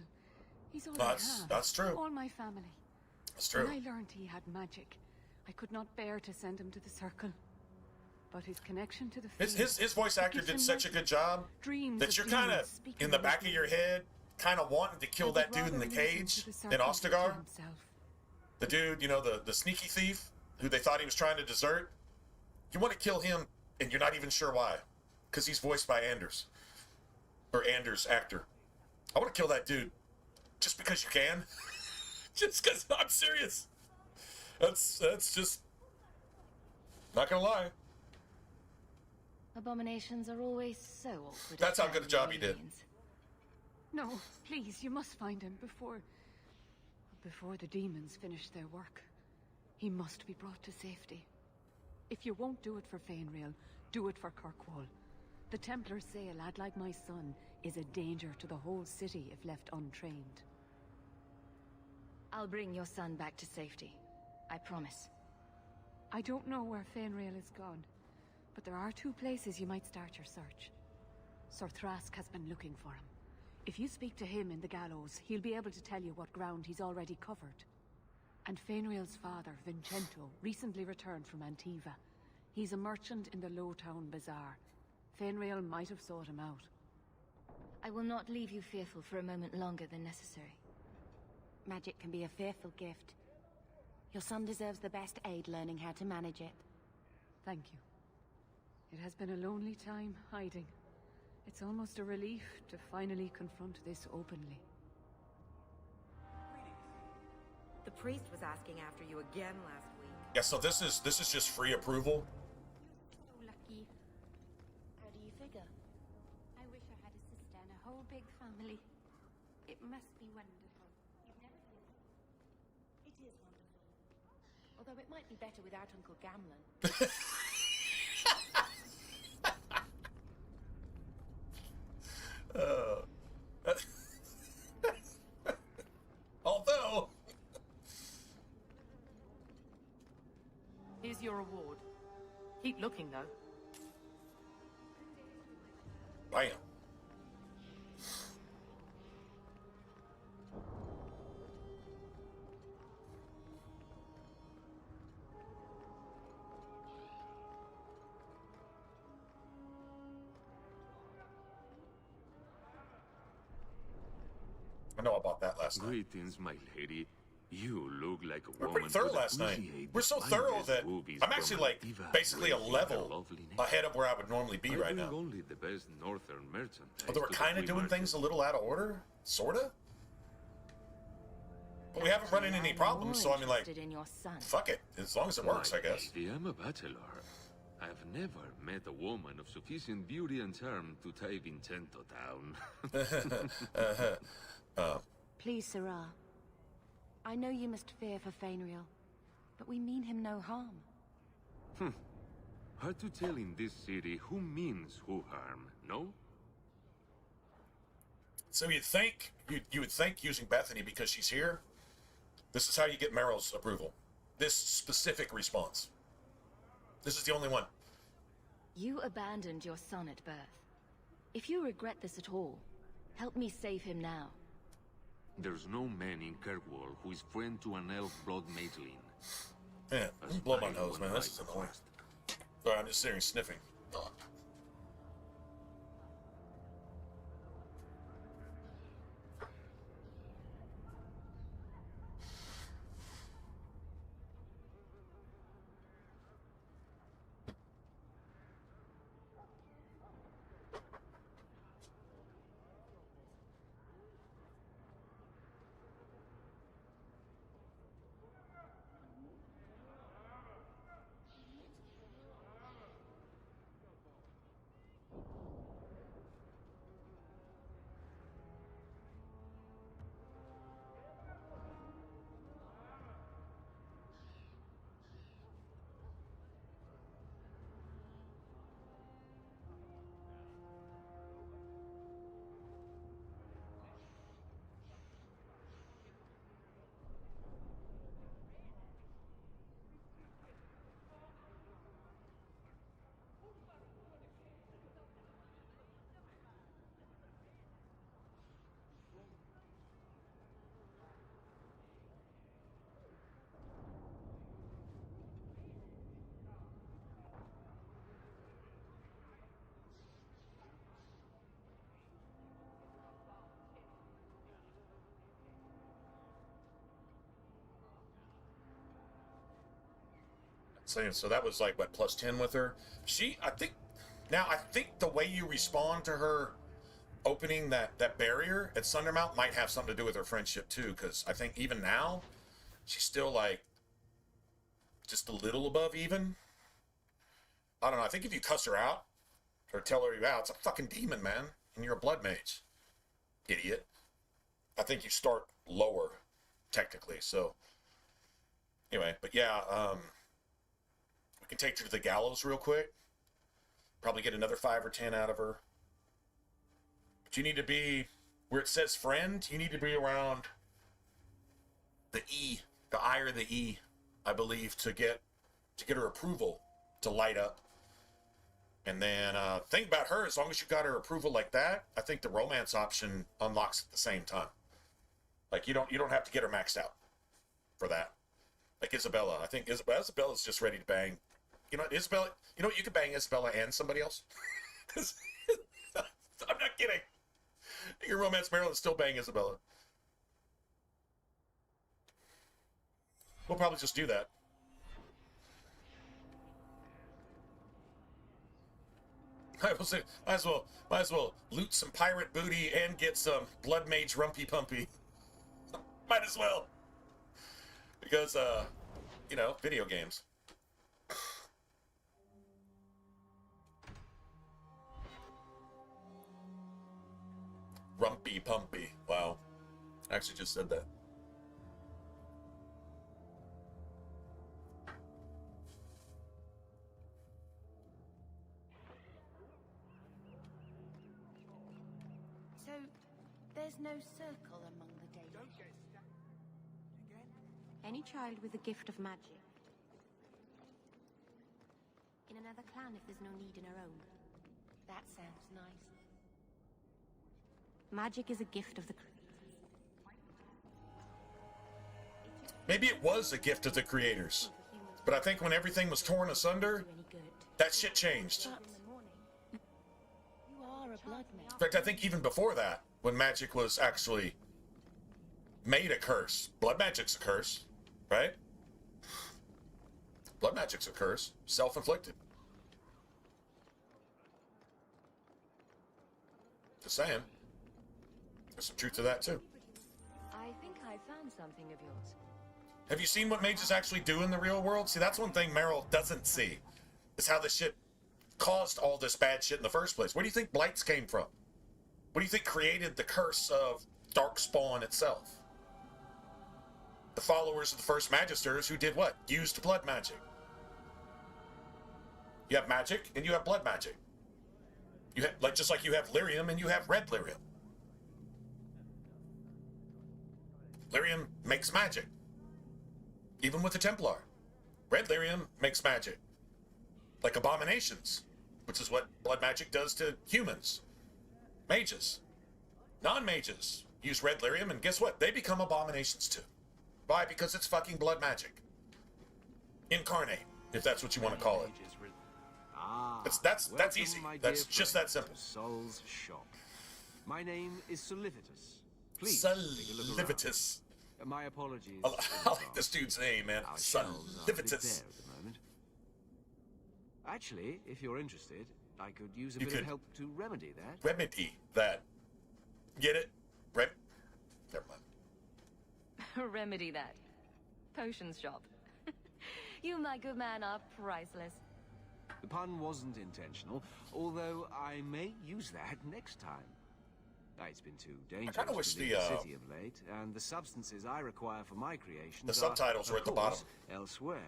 He's all That's true. All my family. That's true. When I learned he had magic, I could not bear to send him to the circle. But his connection to the field, his voice actor did such a good job that you're kind of in the back of your head, kind of wanting to kill that dude in the cage in Ostagar. The dude, you know, the sneaky thief who they thought he was trying to desert. You want to kill him, and you're not even sure why, because he's voiced by Anders, or Anders actor. I want to kill that dude, just because you can, just because I'm serious. That's just not gonna lie. Abominations are always so awkward. That's how good a job he did. No, please, you must find him before the demons finish their work. He must be brought to safety. If you won't do it for Fainriel, do it for Kirkwall. The Templars say a lad like my son is a danger to the whole city if left untrained. I'll bring your son back to safety. I promise. I don't know where Fainriel is gone, but there are 2 places you might start your search. Sir Thrask has been looking for him. If you speak to him in the gallows, he'll be able to tell you what ground he's already covered. And Fainriel's father, Vincento, recently returned from Antiva. He's a merchant in the Lowtown Bazaar. Fainriel might have sought him out. I will not leave you fearful for a moment longer than necessary. Magic can be a fearful gift. Your son deserves the best aid learning how to manage it. Thank you. It has been a lonely time hiding. It's almost a relief to finally confront this openly. The priest was asking after you again last week. Yeah, so this is just free approval. So lucky. How do you figure? I wish I had a sister and a whole big family. It must be wonderful. You've never been. It is wonderful. Although it might be better without Uncle Gamlen. Although... Here's your reward. Keep looking, though. Bam. I know I bought that last night. Greetings, my lady. You look like a We're woman. pretty thorough who'd last night. appreciate We're so the thorough finest that movies I'm actually from like Antiva, basically a breaking level her loveliness. ahead of where I would normally be I right bring now. only the best northern merchandise. Although we're to the kind of free doing market. things a little out of order, sorta. But we haven't run into any problems, so I mean, like, In your son. fuck it. As long as it works, My I guess. lady, I'm a bachelor. I've never met a woman of sufficient beauty and charm to tie Vincento down. Please, Sarah. I know you must fear for Fainriel, but we mean him no harm. Hard to tell in this city who means who harm, no? So you'd think, you would think using Bethany because she's here, this is how you get Meryl's approval. this specific response. This is the only one. You abandoned your son at birth. If you regret this at all, help me save him now. There's no man in Kirkwall who is friend to an elf blood mageling. Man, blow my nose, man. This is annoying. Sorry, I'm just sitting here sniffing. Ugh. Saying, so that was like, what, plus 10 with her? I think the way you respond to her opening that barrier at Sundermount might have something to do with her friendship too, because I think even now, she's still like, just a little above even. I don't know, I think if you cuss her out, or tell her you're out, it's a fucking demon, man, and you're a blood mage. Idiot. I think you start lower, technically, so. Anyway, but yeah, we can take her to the gallows real quick. Probably get another 5 or 10 out of her. But you need to be, where it says friend, you need to be around the E, the I or the E, I believe, to get her approval to light up. And then, think about her, as long as you got her approval like that, I think the romance option unlocks at the same time. Like, you don't have to get her maxed out for that. Like Isabella, I think Isabella's just ready to bang. You know, Isabella, you know, you could bang Isabella and somebody else. I'm not kidding. You can romance Marilyn and still bang Isabella. We'll probably just do that. Might as well loot some pirate booty and get some blood mage rumpy pumpy. Might as well. Because, you know, video games. Rumpy pumpy. Wow. I actually just said that. So, there's no circle among the Danes. Any child with a gift of magic. In another clan if there's no need in her own. That sounds nice. Magic is a gift of the... Maybe it was a gift of the creators. But I think when everything was torn asunder, that shit changed. You are a blood mage. In fact, I think even before that, when magic was actually made a curse. Blood magic's a curse, right? Blood magic's a curse. Self-inflicted. Just saying. There's some truth to that, too. I think I found something of yours. Have you seen what mages actually do in the real world? See, that's one thing Meryl doesn't see. Is how this shit caused all this bad shit in the first place. Where do you think blights came from? What do you think created the curse of Darkspawn itself? The followers of the first Magisters who did what? Used blood magic. You have magic and you have blood magic. You have, like, just like you have lyrium and you have red lyrium. Lyrium makes magic. Even with the Templar. red lyrium makes magic. Like abominations, which is what blood magic does to humans. Mages. Non-mages use red lyrium, and guess what? They become abominations too. Why? Because it's fucking blood magic. Incarnate, if that's what you want to call it. That's easy. That's just that simple. Sol's shop. My name is Solivitus. Please take a look around. Solivitus. My apologies. I like this dude's name, man. Our shelves are a bit bare Solivitus. at the moment. Actually, if you're interested, I could use a bit of help to remedy that. Remedy that. Get it? Never mind. Remedy that. Potions shop. You, my good man, are priceless. The pun wasn't intentional, although I may use that next time. It's been too dangerous I kinda wish to leave the, the city of late, and the substances I require for my creations The subtitles are are at the bottom. elsewhere.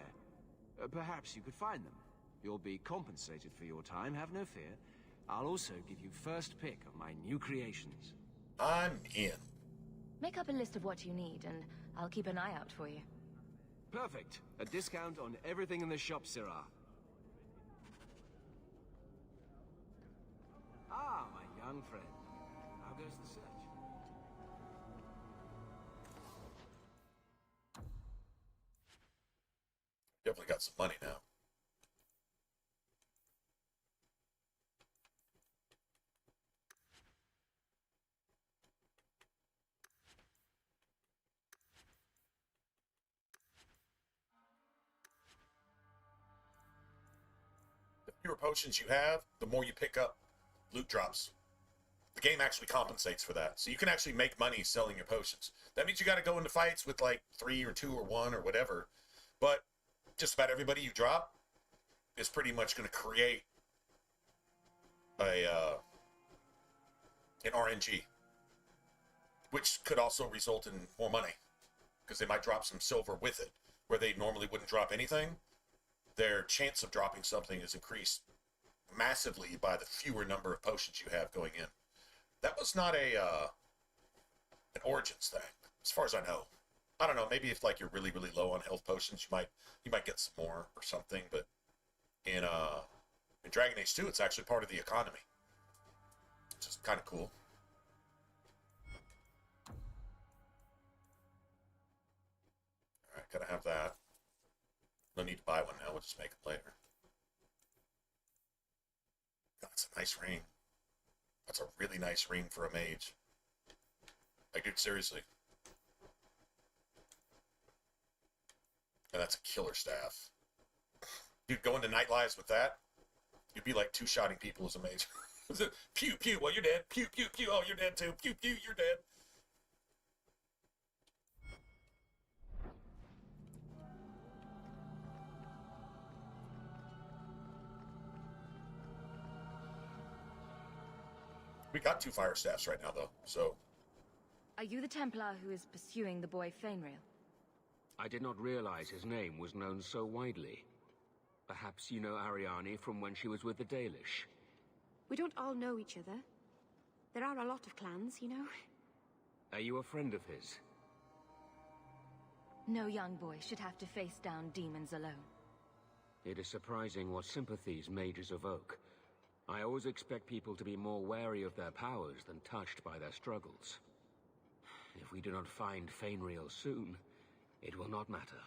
Perhaps you could find them. You'll be compensated for your time, have no fear. I'll also give you first pick of my new creations. I'm in. Make up a list of what you need, and I'll keep an eye out for you. Perfect. A discount on everything in the shop, Syrah. Ah, my young friend. How goes the search? Definitely got some money now. The fewer potions you have, the more you pick up loot drops. The game actually compensates for that. So you can actually make money selling your potions. That means you got to go into fights with like 3 or 2 or 1 or whatever. But just about everybody you drop is pretty much going to create an RNG, which could also result in more money because they might drop some silver with it, where they normally wouldn't drop anything. Their chance of dropping something is increased massively by the fewer number of potions you have going in. That was not an Origins thing, as far as I know. I don't know. Maybe if like you're really, really low on health potions, you might get some more or something. But in Dragon Age 2, it's actually part of the economy, which is kind of cool. All right, gotta have that. No need to buy one now. We'll just make them later. That's a nice ring. That's a really nice ring for a mage. Like, dude, seriously. And that's a killer staff. Dude, going to night lives with that, you'd be like two-shotting people as a mage. Pew, pew, well, you're dead. Pew, pew, pew, oh, you're dead too. Pew, pew, you're dead. We got 2 fire staffs right now, though, so... Are you the Templar who is pursuing the boy Fainrail? I did not realize his name was known so widely. Perhaps you know Ariane from when she was with the Dalish. We don't all know each other. There are a lot of clans, you know. Are you a friend of his? No young boy should have to face down demons alone. It is surprising what sympathies mages evoke. I always expect people to be more wary of their powers than touched by their struggles. If we do not find Fainrail soon, it will not matter.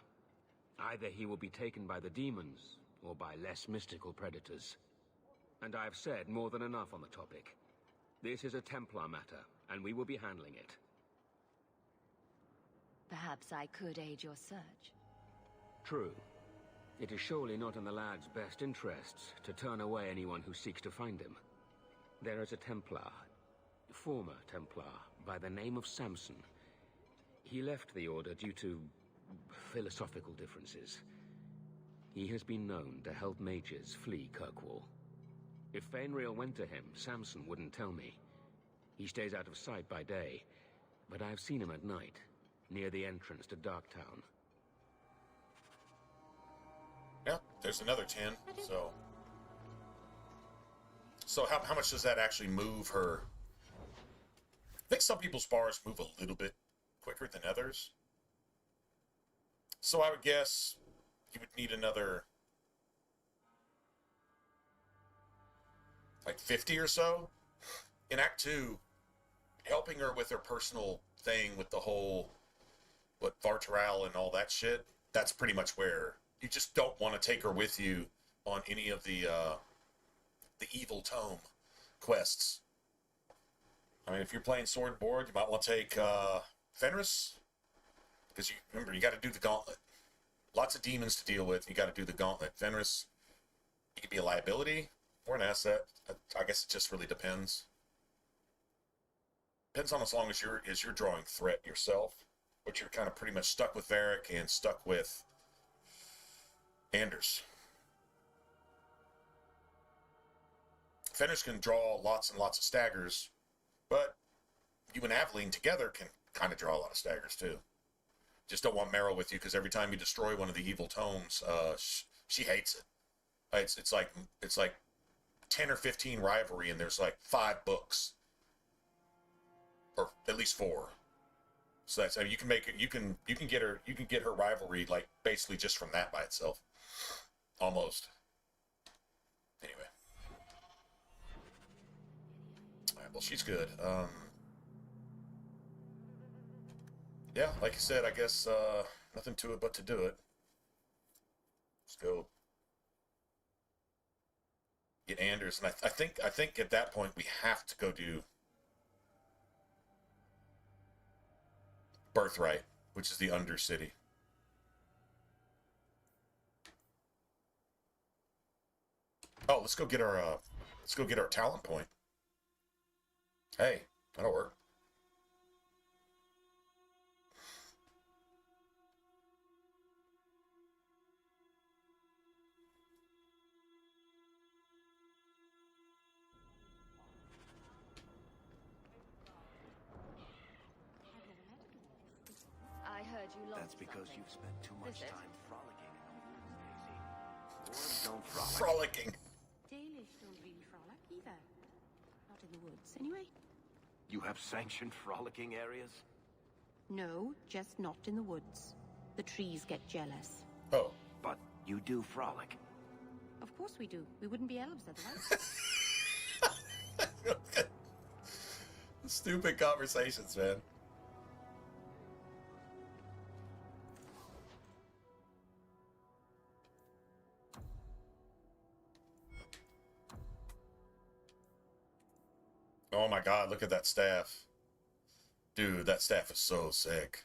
Either he will be taken by the demons, or by less mystical predators. And I have said more than enough on the topic. This is a Templar matter, and we will be handling it. Perhaps I could aid your search. True. It is surely not in the lad's best interests to turn away anyone who seeks to find him. There is a Templar, former Templar, by the name of Samson. He left the Order due to philosophical differences. He has been known to help mages flee Kirkwall. If Fainrail went to him, Samson wouldn't tell me. He stays out of sight by day, but I've seen him at night, near the entrance to Darktown. Yeah, there's another 10, so... So how much does that actually move her? I think some people's bars move a little bit quicker than others. So I would guess you would need another like 50 or so. In Act 2, helping her with her personal thing with the whole, what, Vartaral and all that shit, that's pretty much where you just don't want to take her with you on any of the Evil Tome quests. I mean, if you're playing Sword Board, you might want to take Fenris, because remember, you got to do the Gauntlet. Lots of demons to deal with. You got to do the Gauntlet. Fenris, it could be a liability or an asset. I guess it just really depends. Depends on as long as you're drawing threat yourself, but you're kind of pretty much stuck with Varric and stuck with Anders. Fenris can draw lots and lots of staggers, but you and Aveline together can kind of draw a lot of staggers too. Just don't want Meryl with you, because every time you destroy one of the evil tomes, she hates it. It's like 10 or 15 rivalry, and there's like 5 books, or at least 4. So that's, I mean, you can get her rivalry like basically just from that by itself, almost. Anyway, all right, well, she's good. Yeah, like you said, I guess nothing to it but to do it. Let's go get Anders, and I think at that point we have to go do Birthright, which is the Undercity. Oh, let's go get our talent point. Hey, that'll work. I heard you lost That's because something. you've spent too much Is it? time frolicking in the woods, Daisy. Dwarves don't frolic. Frolicking. Dalish don't really frolic either. Not in the woods, anyway. You have sanctioned frolicking areas? No, just not in the woods. The trees get jealous. Oh. But you do frolic. Of course we do. We wouldn't be elves otherwise. Stupid conversations, man. Oh my god, look at that staff. Dude, that staff is so sick.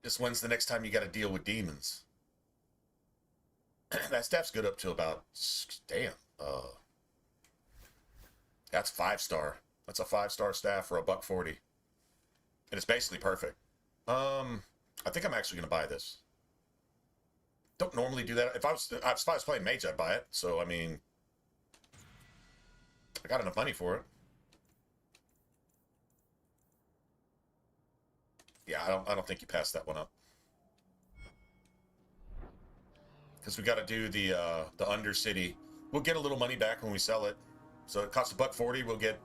Just when's the next time you got to deal with demons? That staff's good up to about, damn, that's 5-star. That's a 5-star staff for $140. And it's basically perfect. I think I'm actually gonna buy this. Don't normally do that. If I was playing Mage, I'd buy it. So I mean, I got enough money for it. Yeah, I don't think you passed that one up. Because we got to do the Undercity. We'll get a little money back when we sell it. So it costs $140. We'll get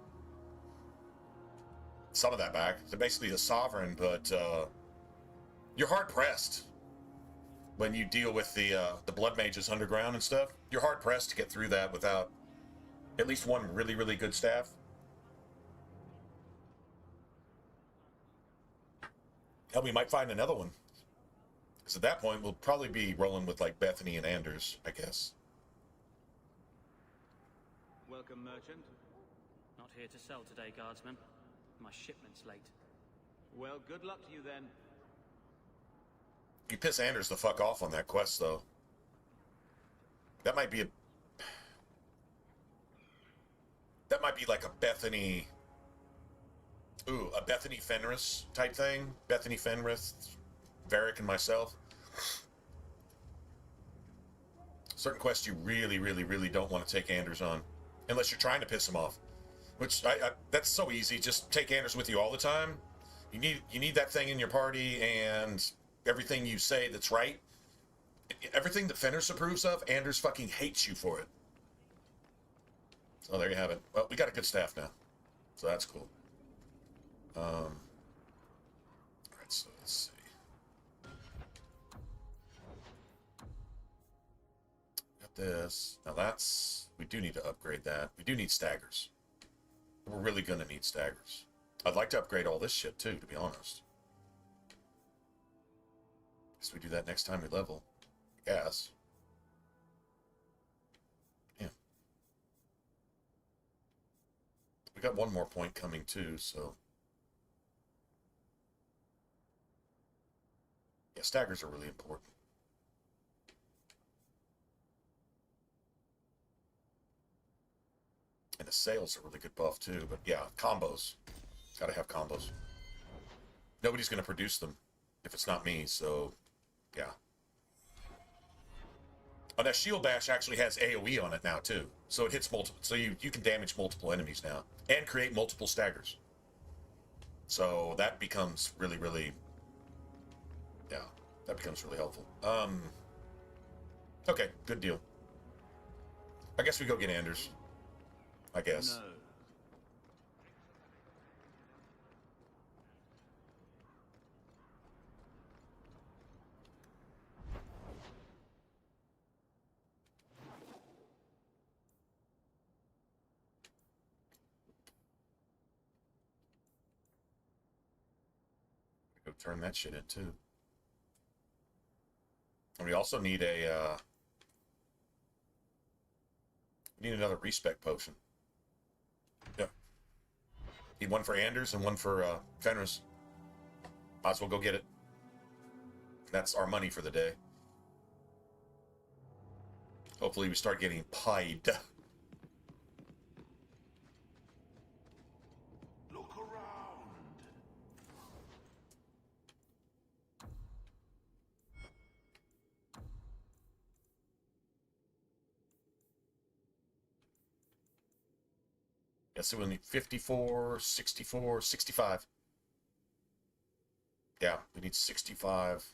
some of that back. So basically a sovereign, but you're hard pressed when you deal with the blood mages underground and stuff. You're hard pressed to get through that without at least one really, really good staff. Hell, we might find another one. Because at that point, we'll probably be rolling with, like, Bethany and Anders, I guess. Welcome, merchant. Not here to sell today, guardsman. My shipment's late. Well, good luck to you then. You piss Anders the fuck off on that quest, though. That might be like a Bethany... Ooh, a Bethany Fenris type thing. Bethany Fenris, Varric, and myself. Certain quests you really, really, really don't want to take Anders on. Unless you're trying to piss him off. Which, that's so easy. Just take Anders with you all the time. You need that thing in your party, and everything you say that's right. Everything that Fenris approves of, Anders fucking hates you for it. So there you have it. Well, we got a good staff now. So that's cool. Alright, so let's see. Got this. Now that's... We do need to upgrade that. We do need staggers. We're really gonna need staggers. I'd like to upgrade all this shit too, to be honest. Guess we do that next time we level. Yes. Yeah. We got one more point coming too, so... Yeah, staggers are really important. And the sales are really good buff too, but yeah, combos. Gotta have combos. Nobody's gonna produce them if it's not me, so yeah. Oh, that shield bash actually has AoE on it now too. So it hits multiple, so you can damage multiple enemies now. And create multiple staggers. So that becomes really, really, yeah, that becomes really helpful. Okay, good deal. I guess we go get Anders. I guess. No. Go turn that shit in too. And we also need a we need another respec potion. Yeah. Need one for Anders and one for Fenris. Might as well go get it. That's our money for the day. Hopefully we start getting pied. Look around. Yeah, so we'll need 54, 64, 65. Yeah, we need 65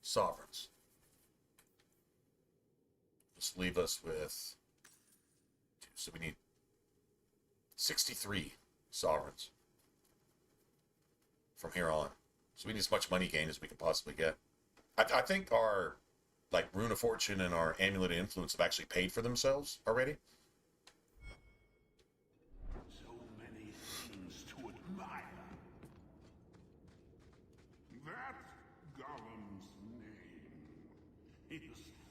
sovereigns. Just leave us with... So we need 63 sovereigns from here on. So we need as much money gain as we can possibly get. I think our, like, Rune of Fortune and our Amulet of Influence have actually paid for themselves already. So many things to admire. That golem's name is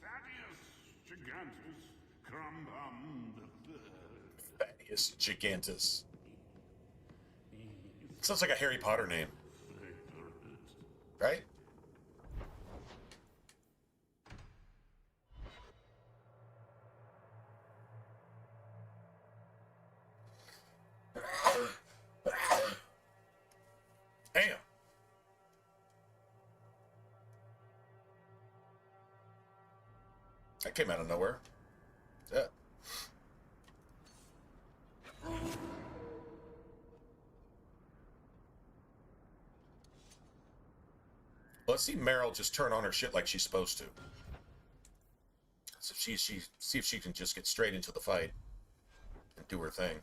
Thaddeus Gigantus Crumbum III. Thaddeus Gigantus. Sounds like a Harry Potter name. Right? Damn. That came out of nowhere. Yeah. Let's see Meryl just turn on her shit like she's supposed to. So see if she can just get straight into the fight and do her thing.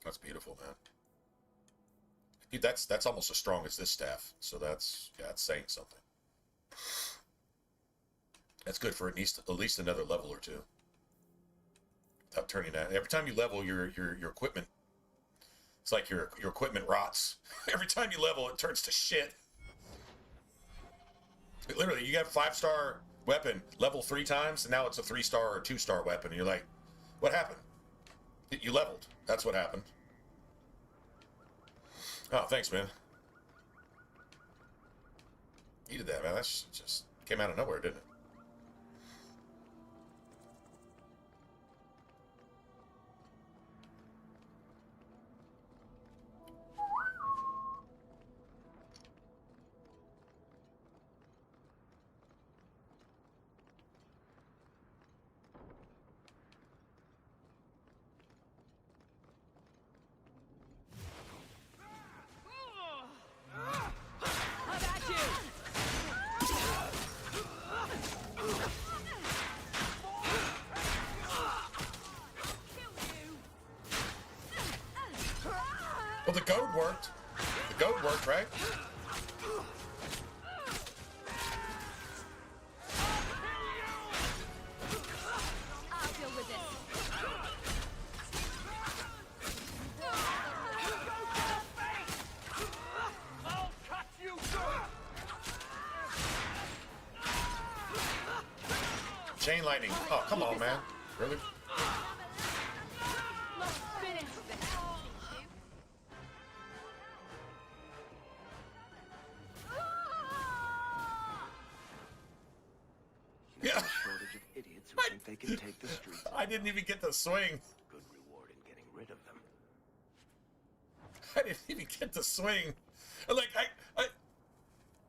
That's beautiful, man. Dude, that's almost as strong as this staff. So that's, yeah, it's saying something. That's good for at least another level or two. Without turning that. Every time you level your equipment, it's like your equipment rots. Every time you level, it turns to shit. Literally, you have 5-star weapon, level 3 times, and now it's a 3-star or 2-star weapon. And you're like, what happened? You leveled. That's what happened. Oh, thanks, man. Needed that, man. That just came out of nowhere, didn't it? Well, the goad worked. The goad worked, right? I'll deal with this. I'll cut you Chain lightning. Oh, come on, man. Really? Let's finish this. Yeah. Shortage of idiots who think they can take the streets. I didn't even get the swing. Good reward in getting rid of them. I didn't even get the swing. Like,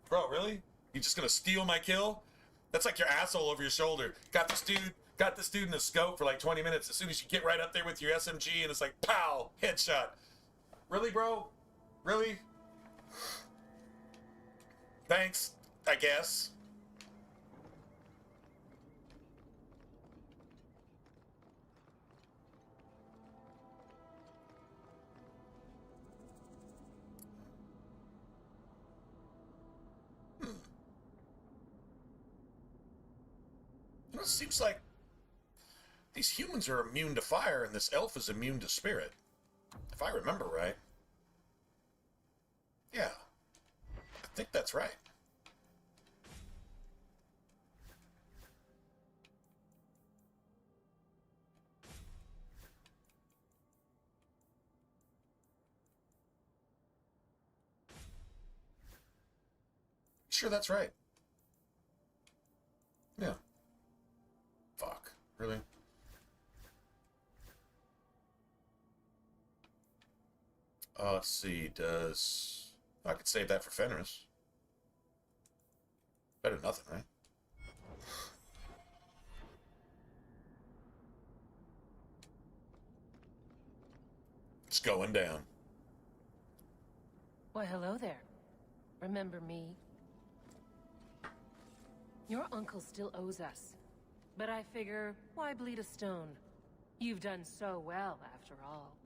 Bro, really? You just gonna steal my kill? That's like your asshole over your shoulder. Got this dude in the scope for like 20 minutes. As soon as you get right up there with your SMG and it's like, pow, headshot. Really, bro? Really? Thanks, I guess. It seems like these humans are immune to fire and this elf is immune to spirit. If I remember right. Yeah. I think that's right. Sure, that's right. Yeah. Fuck. Really? Let's see. I could save that for Fenris. Better than nothing, right? It's going down. Why, hello there. Remember me? Your uncle still owes us. But I figure, why bleed a stone? You've done so well, after all.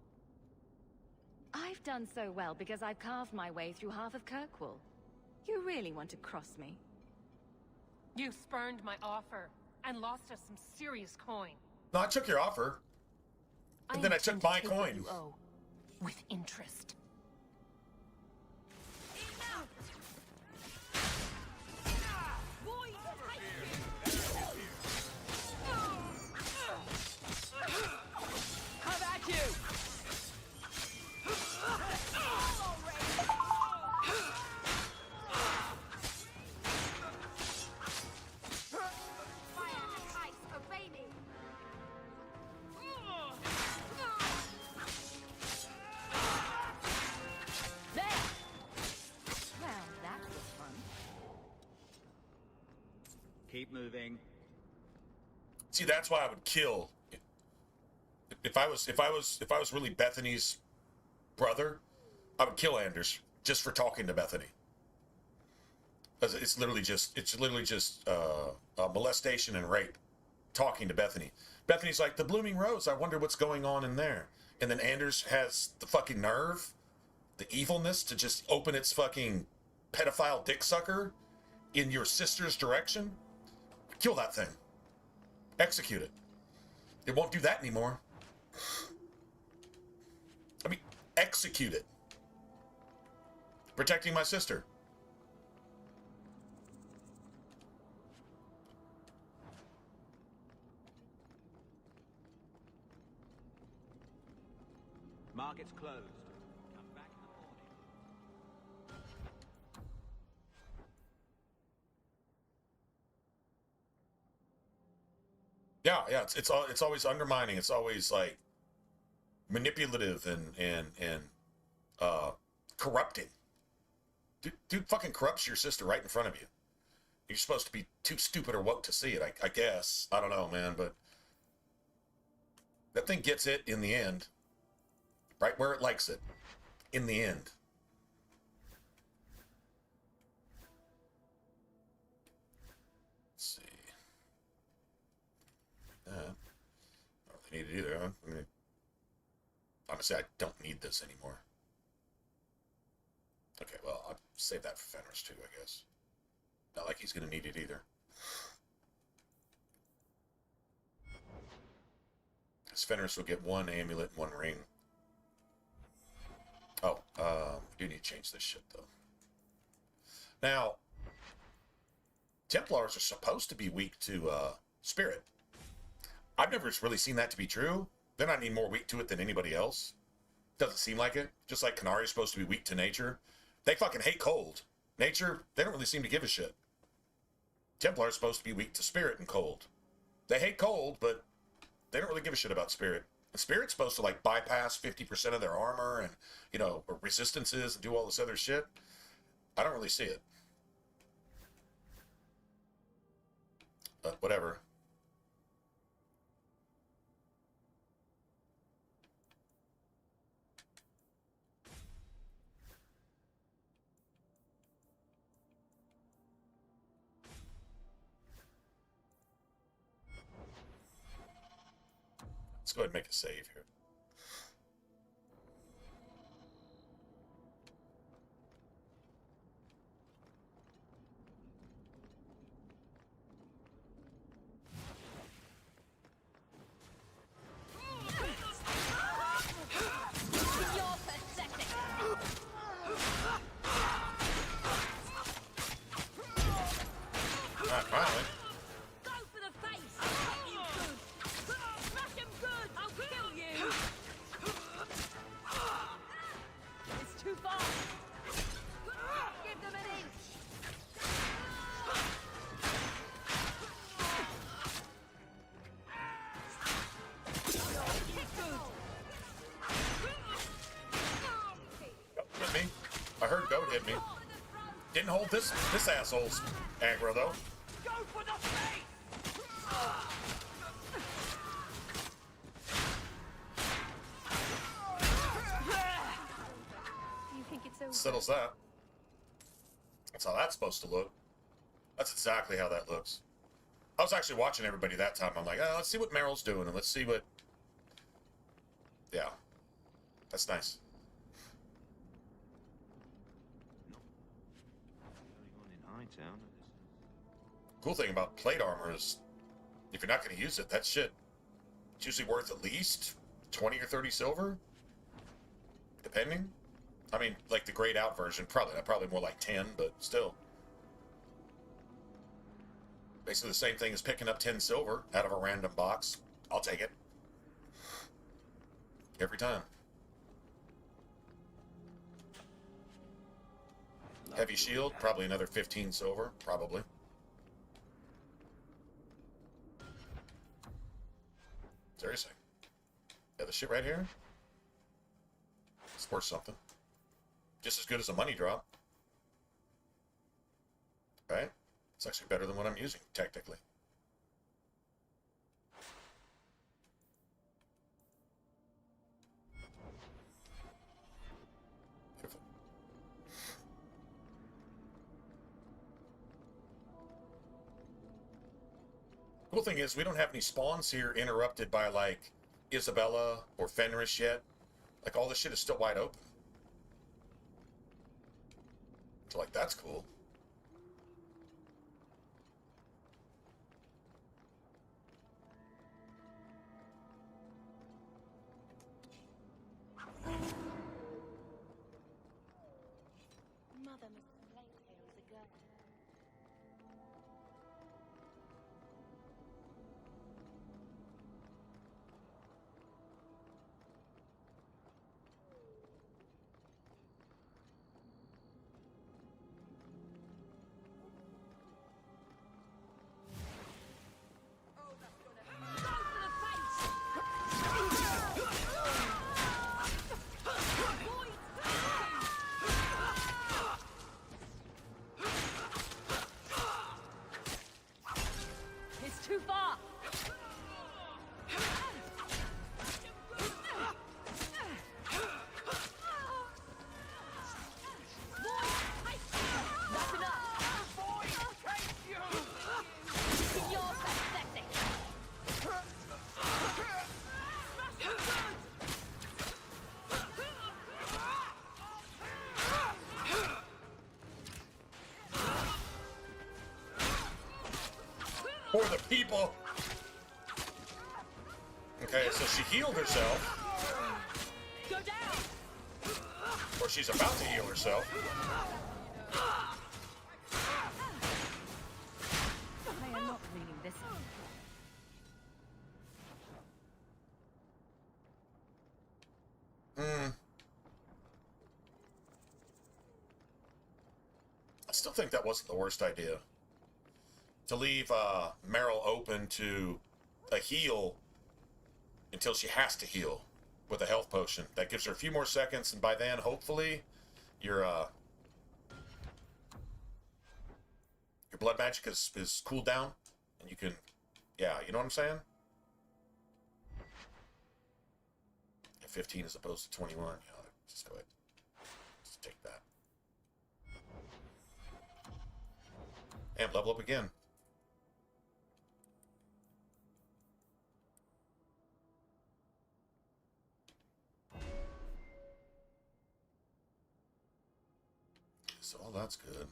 I've done so well because I've carved my way through half of Kirkwall. You really want to cross me? You spurned my offer, and lost us some serious coin. No, I took your offer. And then I took my intend to take what coin. you owe, with interest. Come at you! Well, that was fun. Keep moving. See, that's why I would kill. If I was really Bethany's brother, I would kill Anders just for talking to Bethany. Because it's literally just molestation and rape, talking to Bethany. Bethany's like, the blooming rose, I wonder what's going on in there. And then Anders has the fucking nerve, the evilness to just open its fucking pedophile dick sucker in your sister's direction. Kill that thing. Execute it. It won't do that anymore. I mean, execute it. Protecting my sister. Market's closed. Come back in the morning. Yeah, it's always undermining. It's always like manipulative and corrupting. Dude fucking corrupts your sister right in front of you. You're supposed to be too stupid or woke to see it, I guess. I don't know, man, but that thing gets it in the end. Right where it likes it. In the end. Let's see. need it either, huh? I mean, honestly, I don't need this anymore. Okay, well, I'll save that for Fenris too, I guess. Not like he's going to need it either. Because Fenris will get 1 amulet and 1 ring. Oh, we do need to change this shit, though. Now, Templars are supposed to be weak to spirit. I've never really seen that to be true. They're not any more weak to it than anybody else. Doesn't seem like it. Just like Canari's supposed to be weak to nature. They fucking hate cold. Nature, they don't really seem to give a shit. Templars supposed to be weak to spirit and cold. They hate cold, but they don't really give a shit about spirit. And spirit's supposed to like bypass 50% of their armor and, you know, resistances and do all this other shit. I don't really see it. But whatever. Let's go ahead and make a save here. Finally. Go for the face! Hit you good! Smash him good! I'll kill you! It's too far! Give them an inch! Hit me. I heard goat hit me. Didn't hold this asshole's aggro though. Go for the face! You think it's over? Settles that. That's how that's supposed to look. That's exactly how that looks. I was actually watching everybody that time. I'm like, oh, let's see what Meryl's doing and let's see what... Yeah. That's nice. Cool thing about plate armor is if you're not going to use it, that shit, it's usually worth at least 20 or 30 silver, depending. I mean, like the grayed out version, probably more like 10, but still. Basically the same thing as picking up 10 silver out of a random box. I'll take it. Every time. Heavy shield, probably another 15 silver, probably. Seriously. Yeah, the shit right here, it's worth something. Just as good as a money drop. Right? It's actually better than what I'm using, technically. Beautiful. Cool thing is, we don't have any spawns here interrupted by, like, Isabella or Fenris yet. Like, all this shit is still wide open. So, like, that's cool. Mother must have played here as a girl. For the people. Okay, so she healed herself. Go down. Or she's about to heal herself. I am not reading this. I still think that wasn't the worst idea. To leave Meryl open to a heal until she has to heal with a health potion. That gives her a few more seconds, and by then, hopefully, your blood magic is cooled down, and you can, yeah, you know what I'm saying? 15 as opposed to 21. Yeah, just go ahead. Just take that. And level up again. So all that's good.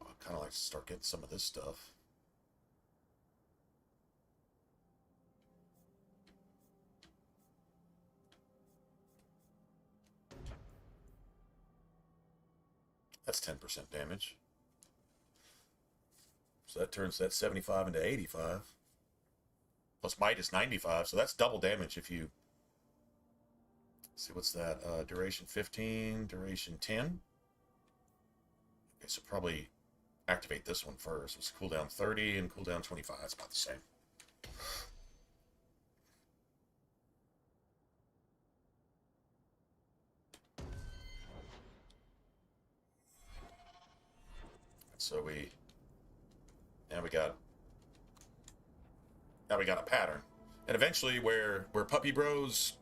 I'd kind of like to start getting some of this stuff. That's 10% damage. So that turns that 75 into 85. Plus might is 95, so that's double damage if you... Let's see, what's that? Duration 15, duration 10. Okay, so probably activate this one first. It's cooldown 30 and cooldown 25. It's about the same. So now we got a pattern, and eventually where Puppy Bro's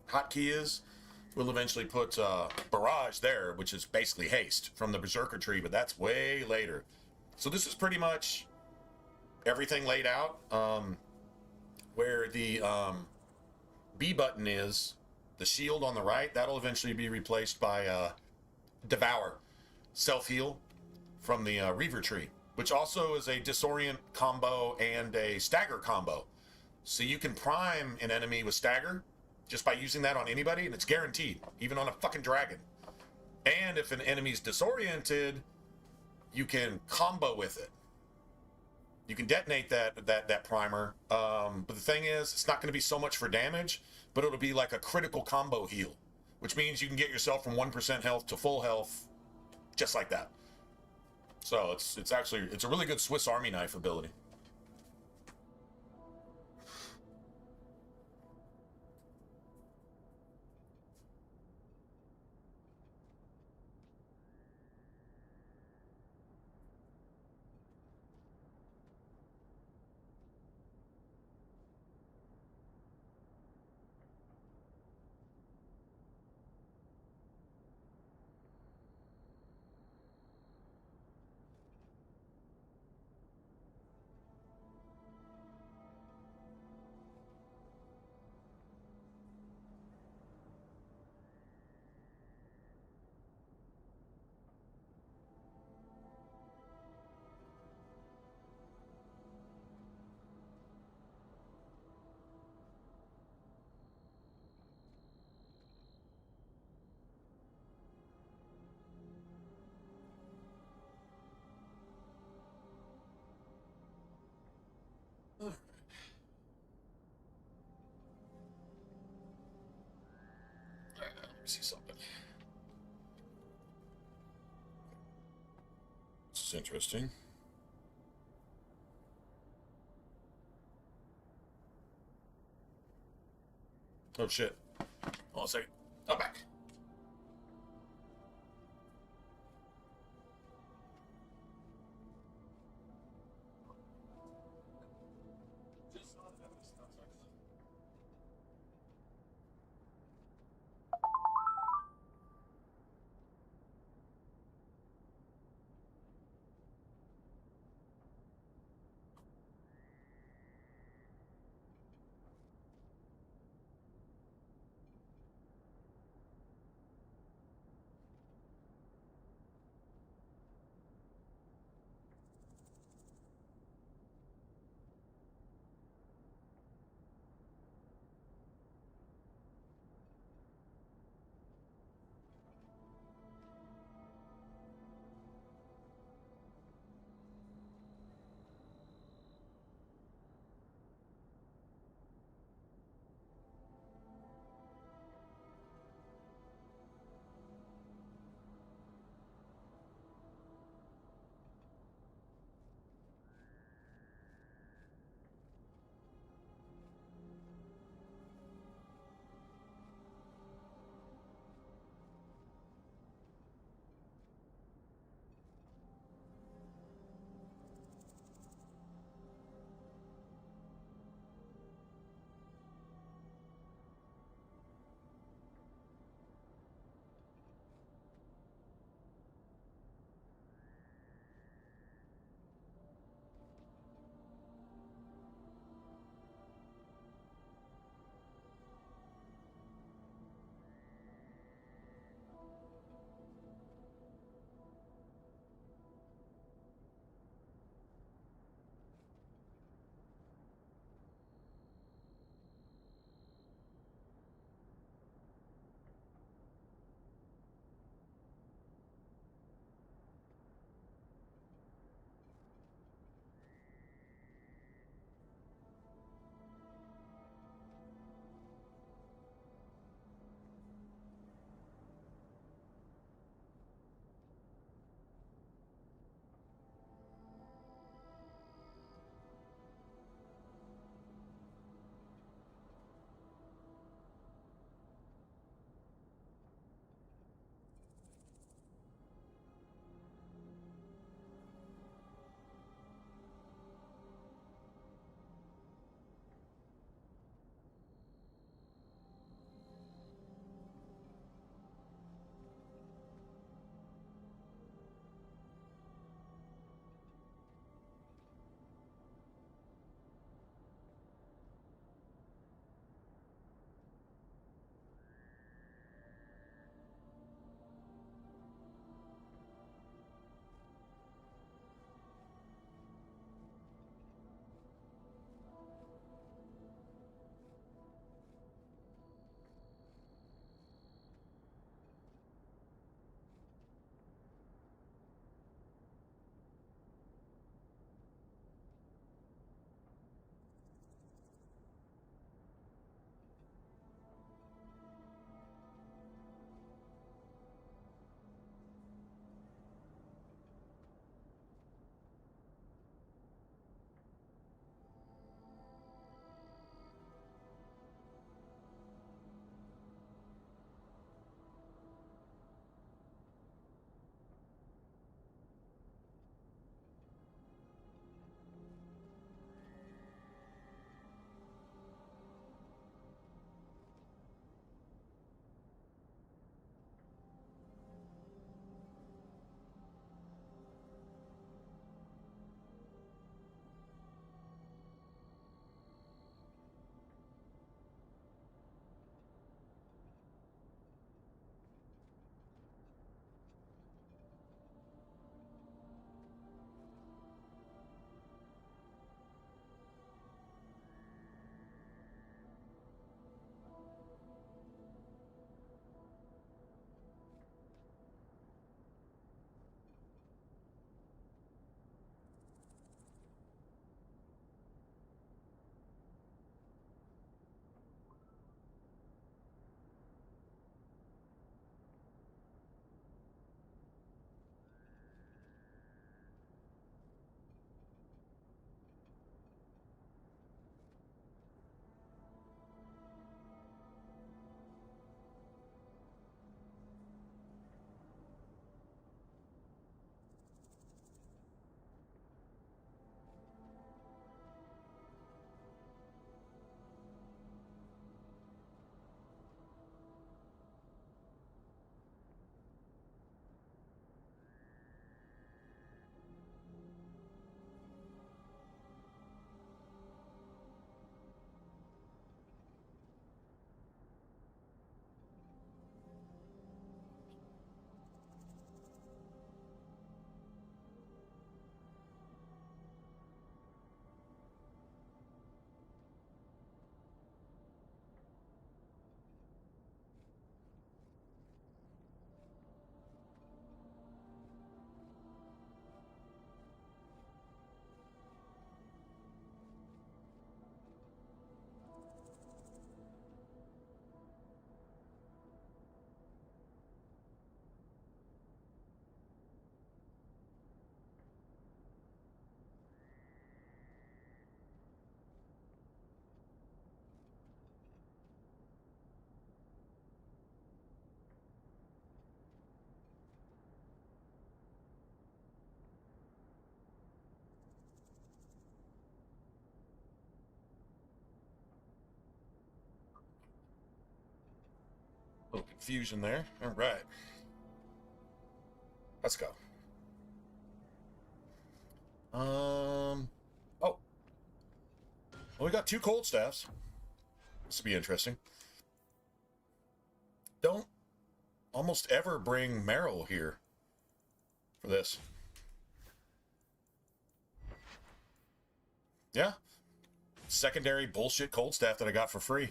hotkey is, we'll eventually put Barrage there, which is basically haste from the Berserker tree, but that's way later. So this is pretty much everything laid out. Where the B button is, the shield on the right, that'll eventually be replaced by Devour, self-heal from the Reaver tree, which also is a disorient combo and a stagger combo. So you can prime an enemy with stagger just by using that on anybody, and it's guaranteed, even on a fucking dragon. And if an enemy's disoriented, you can combo with it. You can detonate that primer. But the thing is, it's not going to be so much for damage, but it'll be like a critical combo heal, which means you can get yourself from 1% health to full health just like that. So it's actually a really good Swiss Army knife ability. See something. This is interesting. Oh shit. Hold on a second. I'm back. little confusion there. All right. Let's go. Oh. Well, we got 2 cold staffs. This will be interesting. Don't almost ever bring Merrill here for this. Yeah. Secondary bullshit cold staff that I got for free.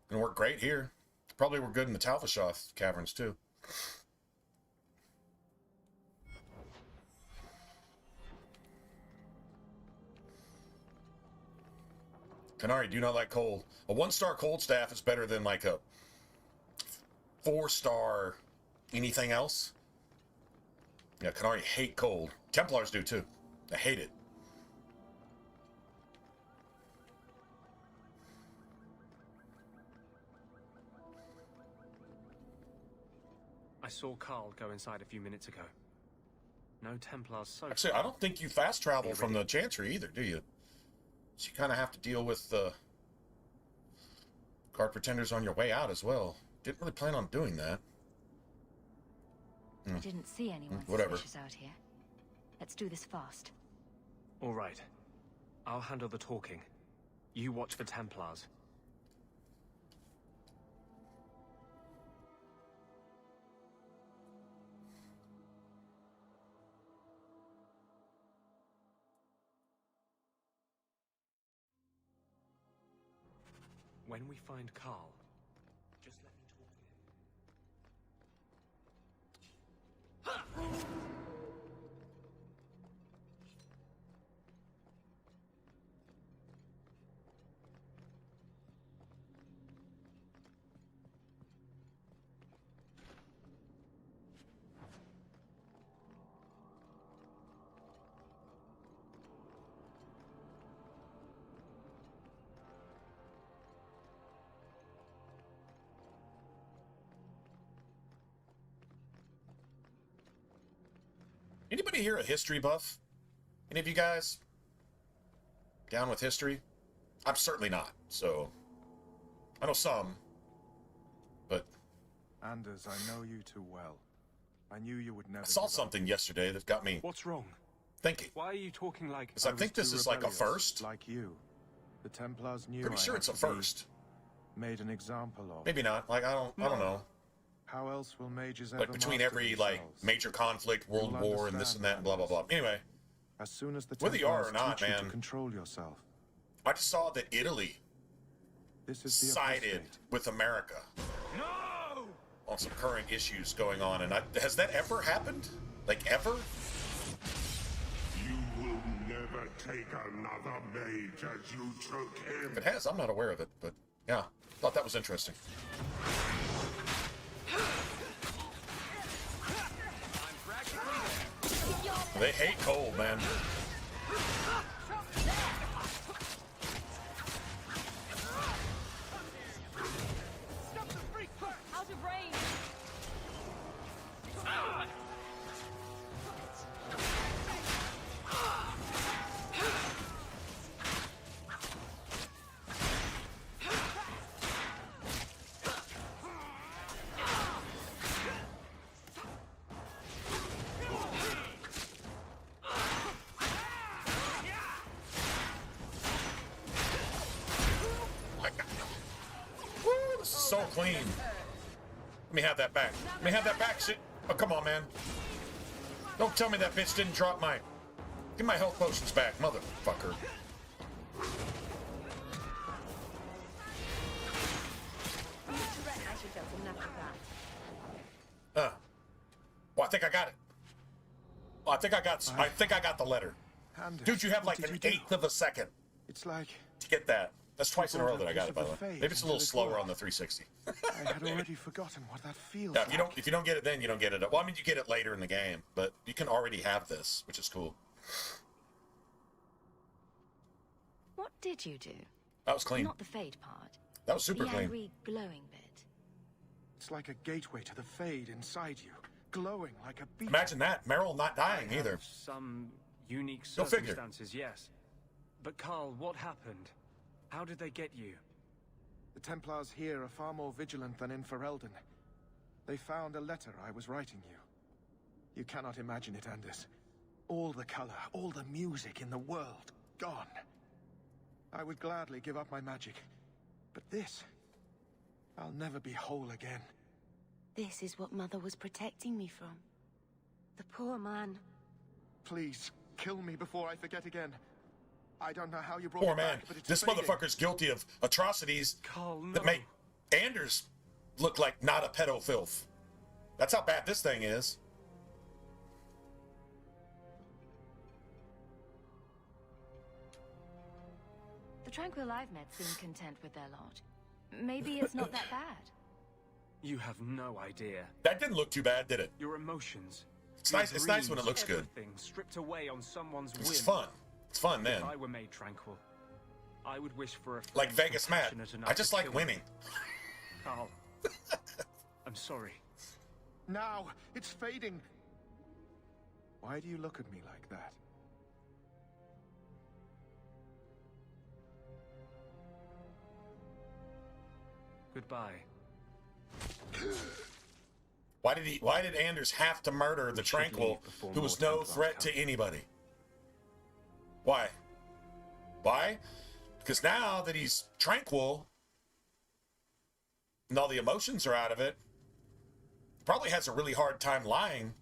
Gonna work great here. Probably work good in the Talfashoth caverns too. Canary do not like cold. A 1-star cold staff is better than like a 4-star anything else. Yeah, Canary hate cold. Templars do too. They hate it. I saw Carl go inside a few minutes ago. No Templars so far. Actually, I don't think you fast travel from the Chantry either, do you? So you kind of have to deal with the guard pretenders on your way out as well. Didn't really plan on doing that. I didn't see anyone Whatever. suspicious out here. Let's do this fast. All right. I'll handle the talking. You watch for Templars. When we find Carl, just let me talk to him. Anybody here a history buff? Any of you guys down with history? I'm certainly not, so I know some, but Anders, I know you too well. I knew you would never. I saw something yesterday that got me. What's wrong? Thinking. Why are you talking like? Because I think this is like a first. Like you, the Templars knew. Pretty sure it's a first. Made an example of. Maybe not. Like I don't know. How else will mages ever like between every like major conflict, world war, and this and that, and blah blah blah. Anyway, as soon as the whether you are or not, man, to control yourself. I just saw that Italy sided with America on some current issues going on, and has that ever happened? Like ever? You will never take another mage as you took him. If it has, I'm not aware of it, but yeah, thought that was interesting. They hate cold, man. Out of range. So clean. Let me have that back. Let me have that back, shit. Oh, come on, man. Don't tell me that bitch didn't drop my... Give my health potions back, motherfucker. Well, I think I got it. Oh, I think I got the letter. Dude, you have like an eighth of a second. It's like... to get that. That's twice in a row that I got it, by the way. Maybe it's a little slower on the 360. I had already forgotten what that feels Yeah, like. if you don't get it then, you don't get it. Well, I mean, you get it later in the game, but you can already have this, which is cool. What did you do? That was clean. Not the fade part. That was super the clean. angry, glowing bit. It's like a gateway to the Fade inside you, glowing like a beacon. Imagine that. Meryl not dying either. Some unique Go figure. circumstances, yes. But Carl, what happened? How did they get you? The Templars here are far more vigilant than in Ferelden. They found a letter I was writing you. You cannot imagine it, Anders. All the color, all the music in the world, gone. I would gladly give up my magic. But this... I'll never be whole again. This is what Mother was protecting me from. The poor man. Please, kill me before I forget again. I don't know how you brought Poor it man. back, but it's This fading. motherfucker's guilty of atrocities that make Anders look like not a pedo filth. That's how bad this thing is. The Tranquil I've met seem content with their lot. Maybe it's not that bad. You have no idea. That didn't look too bad, did it? Your emotions. It's your nice. It's nice when it looks good. everything stripped away on someone's whim. It's fun. It's fun, man. If I were made tranquil, I would wish for a Like friend Vegas Matt. compassionate enough I just to like kill winning. me. Carl, I'm sorry. Now, it's fading. Why do you look at me like that? Goodbye. Why did Anders have to murder the Tranquil, who was no threat to anybody? Why? Why? Because now that he's Tranquil and all the emotions are out of it, probably has a really hard time lying.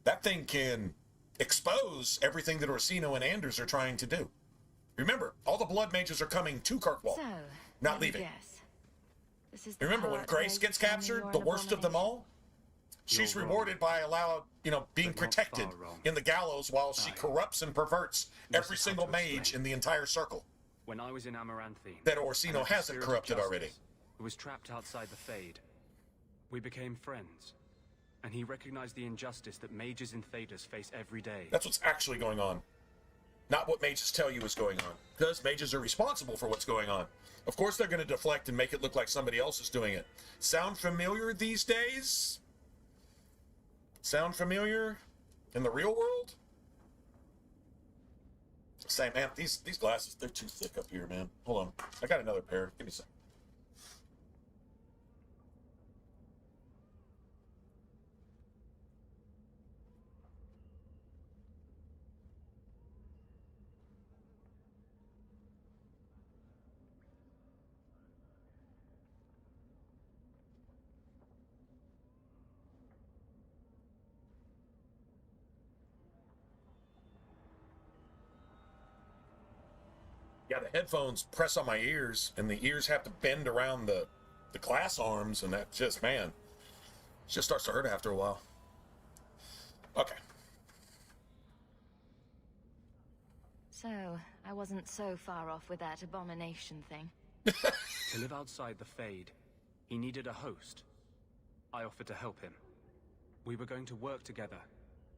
That thing can expose everything that Orsino and Anders are trying to do. Remember, all the blood mages are coming to Kirkwall, So, not let me leaving. guess. This is the Remember when part Grace where gets you tell me captured, you're the an worst of them all? She's You're rewarded by being But not protected far wrong. in the gallows while she corrupts and perverts This every is how single to mage explain. in the entire circle. When I was in Amaranthine, That Orsino I met the hasn't Spirit of corrupted Justice, already. Who was trapped outside the Fade. We became friends, and he recognized the injustice that mages in Thedas face every day. That's what's actually going on. Not what mages tell you is going on. Because mages are responsible for what's going on. Of course they're going to deflect and make it look like somebody else is doing it. Sound familiar these days? Sound familiar in the real world? Same, man. These glasses, they're too thick up here, man. Hold on. I got another pair. Give me a second. Yeah, the headphones press on my ears, and the ears have to bend around the glass arms, and that just, man, it just starts to hurt after a while. Okay. So, I wasn't so far off with that abomination thing. To live outside the Fade, he needed a host. I offered to help him. We were going to work together,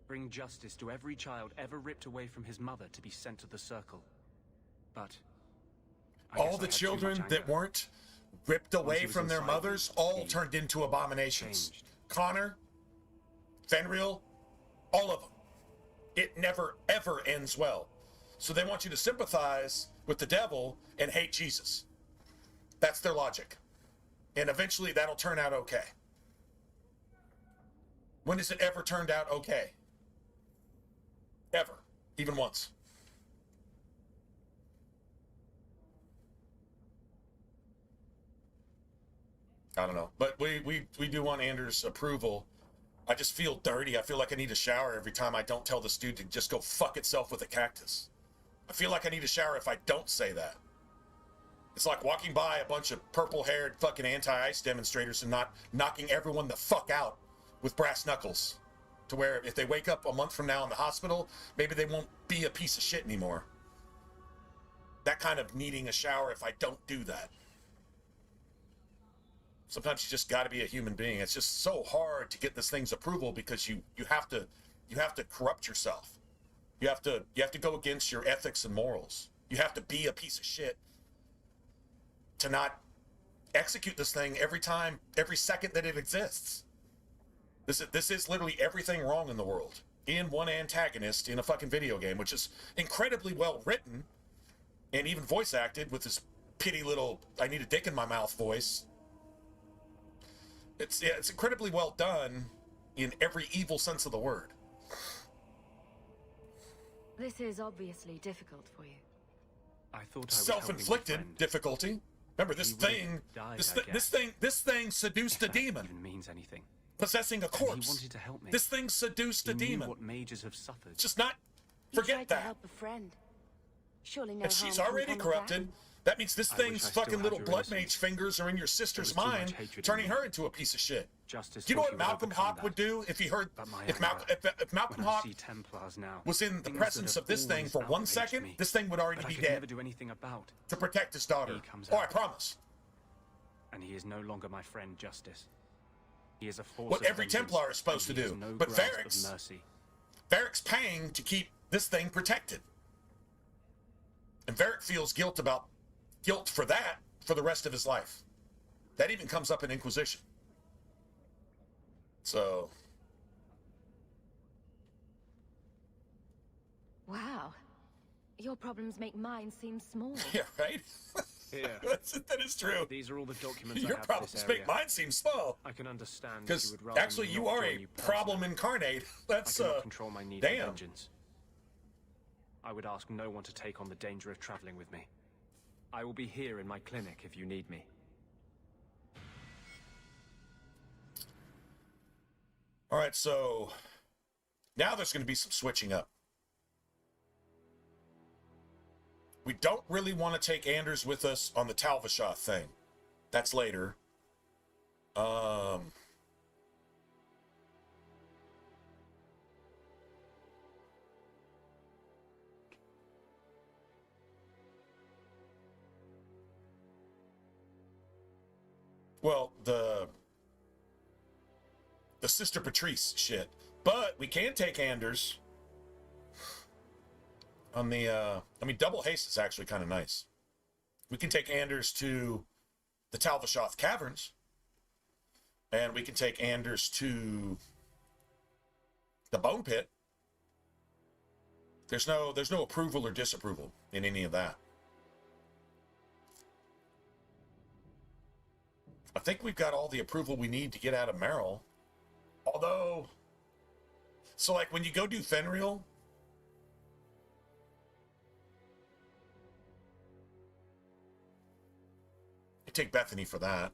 bring justice to every child ever ripped away from his mother to be sent to the Circle. But all the children that weren't ripped away from their mothers all turned into abominations. Connor, Fenrir, all of them. It never, ever ends well. So they want you to sympathize with the devil and hate Jesus. That's their logic. And eventually that'll turn out okay. When has it ever turned out okay? Ever. Even once. I don't know. But we do want Anders' approval. I just feel dirty. I feel like I need a shower every time I don't tell this dude to just go fuck itself with a cactus. I feel like I need a shower if I don't say that. It's like walking by a bunch of purple-haired fucking anti-ice demonstrators and not knocking everyone the fuck out with brass knuckles. To where if they wake up a month from now in the hospital, maybe they won't be a piece of shit anymore. That kind of needing a shower if I don't do that. Sometimes you just got to be a human being. It's just so hard to get this thing's approval because you have to corrupt yourself. You have to go against your ethics and morals. You have to be a piece of shit to not execute this thing every time, every second that it exists. This is literally everything wrong in the world in one antagonist in a fucking video game, which is incredibly well written and even voice acted with this pity little I need a dick in my mouth voice. It's incredibly well done in every evil sense of the word. This is obviously difficult for you. I thought Self-inflicted difficulty. Remember, this thing seduced a demon. Even means anything. Possessing a corpse. He wanted to help me. This thing seduced a demon. What mages have suffered. Just not You forget tried that. to help a friend. Surely no If harm she's can already come of corrupted, that means this I thing's wish I still fucking had little your blood innocence. mage fingers are in your sister's There was too much mind, hatred in turning me. her into a piece of shit. Justice Do you know thought what he would Malcolm overcome Hawk that. would do if he heard But my if anger, Malcolm when I Hawk see Templars now, was in the things presence that of this have thing for always 1 outraged second, me, this thing would already but be I could dead never do anything about. to protect his daughter. He comes Oh, I out. promise. And he is no longer my friend, Justice. He is a force What of every vengeance, Templar is supposed and to he do. has no But grasp of Varric's mercy. paying to keep this thing protected. And Varric feels guilt for that for the rest of his life. That even comes up in Inquisition. So... Wow. Your problems make mine seem small. Yeah, right? Here. That is true. These are all the documents Your I have problems for this area. make mine seem small. I can understand that Because you would rather actually me you not are join a you personally. problem incarnate. That's, I cannot control my need for damn. vengeance. I would ask no one to take on the danger of traveling with me. I will be here in my clinic if you need me. All right, so now there's going to be some switching up. We don't really want to take Anders with us on the Talvashaw thing. That's later. Well, the Sister Patrice shit. But we can take Anders on the, I mean, double haste is actually kind of nice. We can take Anders to the Talvashoth Caverns. And we can take Anders to the Bone Pit. There's no approval or disapproval in any of that. I think we've got all the approval we need to get out of Merrill. Although, so like when you go do Fenrir, you take Bethany for that.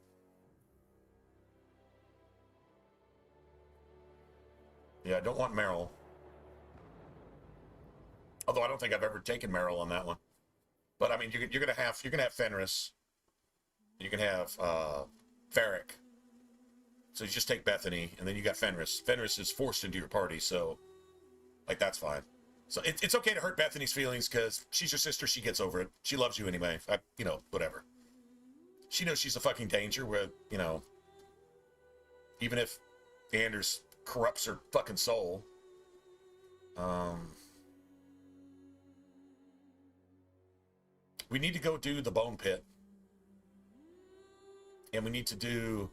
Yeah, I don't want Merrill. Although I don't think I've ever taken Merrill on that one. But I mean, you're gonna have Fenris. You can have Varric. So you just take Bethany, and then you got Fenris. Fenris is forced into your party, so like that's fine. So it's okay to hurt Bethany's feelings because she's your sister. She gets over it. She loves you anyway. Whatever. She knows she's a fucking danger. With even if Anders corrupts her fucking soul. We need to go do the Bone Pit. And we need to do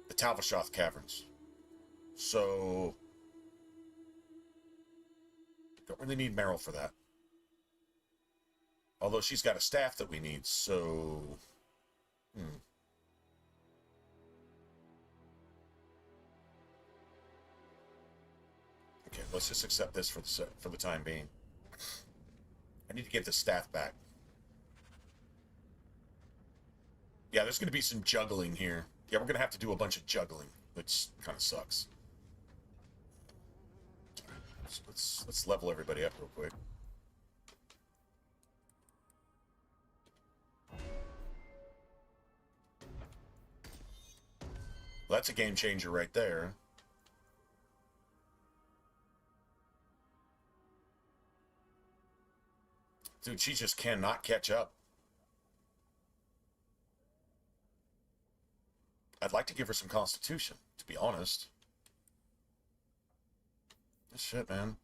the Talvashoth Caverns. So don't really need Merrill for that. Although she's got a staff that we need, so Okay, let's just accept this for the time being. I need to get the staff back. Yeah, there's going to be some juggling here. Yeah, we're going to have to do a bunch of juggling, which kind of sucks. Let's level everybody up real quick. Well, that's a game changer right there. Dude, she just cannot catch up. I'd like to give her some constitution, to be honest. Shit, man.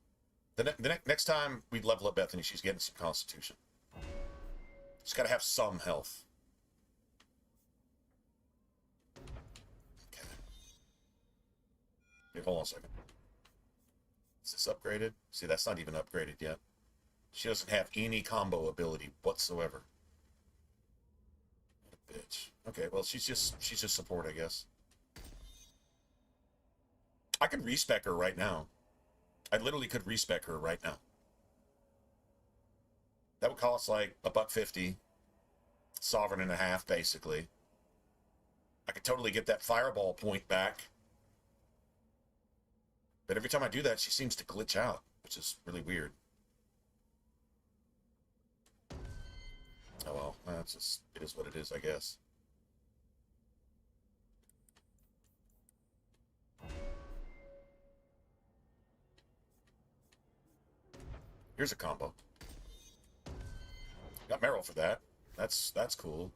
The next time we level up Bethany, she's getting some constitution. She's got to have some health. Okay. Wait, hold on a second. Is this upgraded? See, that's not even upgraded yet. She doesn't have any combo ability whatsoever. bitch. Okay, well, she's just support, I guess. I could respec her right now. I literally could respec her right now. That would cost like $1.50. Sovereign and a half, basically. I could totally get that fireball point back. But every time I do that, she seems to glitch out, which is really weird. Oh well, that's just, it is what it is, I guess. Here's a combo. Got Meryl for that. That's cool.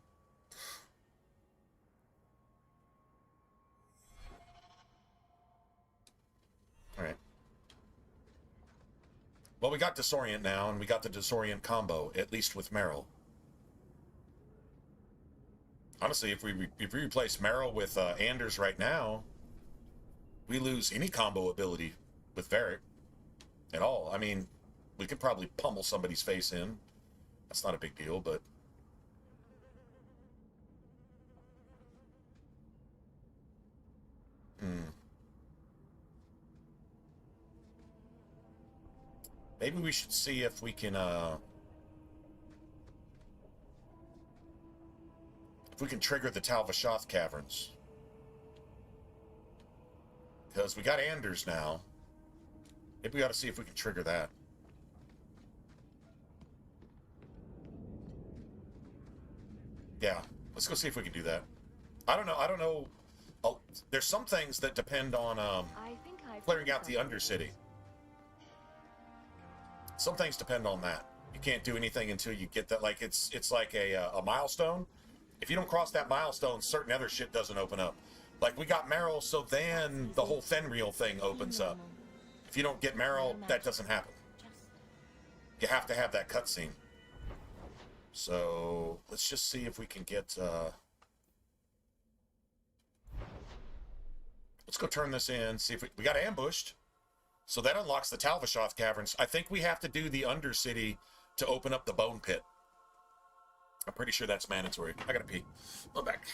All right. Well, we got Disorient now, and we got the Disorient combo, at least with Meryl. Honestly, if we replace Meryl with Anders right now, we lose any combo ability with Varric at all. I mean, we could probably pummel somebody's face in. That's not a big deal, but... Maybe we should see if we can, trigger the Tal Vashoth caverns. Because we got Anders now. Maybe we ought to see if we can trigger that. Yeah, let's go see if we can do that. I don't know. Oh, there's some things that depend on clearing out the Undercity. Some things depend on that. You can't do anything until you get that. Like it's like a milestone. If you don't cross that milestone, certain other shit doesn't open up. Like we got Meryl, so then the whole Fenrir thing opens up. If you don't get Meryl, that doesn't happen. You have to have that cutscene. So let's just see if we can get. Let's go turn this in. See if we got ambushed. So that unlocks the Tal Vashoth caverns. I think we have to do the Undercity to open up the Bone Pit. I'm pretty sure that's mandatory. I gotta pee. I'm back.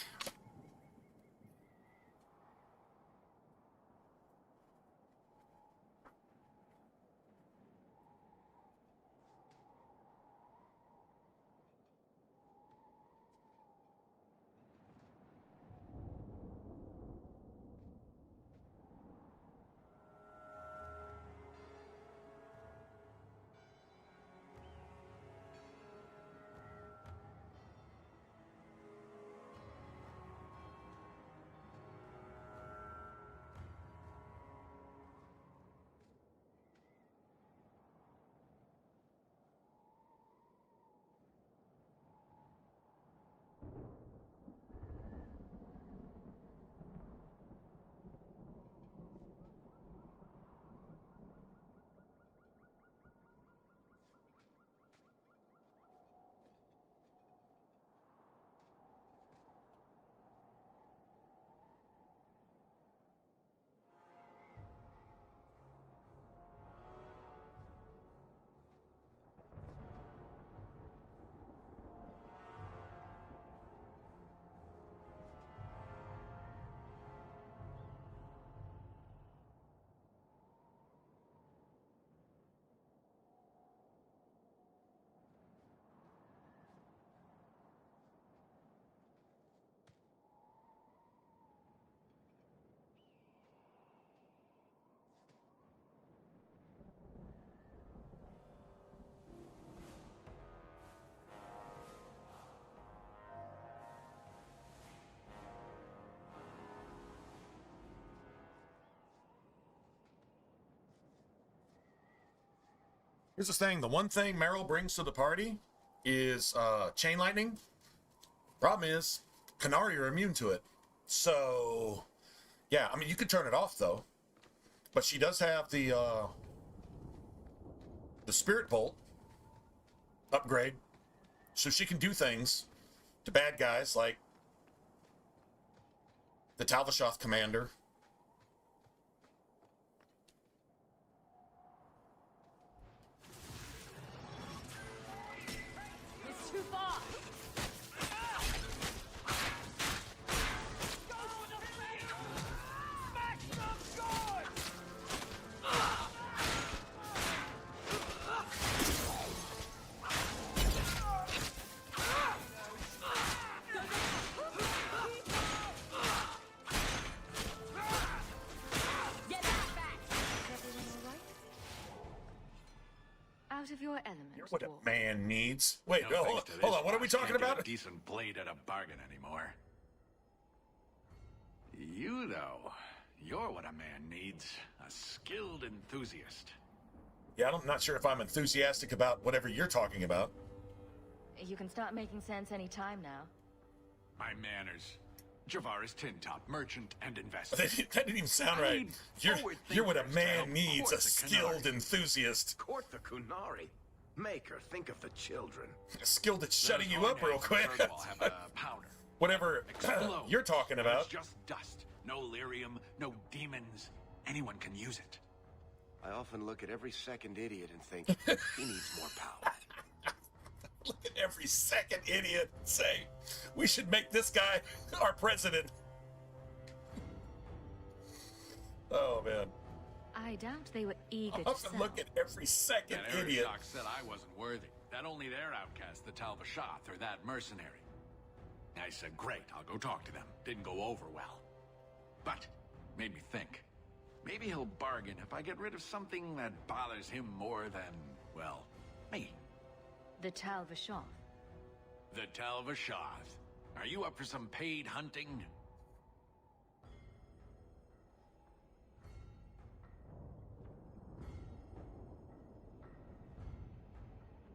Here's the thing. The one thing Meryl brings to the party is Chain Lightning. Problem is, Qunari are immune to it. So, yeah, I mean, you can turn it off, though. But she does have the Spirit Bolt upgrade. So she can do things to bad guys like the Tal Vashoth commander. It's too far. out of your element, You're what dwarf. a man needs. Wait, No hold thanks to on. this, What are we boss talking can't get about? a decent blade at a bargain anymore. You, though, you're what a man needs. A skilled enthusiast. Yeah, I'm not sure if I'm enthusiastic about whatever you're talking about. You can start making sense any time now. My manners. Javaris Tintop, merchant and investor. That didn't even sound right. You're what a man needs, a skilled enthusiast. Court the Kunari. Make her think of the children. Skilled at shutting you up real quick. Whatever you're talking about. It's just dust. No lyrium, no demons. Anyone can use it. I often look at every second idiot and think, he needs more power. Look at every second idiot and say, we should make this guy our president. Oh, man. I doubt they were eager I to often sell. look at every second That idiot. Arishok said I wasn't worthy. That only their outcast, the Talvashath, or that mercenary. I said, great, I'll go talk to them. Didn't go over well. But, made me think. Maybe he'll bargain if I get rid of something that bothers him more than, well, me. The Talvashath. The Talvashath. Are you up for some paid hunting?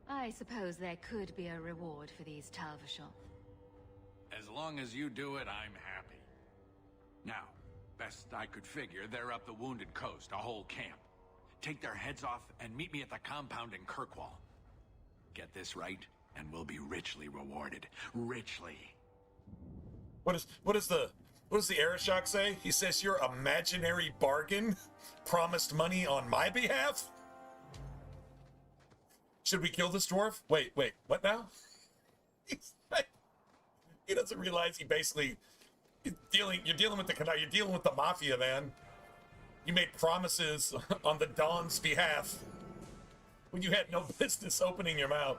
I suppose there could be a reward for these Talvashath. As long as you do it, I'm happy. Now, best I could figure, they're up the Wounded Coast, a whole camp. Take their heads off and meet me at the compound in Kirkwall. Get this right, and we'll be richly rewarded. Richly. What does the Arishok say? He says your imaginary bargain promised money on my behalf? Should we kill this dwarf? Wait, what now? He doesn't realize he basically you're dealing with the mafia, man. You made promises on the Dawn's behalf when you had no business opening your mouth.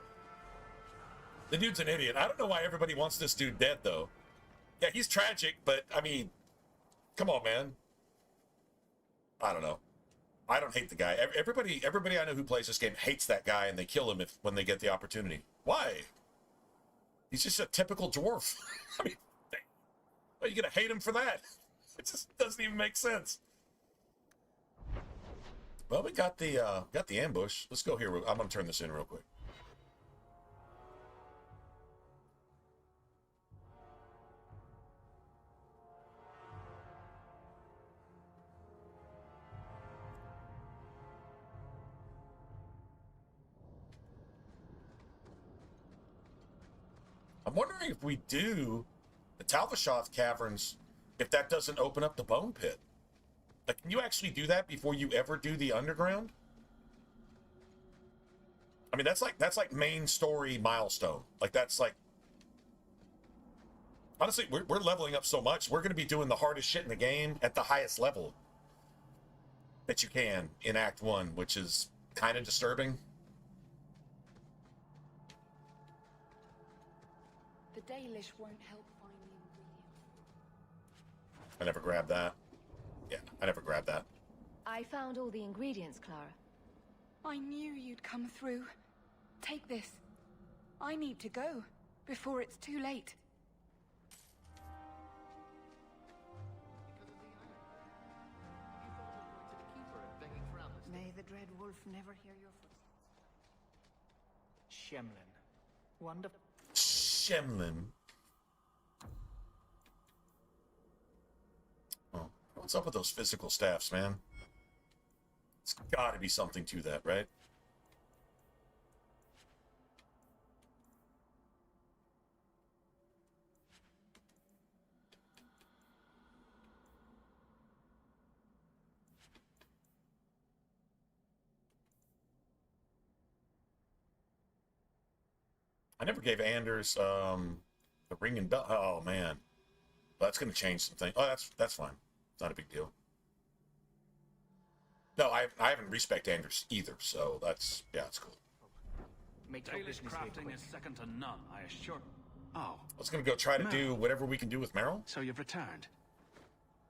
The dude's an idiot. I don't know why everybody wants this dude dead, though. Yeah, he's tragic, but, I mean, come on, man. I don't know. I don't hate the guy. Everybody I know who plays this game hates that guy, and they kill him when they get the opportunity. Why? He's just a typical dwarf. I mean, are you gonna hate him for that? It just doesn't even make sense. Well, we got the ambush. Let's go here. I'm gonna turn this in real quick. I'm wondering if we do the Talvashath Caverns, if that doesn't open up the Bone Pit. Like, can you actually do that before you ever do the Underground? I mean, that's like main story milestone. Like, that's like... Honestly, we're leveling up so much. We're going to be doing the hardest shit in the game at the highest level that you can in Act 1, which is kind of disturbing. The Dalish won't help find the ingredients. I never grabbed that. Yeah, I never grabbed that. I found all the ingredients, Clara. I knew you'd come through. Take this. I need to go before it's too late. May the Dread Wolf never hear your footsteps. Shemlin. Wonderful. Shemlin. Oh, what's up with those physical staffs, man? It's got to be something to that, right? I never gave Anders the ring and belt. Oh man, well, that's going to change some things. Oh, that's fine. It's not a big deal. No, I haven't respect Anders either, so that's it's cool. Make your business crafting is second to none, I assure. Oh, I was going to go try to do whatever we can do with Meryl. So you've returned.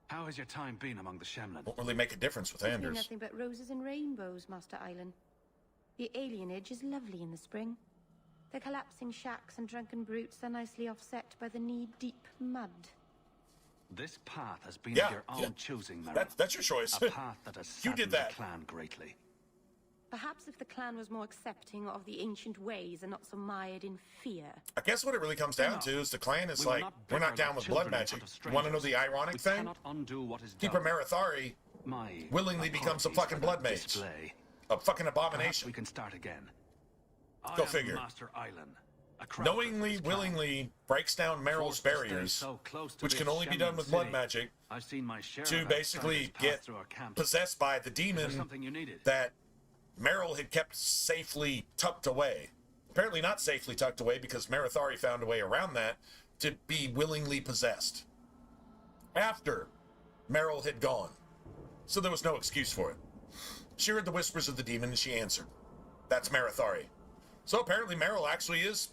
How has your time been among the Shemlin? Won't really make a difference with It's been Anders. nothing but roses and rainbows, Master Island. The alienage is lovely in the spring. The collapsing shacks and drunken brutes are nicely offset by the knee-deep mud. This path has been of your own choosing, Merrill. That's your choice. A path that has You did saddened that. the clan greatly. Perhaps if the clan was more accepting of the ancient ways and not so mired in fear. I guess what it really comes down to is the clan is like, we're not down with blood magic. You want to know the ironic thing? Keeper Marathari willingly becomes a fucking blood mage. A fucking abomination. We can start again. Go figure. Master Island. Knowingly, willingly breaks down Meryl's barriers, which can only be done with blood magic, to basically get possessed by the demon that Meryl had kept safely tucked away. Apparently not safely tucked away, because Marathari found a way around that to be willingly possessed after Meryl had gone. So there was no excuse for it. She heard the whispers of the demon and she answered. That's Marathari. So apparently Meryl actually is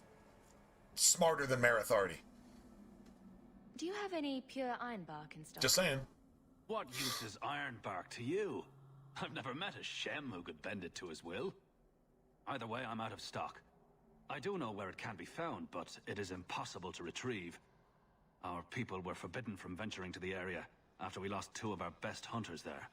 smarter than Marathari. Do you have any pure ironbark in stock? Just saying. What use is ironbark to you? I've never met a Shem who could bend it to his will. Either way, I'm out of stock. I do know where it can be found, but it is impossible to retrieve. Our people were forbidden from venturing to the area after we lost 2 of our best hunters there.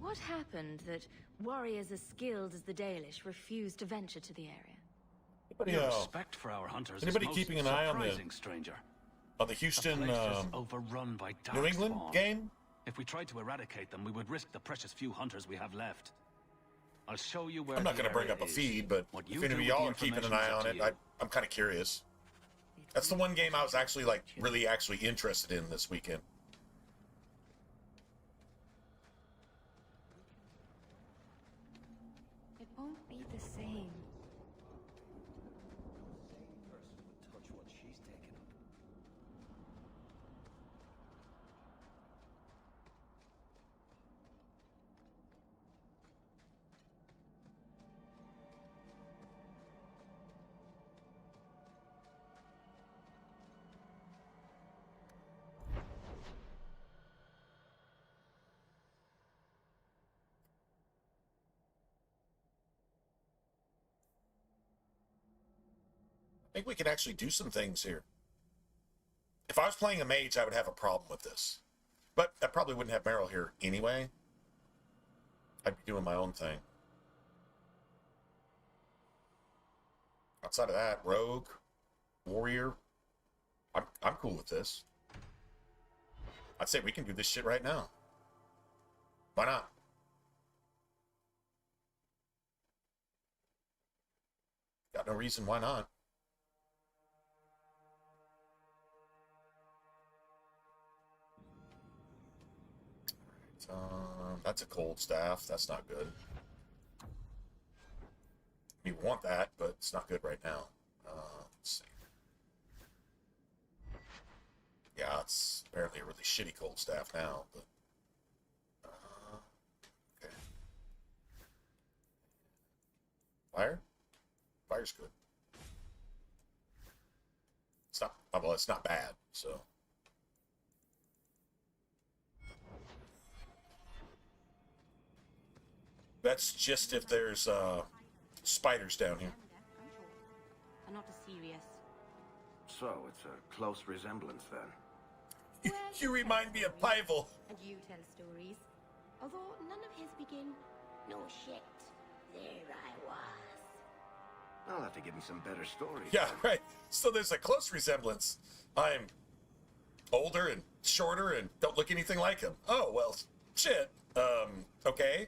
What happened that warriors as skilled as the Dalish refused to venture to the area? Your respect for our hunters anybody is most keeping an eye on stranger. The Houston, the place is overrun by New England darkspawn. game? If we tried to eradicate them, we would risk the precious few hunters we have left. I'll show you where. I'm not going to bring up a feed, but if any of y'all are keeping an eye on it, I'm kind of curious. That's the one game I was actually really interested in this weekend. It won't be the same. I think we could actually do some things here. If I was playing a mage, I would have a problem with this. But I probably wouldn't have Meryl here anyway. I'd be doing my own thing. Outside of that, rogue, warrior, I'm cool with this. I'd say we can do this shit right now. Why not? Got no reason why not. That's a cold staff. That's not good. You want that, but it's not good right now. Let's see. Yeah, it's apparently a really shitty cold staff now, but okay. Fire? Fire's good. It's not, well, it's not bad, so. That's just if there's spiders down here. I'm not as serious. So, it's a close resemblance then. You remind me of Pivel. And you tell stories. Although none of his begin, no shit, there I was. I'll have to give him some better stories. Yeah, right. So there's a close resemblance. I'm older and shorter and don't look anything like him. Oh, well, shit. Okay.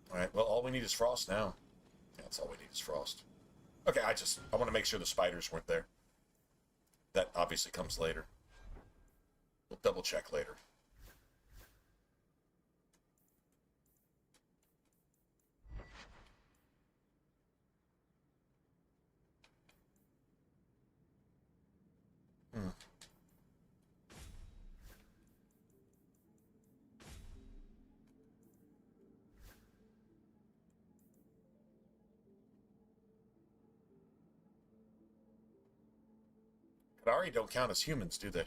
All right, well, all we need is frost now. Yeah, that's all we need is frost. Okay, I want to make sure the spiders weren't there. That obviously comes later. We'll double check later. Kadari don't count as humans, do they?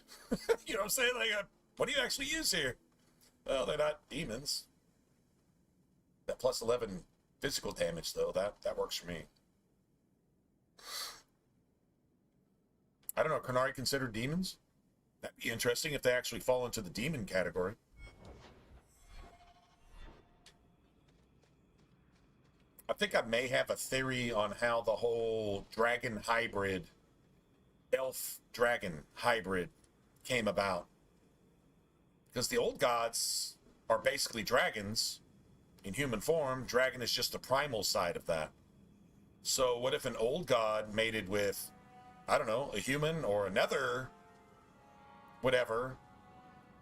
You know what I'm saying? Like, what do you actually use here? Well, they're not demons. That plus 11 Physical damage, though, that works for me. I don't know, Qunari considered demons? That'd be interesting if they actually fall into the demon category. I think I may have a theory on how the whole dragon hybrid, elf-dragon hybrid came about. Because the old gods are basically dragons in human form. Dragon is just the primal side of that. So what if an old god mated with, I don't know, a human or another whatever,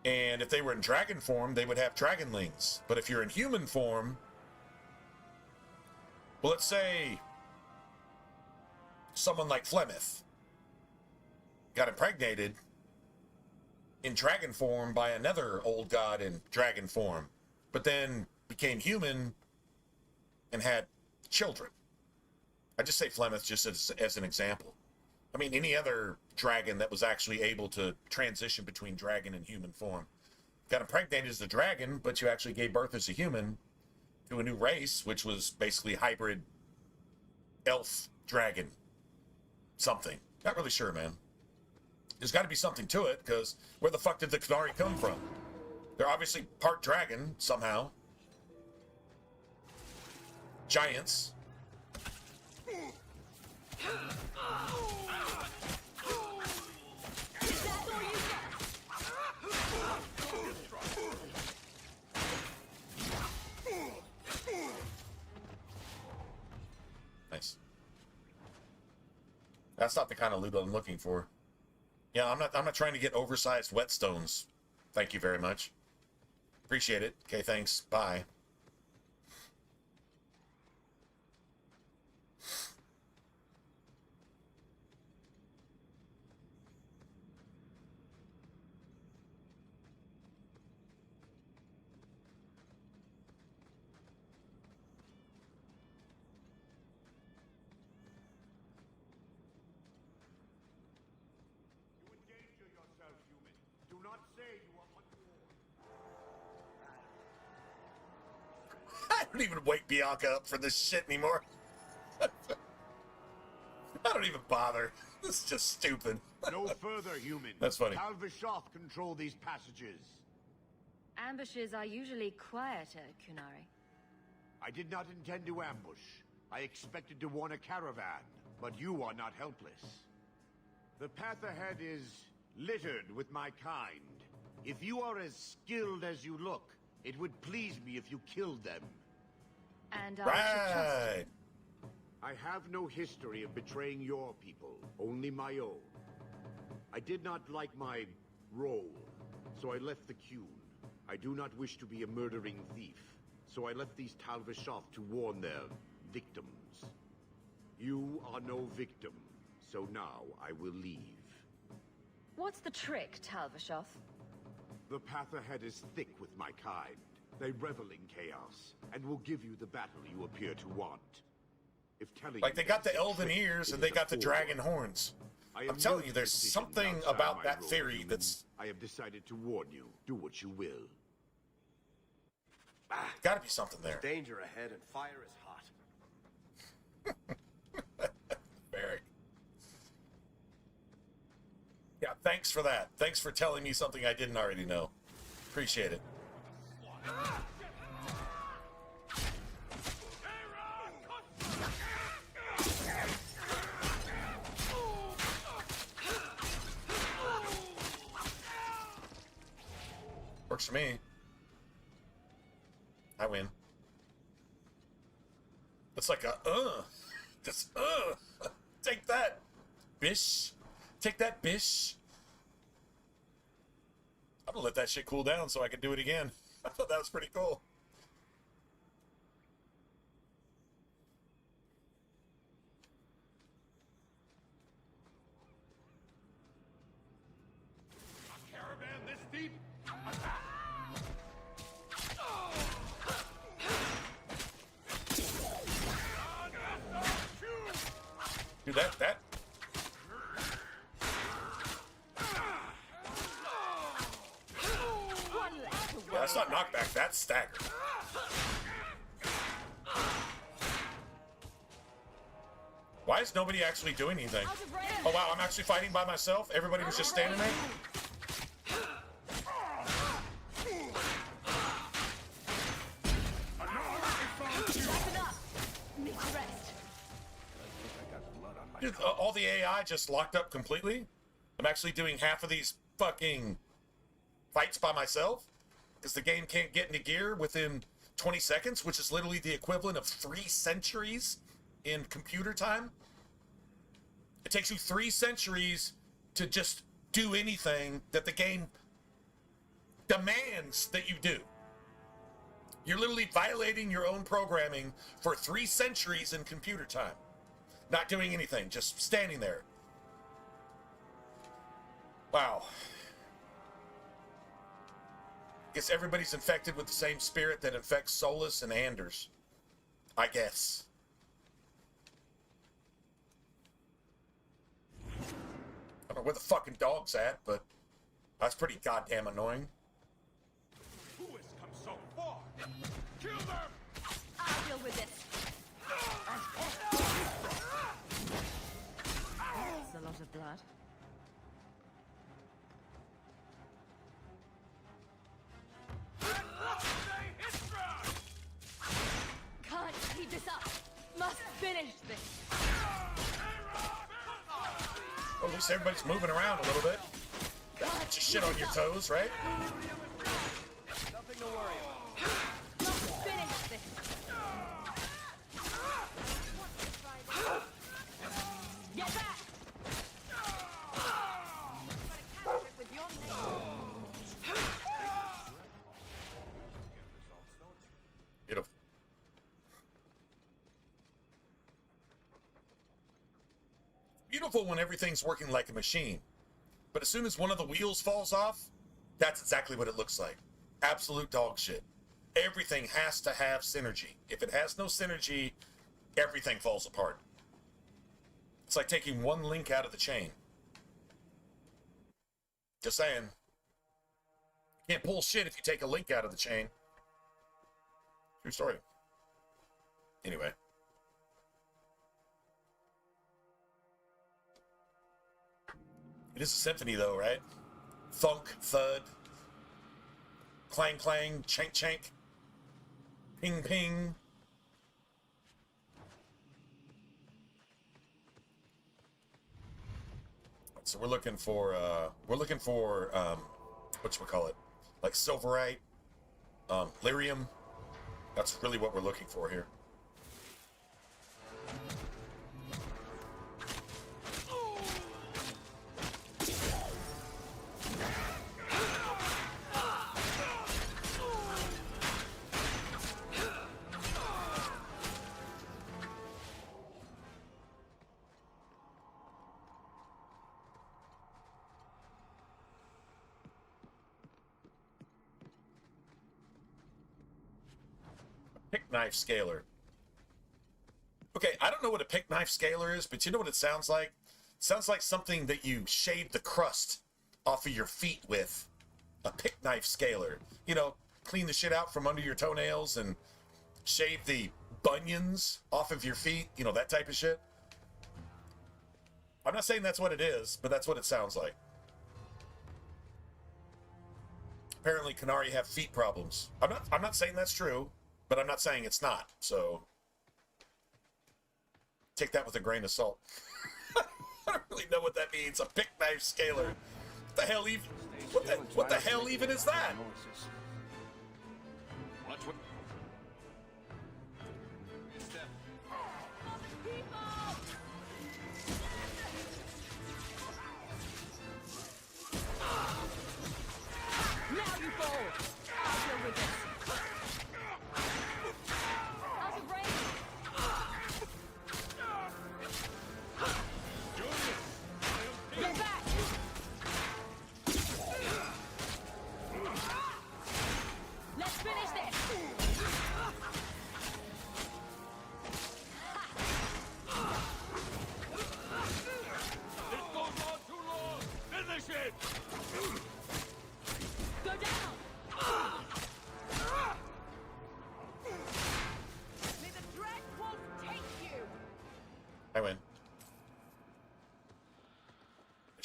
and if they were in dragon form, they would have dragonlings. But if you're in human form, well, let's say someone like Flemeth got impregnated in dragon form by another old god in dragon form, but then became human and had children. I just say Flemeth just as an example. I mean, any other dragon that was actually able to transition between dragon and human form. Got impregnated as a dragon, but you actually gave birth as a human to a new race, which was basically hybrid elf dragon something. Not really sure, man. There's got to be something to it, because where the fuck did the Qunari come from? They're obviously part dragon somehow. Giants. Nice. That's not the kind of loot I'm looking for. Yeah, I'm not trying to get oversized whetstones. Thank you very much. Appreciate it. Okay, thanks. Bye. I don't even wake Bianca up for this shit anymore. I don't even bother. This is just stupid. No further, human. That's funny. Talvishoth control these passages. Ambushes are usually quieter, Qunari. I did not intend to ambush. I expected to warn a caravan, but you are not helpless. The path ahead is littered with my kind. If you are as skilled as you look, it would please me if you killed them. And I should trust you. I have no history of betraying your people, only my own. I did not like my role, so I left the Qun. I do not wish to be a murdering thief, so I left these Talvishoth to warn their victims. You are no victim, so now I will leave. What's the trick, Talvishoth? The path ahead is thick with my kind. They revel in chaos, and will give you the battle you appear to want. If telling like, they got the elven ears and they got the dragon horns. I'm telling you, there's something about that theory that's... I have decided to warn you. Do what you will. Gotta be something there. Danger ahead and fire is hot. Barrick. Yeah, thanks for that. Thanks for telling me something I didn't already know. Appreciate it. Works for me. I win. It's like a, just, take that, bish. Take that, bish. I'm gonna let that shit cool down so I can do it again. I thought that was pretty cool. A caravan this deep? Dude, that. Yeah, that's not knockback, that's stagger. Why is nobody actually doing anything? Oh wow, I'm actually fighting by myself? Everybody was just standing there? Dude, all the AI just locked up completely? I'm actually doing half of these fucking fights by myself? Because the game can't get into gear within 20 seconds, which is literally the equivalent of 3 centuries in computer time. It takes you 3 centuries to just do anything that the game demands that you do. You're literally violating your own programming for 3 centuries in computer time. Not doing anything, just standing there. Wow. Guess everybody's infected with the same spirit that infects Solus and Anders. I guess. I don't know where the fucking dog's at, but that's pretty goddamn annoying. Who has come so far? Kill them! I'll deal with this. That's a lot of blood. Can't keep this up. Must finish this. Well, at least everybody's moving around a little bit. Get your shit on your toes, right? Nothing to worry about. Must finish this. Get back. With your name. Beautiful. Beautiful when everything's working like a machine. But as soon as one of the wheels falls off, that's exactly what it looks like. Absolute dog shit. Everything has to have synergy. If it has no synergy, everything falls apart. It's like taking one link out of the chain. Just saying. You can't pull shit if you take a link out of the chain. True story. Anyway. It is a symphony though, right? Thunk, thud, clang, clang, chank, chank, ping, ping. So we're looking for whatchamacallit, like silverite, lyrium. That's really what we're looking for here. Pick knife scaler. Okay, I don't know what a pick knife scaler is, but you know what it sounds like? It sounds like something that you shave the crust off of your feet with. A pick knife scaler. You know, clean the shit out from under your toenails and shave the bunions off of your feet. You know, that type of shit. I'm not saying that's what it is, but that's what it sounds like. Apparently, Canary have feet problems. I'm not saying that's true. But I'm not saying it's not, so take that with a grain of salt. I don't really know what that means. A pick knife scaler. What the hell even? What the hell even is that? Watch what? Now you fall. I'll deal with this. Out of range. Get back.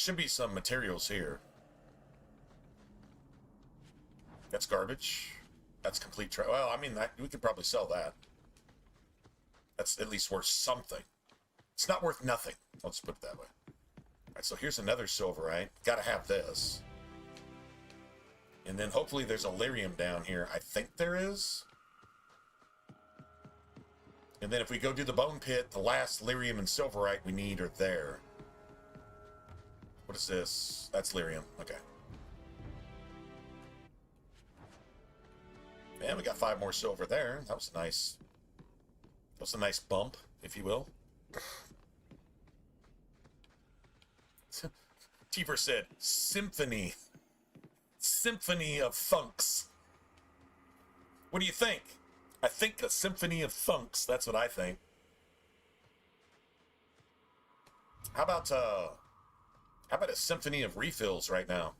Should be some materials here. That's garbage. That's complete well, I mean, we could probably sell that. That's at least worth something. It's not worth nothing. Let's put it that way. All right, so here's another silverite. Gotta have this. And then hopefully there's a lyrium down here. I think there is. And then if we go do the bone pit, the last lyrium and silverite we need are there. What is this? That's lyrium. Okay. And we got 5 more silver there. That was nice. That was a nice bump, if you will. Tiver said, Symphony. Symphony of Funks. What do you think? I think a symphony of funks. That's what I think. How about a symphony of refills right now?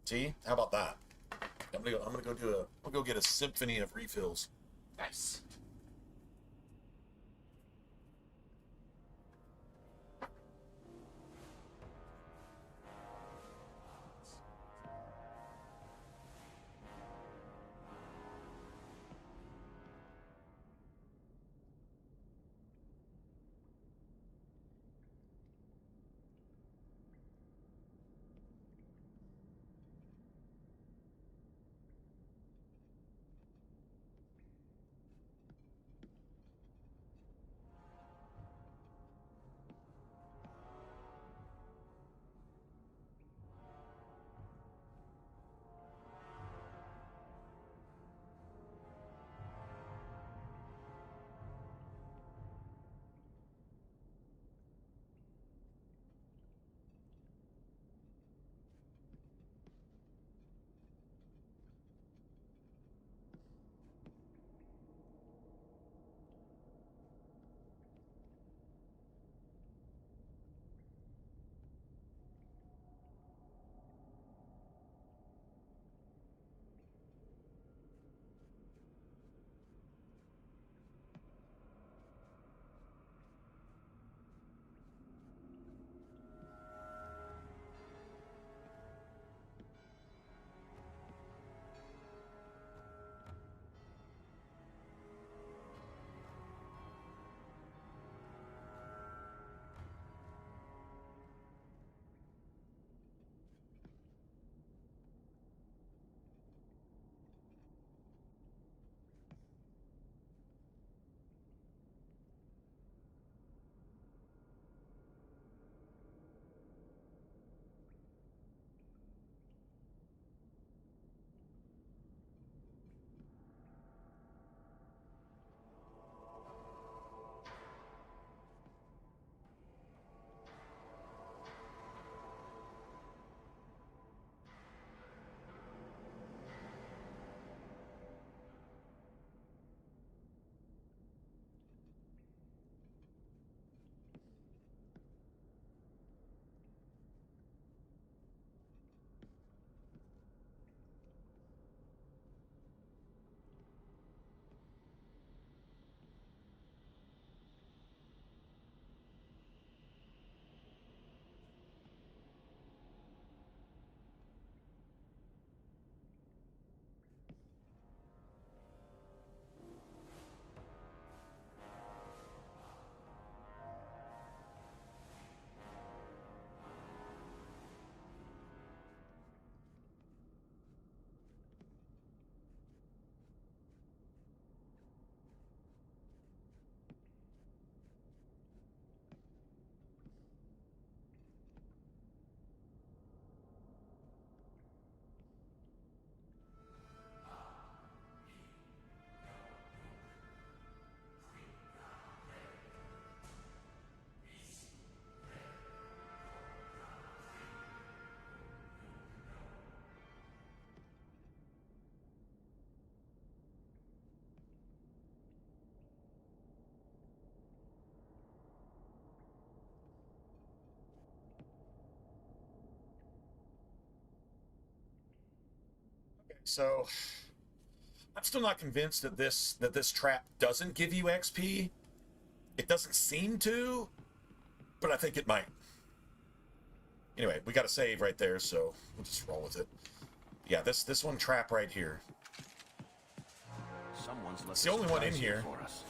See? How about that? I'm gonna go get a symphony of refills. Nice. So I'm still not convinced that this trap doesn't give you XP. It doesn't seem to, but I think it might. Anyway, we got a save right there, so we'll just roll with it. Yeah, this one trap right here. Someone's It's the only one in here. For us.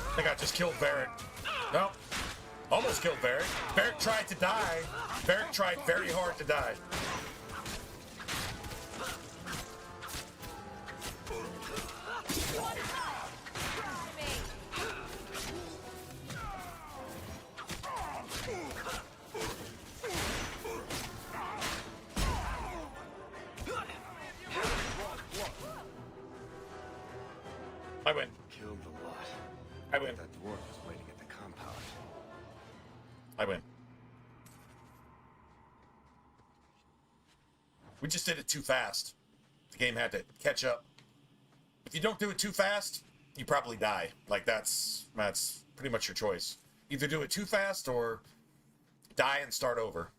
I think I just killed Varric. No. Almost killed Varric. Varric tried to die. Varric tried very hard to die. I win. Killed the lot. I win. That dwarf was waiting at the compound. I win. We just did it too fast. The game had to catch up. If you don't do it too fast, you probably die. Like, that's pretty much your choice. Either do it too fast or die and start over.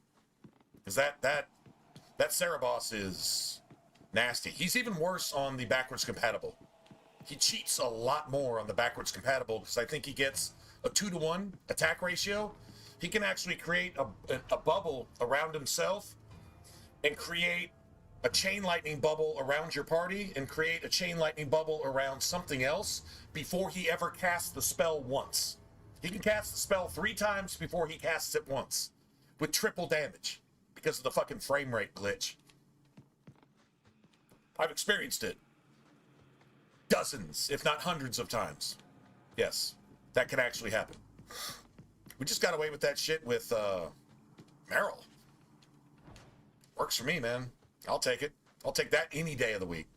Because that Cerebos is nasty. He's even worse on the backwards compatible. He cheats a lot more on the backwards compatible because I think he gets a 2-to-1 attack ratio. He can actually create a bubble around himself and create a chain lightning bubble around your party and create a chain lightning bubble around something else before he ever casts the spell once. He can cast the spell 3 times before he casts it once with triple damage because of the fucking frame rate glitch. I've experienced it dozens, if not hundreds of times. Yes, that can actually happen. We just got away with that shit with Meryl. Works for me, man. I'll take it. I'll take that any day of the week.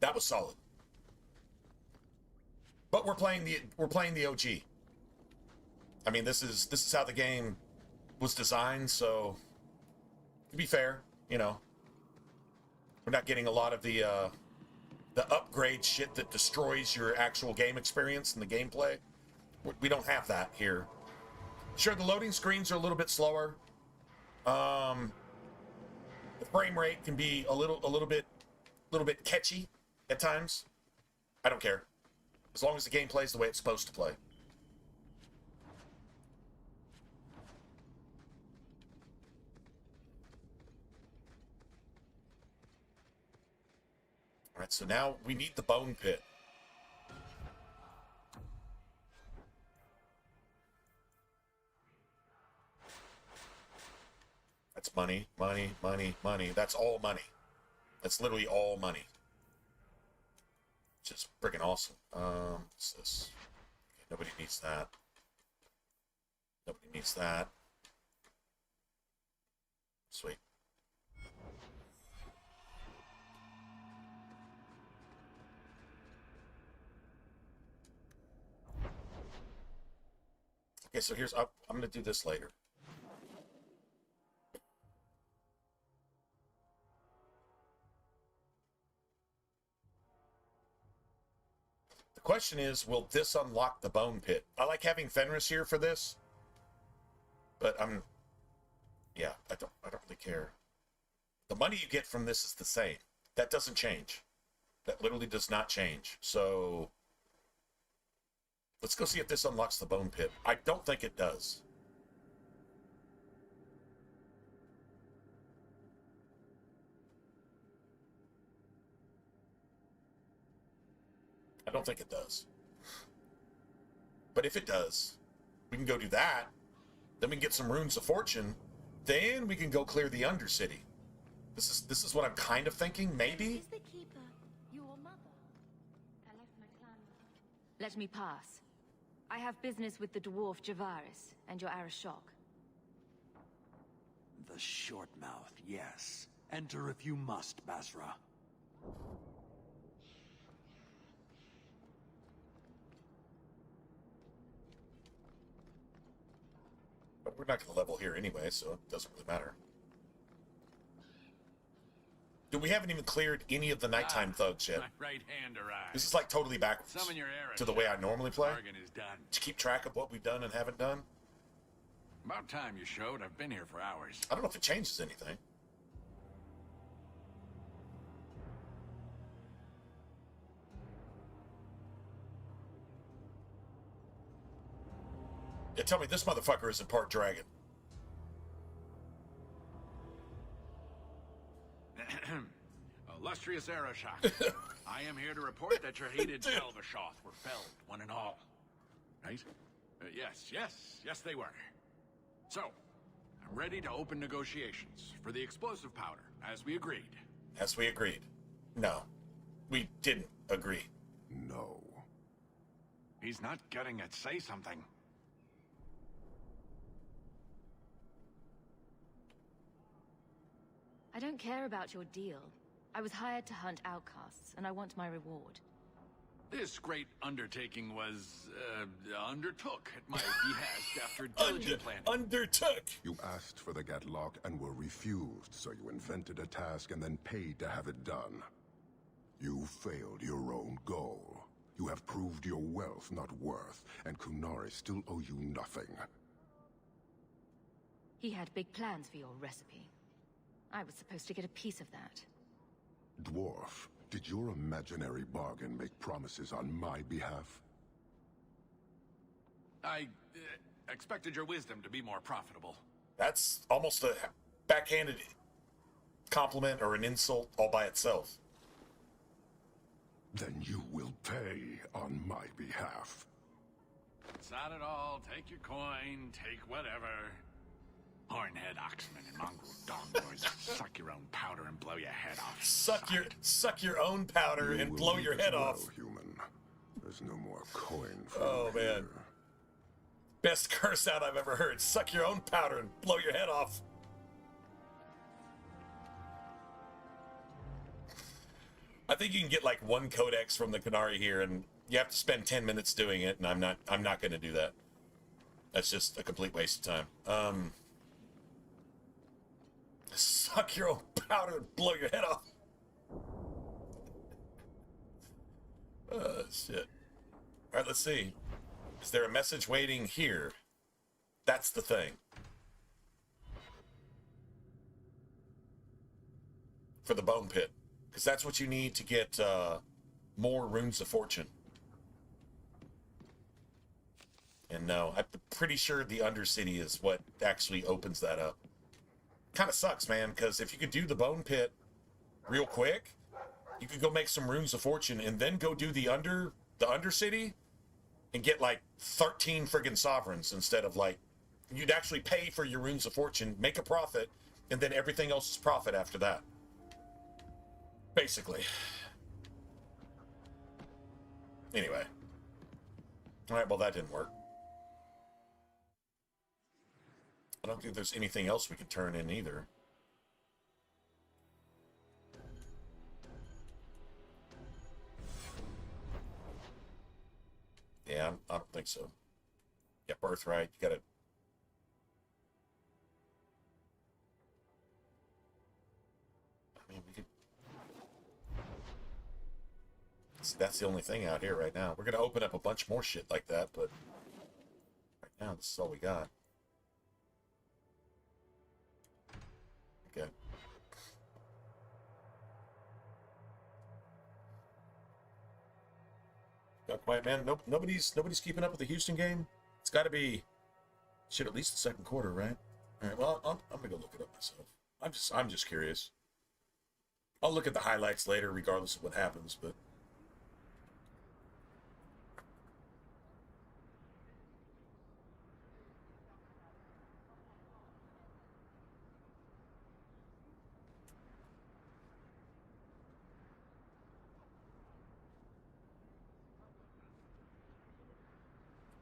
That was solid. But we're playing the OG. I mean, this is how the game was designed, so to be fair, you know, we're not getting a lot of the upgrade shit that destroys your actual game experience and the gameplay. We don't have that here. Sure, the loading screens are a little bit slower. The frame rate can be a little bit catchy at times. I don't care, as long as the game plays the way it's supposed to play. All right, so now we need the bone pit. That's money, money, money, money. That's all money. That's literally all money. Just freaking awesome. What's this? Okay, nobody needs that. Nobody needs that. Sweet. Okay, so here's, I'm going to do this later. The question is, will this unlock the bone pit? I like having Fenris here for this, but yeah, I don't really care. The money you get from this is the same. That doesn't change. That literally does not change. So let's go see if this unlocks the bone pit. I don't think it does. I don't think it does. But if it does, we can go do that. Then we can get some runes of fortune. Then we can go clear the Undercity. This is what I'm kind of thinking, maybe? Is the keeper your mother? I left my clan with her. Let me pass. I have business with the dwarf Javaris and your Arashok. The short mouth, yes. Enter if you must, Basra. we're not going to level here anyway, so it doesn't really matter. Dude, we haven't even cleared any of the nighttime thugs yet. My right hand arrived. This is like totally backwards Summon your errand, to the way I normally play. Bargain is done. To keep track of what we've done and haven't done. About time you showed. I've been here for hours. I don't know if it changes anything. Yeah, tell me this motherfucker isn't part dragon. Illustrious Arashot, I am here to report that your hated Talvashoth were felled, one and all. Right? Yes, they were. So, I'm ready to open negotiations for the explosive powder, as we agreed. As we agreed. No, we didn't agree. No. He's not getting it. Say something. I don't care about your deal. I was hired to hunt outcasts, and I want my reward. This great undertaking was, undertook at my behest after diligent planning. Undertook! You asked for the Gatlock and were refused, so you invented a task and then paid to have it done. You failed your own goal. You have proved your wealth not worth, and Kunari still owe you nothing. He had big plans for your recipe. I was supposed to get a piece of that. Dwarf, did your imaginary bargain make promises on my behalf? I expected your wisdom to be more profitable. That's almost a backhanded compliment or an insult all by itself. Then you will pay on my behalf. It's not at all. Take your coin, take whatever. Hornhead oxmen and mongrel dongboys, suck your own powder and blow your head off. Suck your own powder and blow your head off. Human. There's no more coin for Oh man. here. Best curse out I've ever heard. Suck your own powder and blow your head off. I think you can get like one codex from the Kunari here, and you have to spend 10 minutes doing it, and I'm not going to do that. That's just a complete waste of time. Suck your own powder and blow your head off. Shit. All right, let's see. Is there a message waiting here? That's the thing. For the bone pit. Because that's what you need to get more runes of fortune. And no, I'm pretty sure the Undercity is what actually opens that up. Kind of sucks, man, because if you could do the bone pit real quick, you could go make some runes of fortune and then go do the Undercity and get like 13 friggin' sovereigns instead of like, you'd actually pay for your runes of fortune, make a profit, and then everything else is profit after that. Basically. Anyway. Alright, well that didn't work. I don't think there's anything else we can turn in either. Yeah, I don't think so. Yeah, birthright, you gotta... I mean, we could... That's the only thing out here right now. We're gonna open up a bunch more shit like that, but... Right now, this is all we got. Okay. Got quiet, man. Nope, nobody's keeping up with the Houston game. It's got to be, shit, at least the second quarter, right? All right. Well, I'm gonna go look it up myself. I'm just curious. I'll look at the highlights later, regardless of what happens. But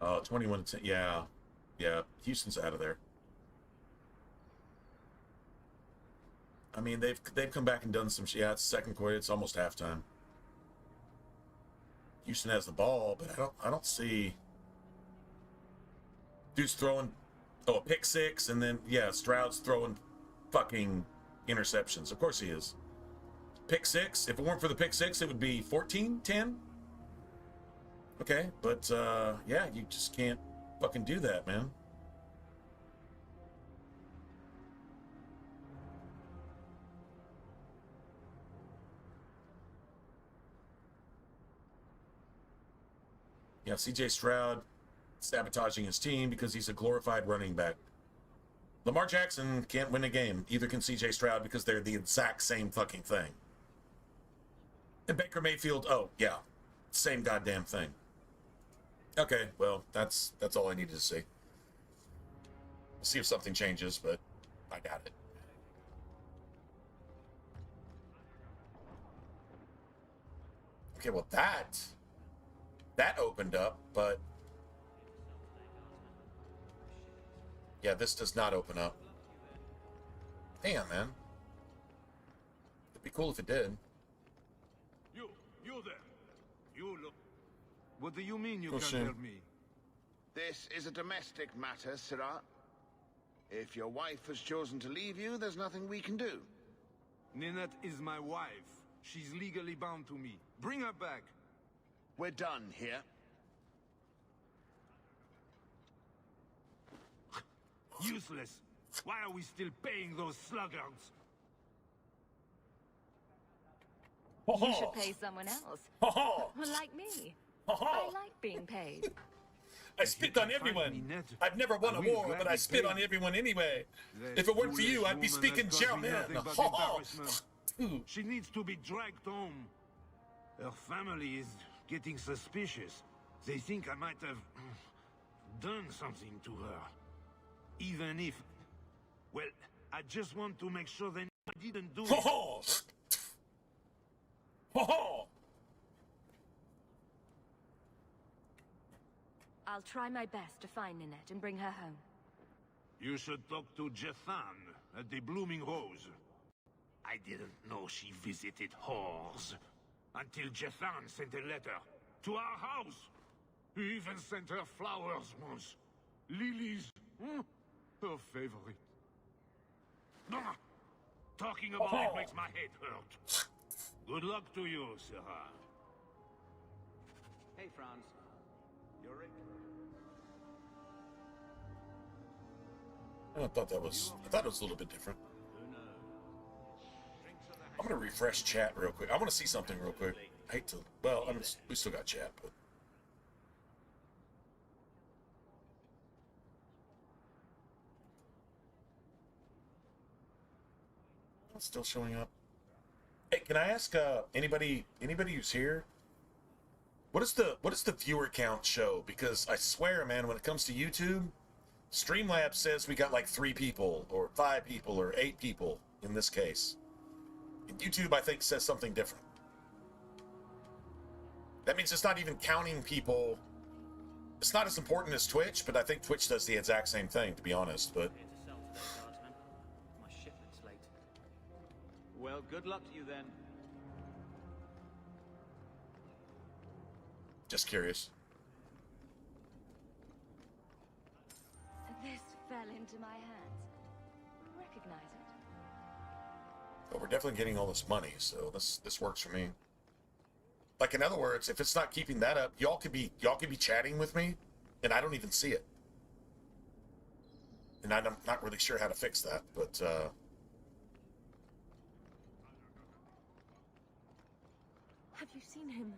oh, 21-10. Yeah. Houston's out of there. I mean, they've come back and done some shit. Yeah, it's second quarter. It's almost halftime. Houston has the ball, but I don't see. Dude's throwing Oh, a pick six, and then, yeah, Stroud's throwing fucking interceptions. Of course he is. Pick six. If it weren't for the pick six, it would be 14-10. Okay, but, yeah, you just can't fucking do that, man. Yeah, CJ Stroud sabotaging his team because he's a glorified running back. Lamar Jackson can't win a game. Either can CJ Stroud because they're the exact same fucking thing. And Baker Mayfield, oh, yeah, same goddamn thing. Okay, well, that's all I needed to see. We'll see if something changes, but I doubt it. Okay, well, that opened up, but yeah, this does not open up. Damn, man. It'd be cool if it did. You there. You look. What do you mean you Oh, can't shit. help me? This is a domestic matter, Sirrah. If your wife has chosen to leave you, there's nothing we can do. Ninette is my wife. She's legally bound to me. Bring her back. We're done here. Useless. Why are we still paying those sluggards? You should pay someone else. Well, like me. I like being paid. I spit on everyone. I've never won a war, but I spit on everyone anyway. If it weren't for you, I'd be speaking German. She needs to be dragged home. Her family is getting suspicious. They think I might have done something to her. Even if... Well, I just want to make sure they know I didn't do it. I'll try my best to find Ninette and bring her home. You should talk to Jethan at the Blooming Rose. I didn't know she visited whores until Jethan sent a letter to our house. He even sent her flowers once. Lilies. Her favorite. Talking about it makes my head hurt. Good luck to you, Sarah. Hey, Franz. You're Rick. I thought it was a little bit different. I'm gonna refresh chat real quick. I want to see something real quick. I hate to. Well, we still got chat, but it's still showing up. Hey, can I ask anybody who's here? What does the viewer count show? Because I swear, man, when it comes to YouTube, Streamlabs says we got like 3 people, or 5 people, or 8 people in this case. And YouTube, I think, says something different. That means it's not even counting people. It's not as important as Twitch, but I think Twitch does the exact same thing, to be honest. But Here to sell today, Guardsman. My shipment's late. Well, good luck to you then. just curious. This fell into my hands. Recognize it? But we're definitely getting all this money, so this works for me. Like, in other words, if it's not keeping that up, y'all could be chatting with me, and I don't even see it. And I'm not really sure how to fix that, but Have you seen him?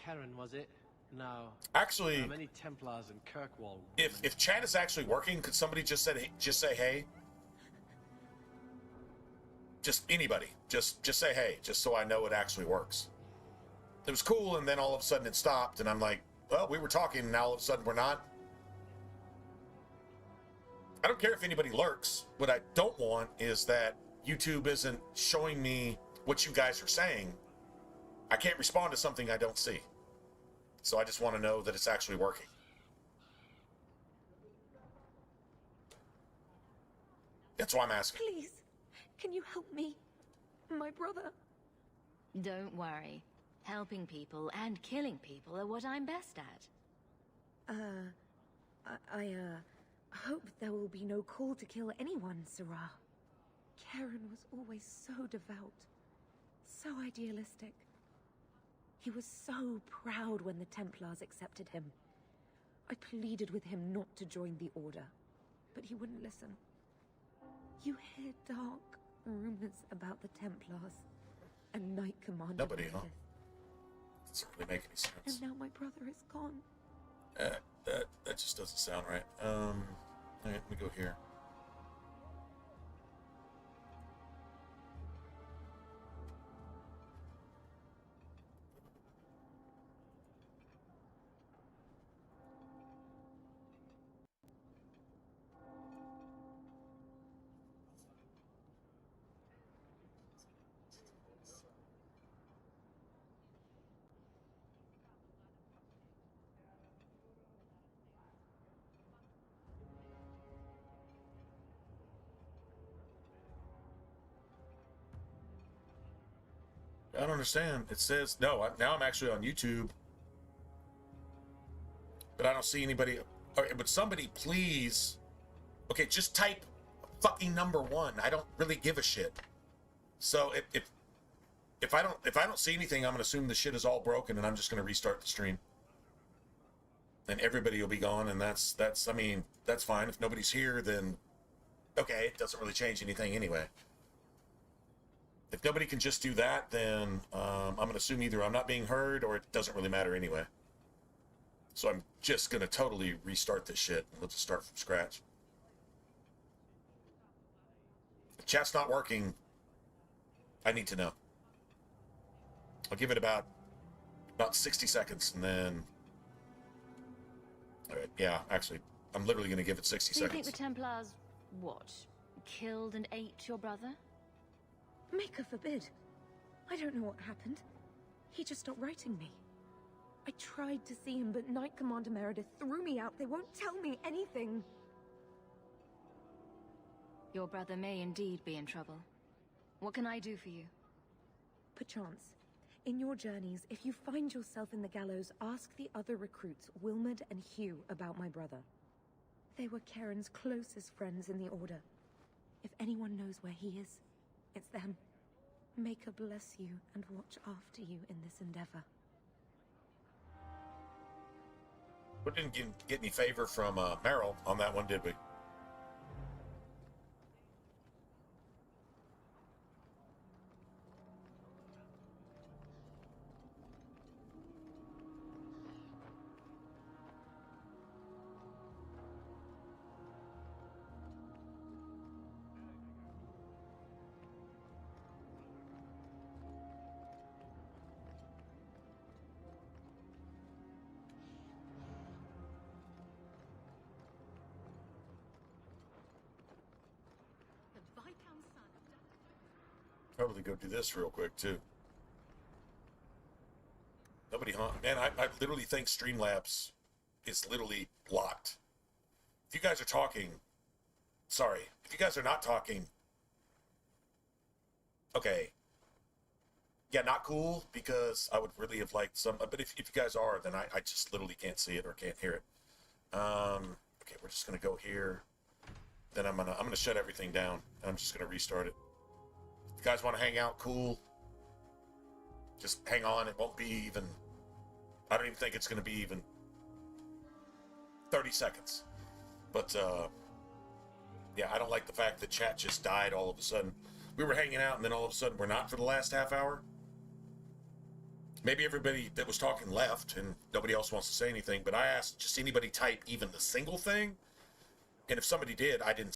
Karen, was it? No. Actually, how many Templars in Kirkwall? if chat is actually working, could somebody just say hey? Just anybody, just say hey, just so I know it actually works. It was cool, and then all of a sudden it stopped, and I'm like, well, we were talking, and now all of a sudden we're not. I don't care if anybody lurks. What I don't want is that YouTube isn't showing me what you guys are saying. I can't respond to something I don't see. So I just want to know that it's actually working. That's why I'm asking. Please, can you help me? My brother. Don't worry. Helping people and killing people are what I'm best at. Hope there will be no call to kill anyone, Sarah. Karen was always so devout, so idealistic. He was so proud when the Templars accepted him. I pleaded with him not to join the Order, but he wouldn't listen. You hear dark rumors about the Templars and Knight Commander Nobody, huh? Meredith. Doesn't really make any sense. And now my brother is gone. That just doesn't sound right. All right, let me go here. I don't understand. It says no. Now I'm actually on YouTube, but I don't see anybody. All right, would somebody please? Okay, just type fucking #1. I don't really give a shit. So if I don't see anything, I'm gonna assume the shit is all broken, and I'm just gonna restart the stream, and everybody will be gone, and that's I mean that's fine. If nobody's here, then okay, it doesn't really change anything anyway. If nobody can just do that, then I'm going to assume either I'm not being heard or it doesn't really matter anyway. So I'm just going to totally restart this shit. Let's just start from scratch. If chat's not working, I need to know. I'll give it about 60 seconds and then... All right, yeah, actually, I'm literally going to give it 60 Do you seconds. think the Templars, what, killed and ate your brother? Maker forbid. I don't know what happened. He just stopped writing me. I tried to see him, but Knight Commander Meredith threw me out. They won't tell me anything. Your brother may indeed be in trouble. What can I do for you? Perchance. In your journeys, if you find yourself in the gallows, ask the other recruits, Wilmerd and Hugh, about my brother. They were Karen's closest friends in the Order. If anyone knows where he is, it's them. Maker bless you and watch after you in this endeavor. We didn't get any favor from Meryl on that one, did we? Probably go do this real quick too. Nobody, huh? Man, I literally think Streamlabs is literally locked. If you guys are talking, sorry. If you guys are not talking, okay. Yeah, not cool, because I would really have liked some, but if you guys are, then I just literally can't see it or can't hear it. Okay, we're just gonna go here. Then I'm gonna shut everything down. And I'm just gonna restart it. If you guys want to hang out, cool. Just hang on. It won't be even... I don't even think it's going to be even 30 seconds. But, yeah, I don't like the fact that chat just died all of a sudden. We were hanging out, and then all of a sudden we're not for the last half hour. Maybe everybody that was talking left, and nobody else wants to say anything, but I asked just anybody type even the single thing. And if somebody did, I didn't